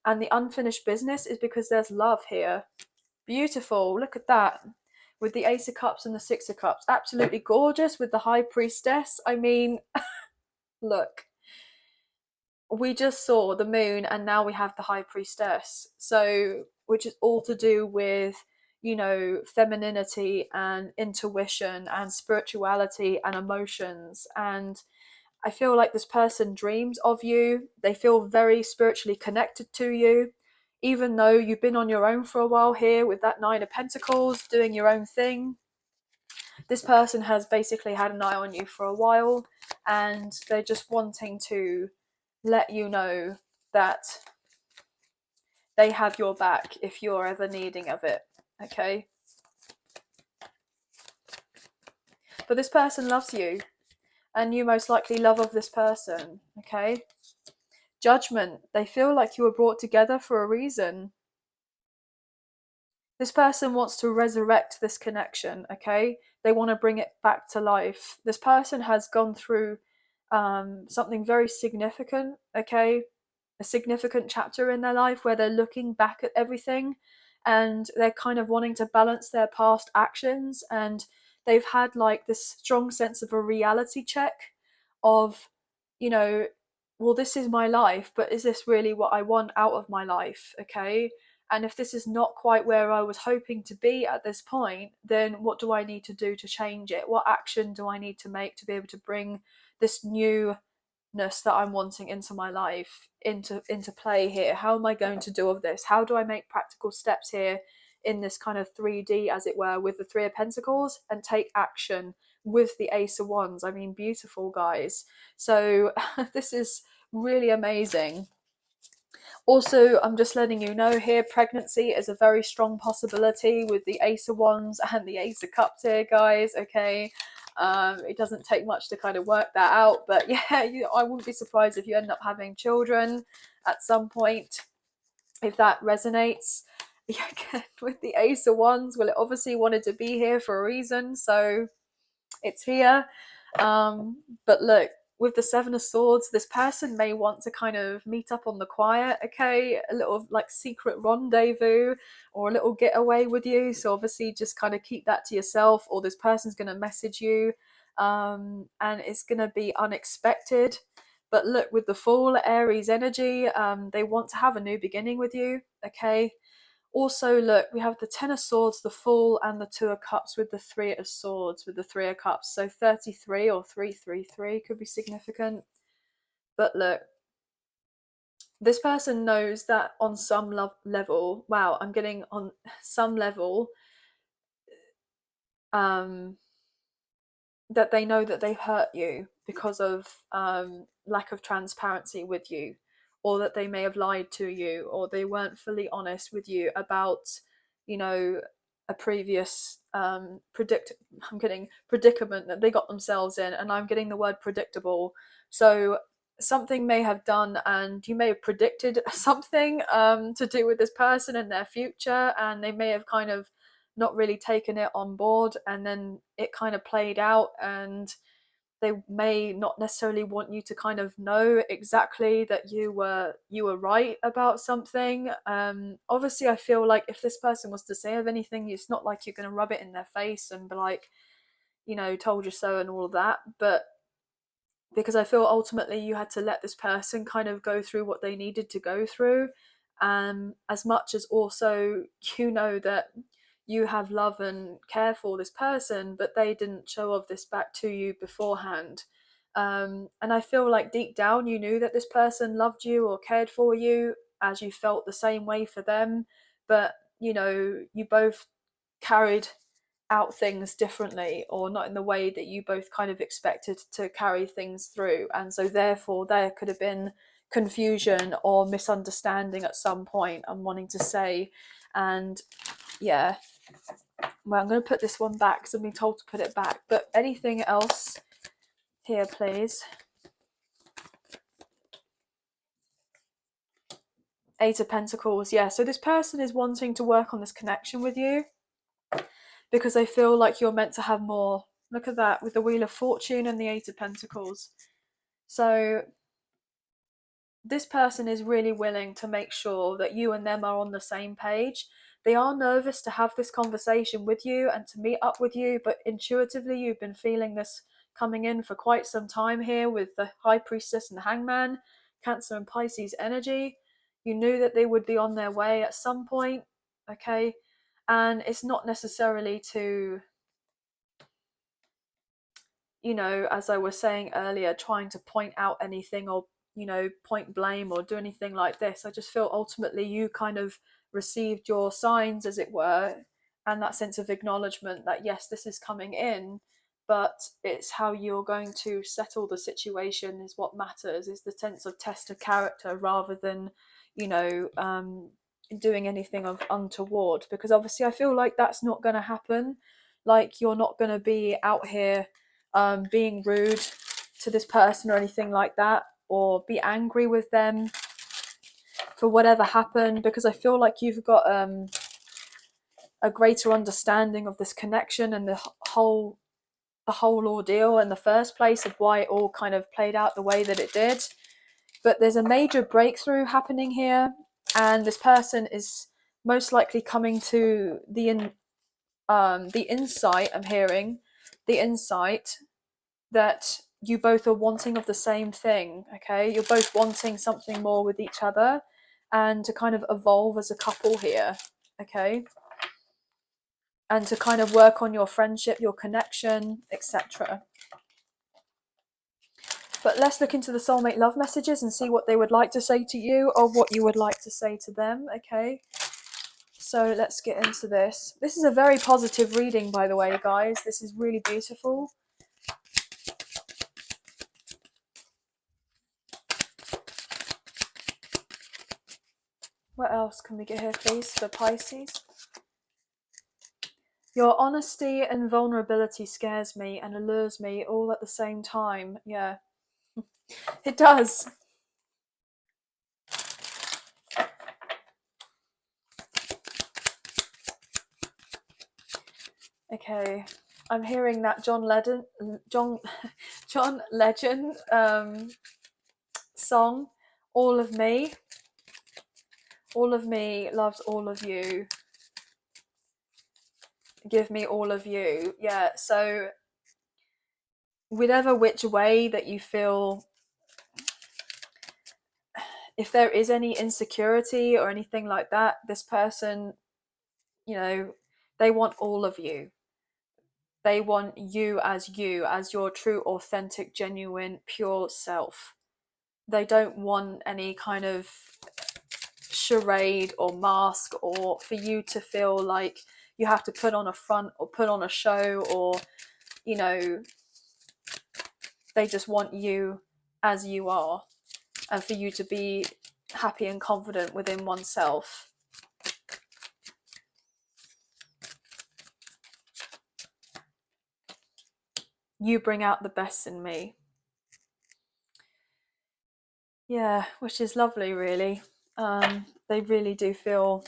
And the unfinished business is because there's love here. Beautiful, look at that. With the Ace of Cups and the Six of Cups. Absolutely gorgeous with the High Priestess. I mean, look. We just saw the moon and now we have the High Priestess. So, which is all to do with, femininity and intuition and spirituality and emotions. And I feel like this person dreams of you. They feel very spiritually connected to you, even though you've been on your own for a while here with that Nine of Pentacles, doing your own thing. This person has basically had an eye on you for a while, and they're just wanting to let you know that they have your back if you're ever needing of it, okay? But this person loves you, and you most likely love of this person, okay? Judgment. They feel like you were brought together for a reason. This person wants to resurrect this connection, okay? They want to bring it back to life. This person has gone through something very significant, okay? A significant chapter in their life where they're looking back at everything, and they're kind of wanting to balance their past actions, and they've had like this strong sense of a reality check of, well, this is my life, but is this really what I want out of my life, okay? And if this is not quite where I was hoping to be at this point, then what do I need to do to change it? What action do I need to make to be able to bring this newness that I'm wanting into my life into play here? How am I going to do of this? How do I make practical steps here in this kind of 3D, as it were, with the Three of Pentacles, and take action with the Ace of Wands? I mean, beautiful, guys. So this is really amazing. Also, I'm just letting you know here, pregnancy is a very strong possibility with the Ace of Wands and the Ace of Cups here, guys, okay? It doesn't take much to kind of work that out, but yeah, I wouldn't be surprised if you end up having children at some point, if that resonates. Yeah, again, with the Ace of Wands, well, it obviously wanted to be here for a reason, so it's here. But look, with the Seven of Swords, this person may want to kind of meet up on the quiet, okay? A little like secret rendezvous or a little getaway with you. So obviously just kind of keep that to yourself, or this person's going to message you, and it's going to be unexpected. But look, with the Fool, Aries energy, they want to have a new beginning with you, okay? Also, look, we have the Ten of Swords, the Fool, and the Two of Cups with the Three of Swords, with the Three of Cups. So 33 or 333 could be significant. But look, this person knows that on some level, wow, I'm getting on some level, that they know that they've hurt you because of lack of transparency with you, or that they may have lied to you, or they weren't fully honest with you about, a previous I'm getting predicament that they got themselves in, and I'm getting the word predictable. So something may have done, and you may have predicted something to do with this person and their future, and they may have kind of not really taken it on board, and then it kind of played out, and they may not necessarily want you to kind of know exactly that you were right about something. Obviously I feel like if this person was to say of anything, it's not like you're going to rub it in their face and be like, told you so and all of that, but because I feel ultimately you had to let this person kind of go through what they needed to go through, as much as also that you have love and care for this person, but they didn't show of this back to you beforehand. And I feel like deep down you knew that this person loved you or cared for you, as you felt the same way for them, but you both carried out things differently, or not in the way that you both kind of expected to carry things through, and so therefore there could have been confusion or misunderstanding at some point, I'm wanting to say. And yeah, well, I'm going to put this one back because I've been told to put it back, but anything else here, please? Eight of Pentacles. Yeah, so this person is wanting to work on this connection with you because they feel like you're meant to have more. Look at that with the Wheel of Fortune and the Eight of Pentacles. So this person is really willing to make sure that you and them are on the same page. They are nervous to have this conversation with you and to meet up with you, but intuitively you've been feeling this coming in for quite some time here with the High Priestess and the Hangman, Cancer and Pisces energy. You knew that they would be on their way at some point, okay? And it's not necessarily to, as I was saying earlier, trying to point out anything or point blame or do anything like this. I just feel ultimately you kind of received your signs, as it were, and that sense of acknowledgement that yes, this is coming in, but it's how you're going to settle the situation is what matters, is the sense of test of character, rather than doing anything of untoward, because obviously I feel like that's not going to happen. Like, you're not going to be out here being rude to this person or anything like that, or be angry with them for whatever happened, because I feel like you've got a greater understanding of this connection and the whole ordeal in the first place, of why it all kind of played out the way that it did. But there's a major breakthrough happening here, and this person is most likely coming to the insight, I'm hearing the insight that you both are wanting of the same thing. Okay, you're both wanting something more with each other and to kind of evolve as a couple here. Okay, and to kind of work on your friendship, your connection, etc. But let's look into the soulmate love messages and see what they would like to say to you, or what you would like to say to them. Okay, so let's get into this. This is a very positive reading, by the way, guys. This is really beautiful. What else can we get here, please, for Pisces? Your honesty and vulnerability scares me and allures me all at the same time. Yeah, it does. Okay, I'm hearing that John Legend song, All of Me. All of me loves all of you. Give me all of you. Yeah, so whatever which way that you feel, if there is any insecurity or anything like that, this person, they want all of you. They want you, as your true, authentic, genuine, pure self. They don't want any kind of charade or mask, or for you to feel like you have to put on a front or put on a show, or they just want you as you are, and for you to be happy and confident within oneself. You bring out the best in me. Yeah, which is lovely, really. They really do feel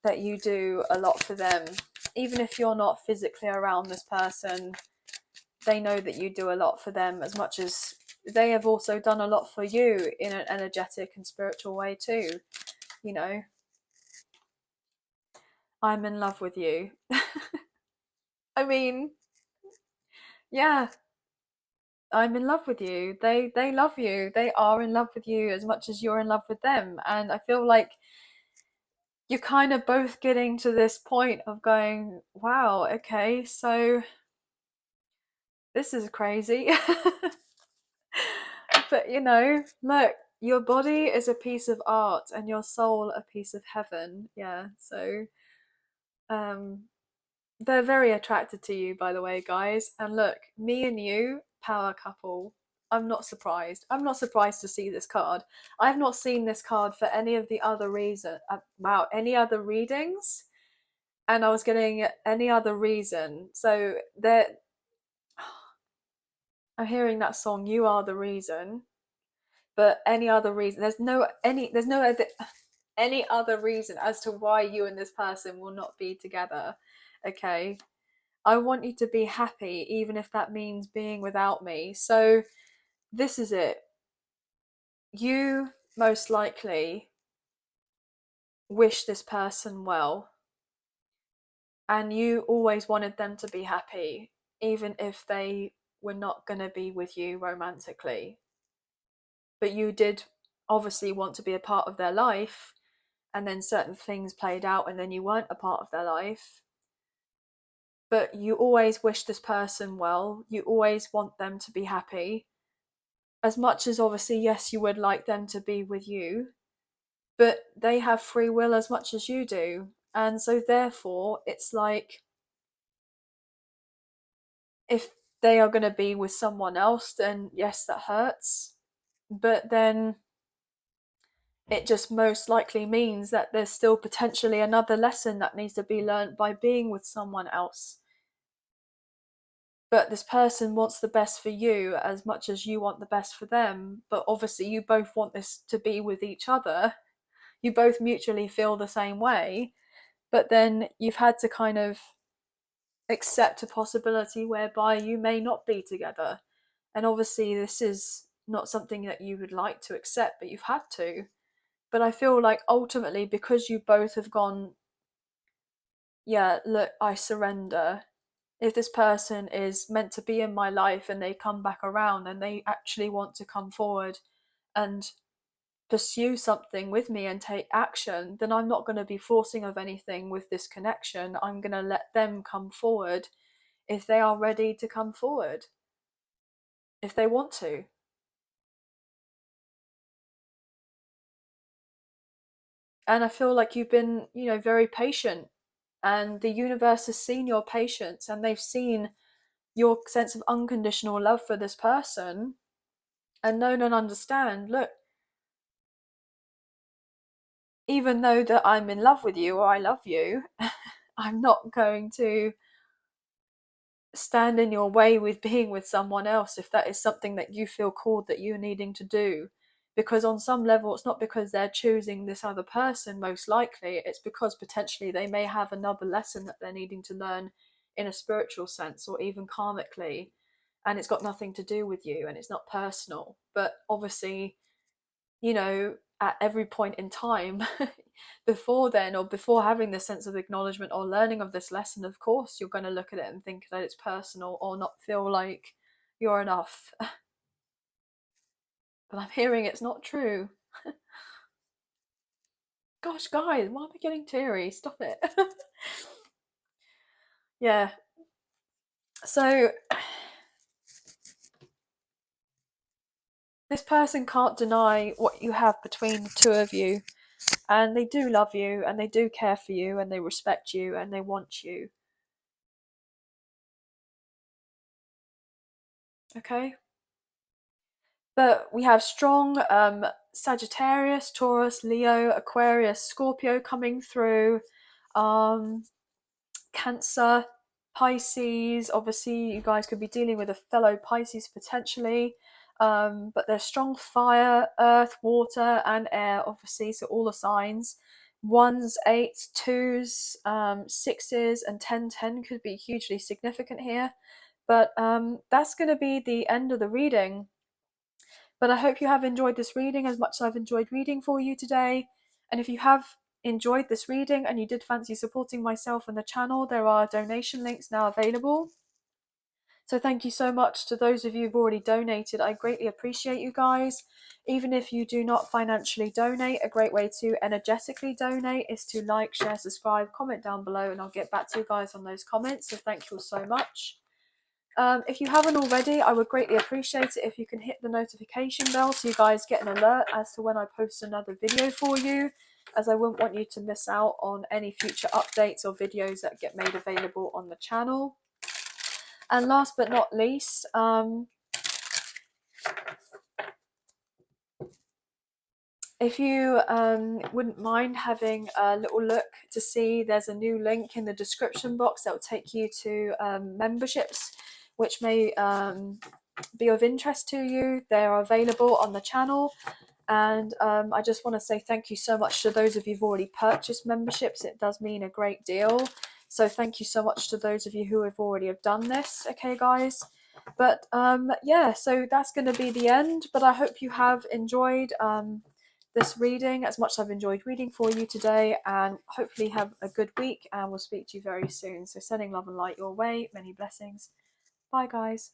that you do a lot for them. Even if you're not physically around this person, they know that you do a lot for them, as much as they have also done a lot for you in an energetic and spiritual way too. You know, I'm in love with you. I mean, yeah, I'm in love with you. They love you. They are in love with you as much as you're in love with them. And I feel like you're kind of both getting to this point of going, wow, okay, so this is crazy. But you know, look, your body is a piece of art and your soul a piece of heaven. Yeah, so um they're very attracted to you, by the way, guys. And look, me and you, power couple. I'm not surprised. I'm not surprised to see this card. I've not seen this card for any of the other any other readings, and I was getting any other reason. So there, I'm hearing that song, "You Are the Reason," but any other reason? There's no other any other reason as to why you and this person will not be together. Okay, I want you to be happy, even if that means being without me. So this is it. You most likely wish this person well, and you always wanted them to be happy, even if they were not going to be with you romantically. But you did obviously want to be a part of their life, and then certain things played out, and then you weren't a part of their life. But you always wish this person well, you always want them to be happy. As much as obviously, yes, you would like them to be with you, but they have free will as much as you do. And so, therefore, it's like if they are going to be with someone else, then yes, that hurts. But then it just most likely means that there's still potentially another lesson that needs to be learned by being with someone else. But this person wants the best for you as much as you want the best for them. But obviously, you both want this to be with each other. You both mutually feel the same way. But then you've had to kind of accept a possibility whereby you may not be together. And obviously, this is not something that you would like to accept, but you've had to. But I feel like ultimately, because you both have gone, yeah, look, I surrender. If this person is meant to be in my life and they come back around and they actually want to come forward and pursue something with me and take action, then I'm not going to be forcing of anything with this connection. I'm going to let them come forward if they are ready to come forward, if they want to. And I feel like you've been, very patient, and the universe has seen your patience and they've seen your sense of unconditional love for this person and known and understand, look, even though that I'm in love with you or I love you, I'm not going to stand in your way with being with someone else if that is something that you feel called that you're needing to do. Because on some level, it's not because they're choosing this other person, most likely, it's because potentially they may have another lesson that they're needing to learn in a spiritual sense or even karmically. And it's got nothing to do with you and it's not personal. But obviously, at every point in time before then, or before having this sense of acknowledgement or learning of this lesson, of course you're going to look at it and think that it's personal or not feel like you're enough. But I'm hearing it's not true. Gosh, guys, why am I getting teary? Stop it. Yeah, so this person can't deny what you have between the two of you, and they do love you and they do care for you and they respect you and they want you. Okay, but we have strong Sagittarius, Taurus, Leo, Aquarius, Scorpio coming through, um, Cancer, Pisces. Obviously, you guys could be dealing with a fellow Pisces potentially, but there's strong fire, earth, water, and air, obviously, so all the signs. ones, eights, twos, sixes, and 10-10 could be hugely significant here. But that's going to be the end of the reading. But I hope you have enjoyed this reading as much as I've enjoyed reading for you today. And if you have enjoyed this reading and you did fancy supporting myself and the channel, there are donation links now available. So thank you so much to those of you who've already donated. I greatly appreciate you guys. Even if you do not financially donate, a great way to energetically donate is to like, share, subscribe, comment down below, and I'll get back to you guys on those comments. So thank you all so much. If you haven't already, I would greatly appreciate it if you can hit the notification bell so you guys get an alert as to when I post another video for you, as I wouldn't want you to miss out on any future updates or videos that get made available on the channel. And last but not least, if you wouldn't mind having a little look to see, there's a new link in the description box that will take you to memberships which may be of interest to you. They are available on the channel. And I just want to say thank you so much to those of you who've already purchased memberships. It does mean a great deal. So thank you so much to those of you who have already have done this. Okay, guys. But yeah, so that's going to be the end. But I hope you have enjoyed this reading as much as I've enjoyed reading for you today, and hopefully have a good week, and we'll speak to you very soon. So sending love and light your way. Many blessings. Bye, guys.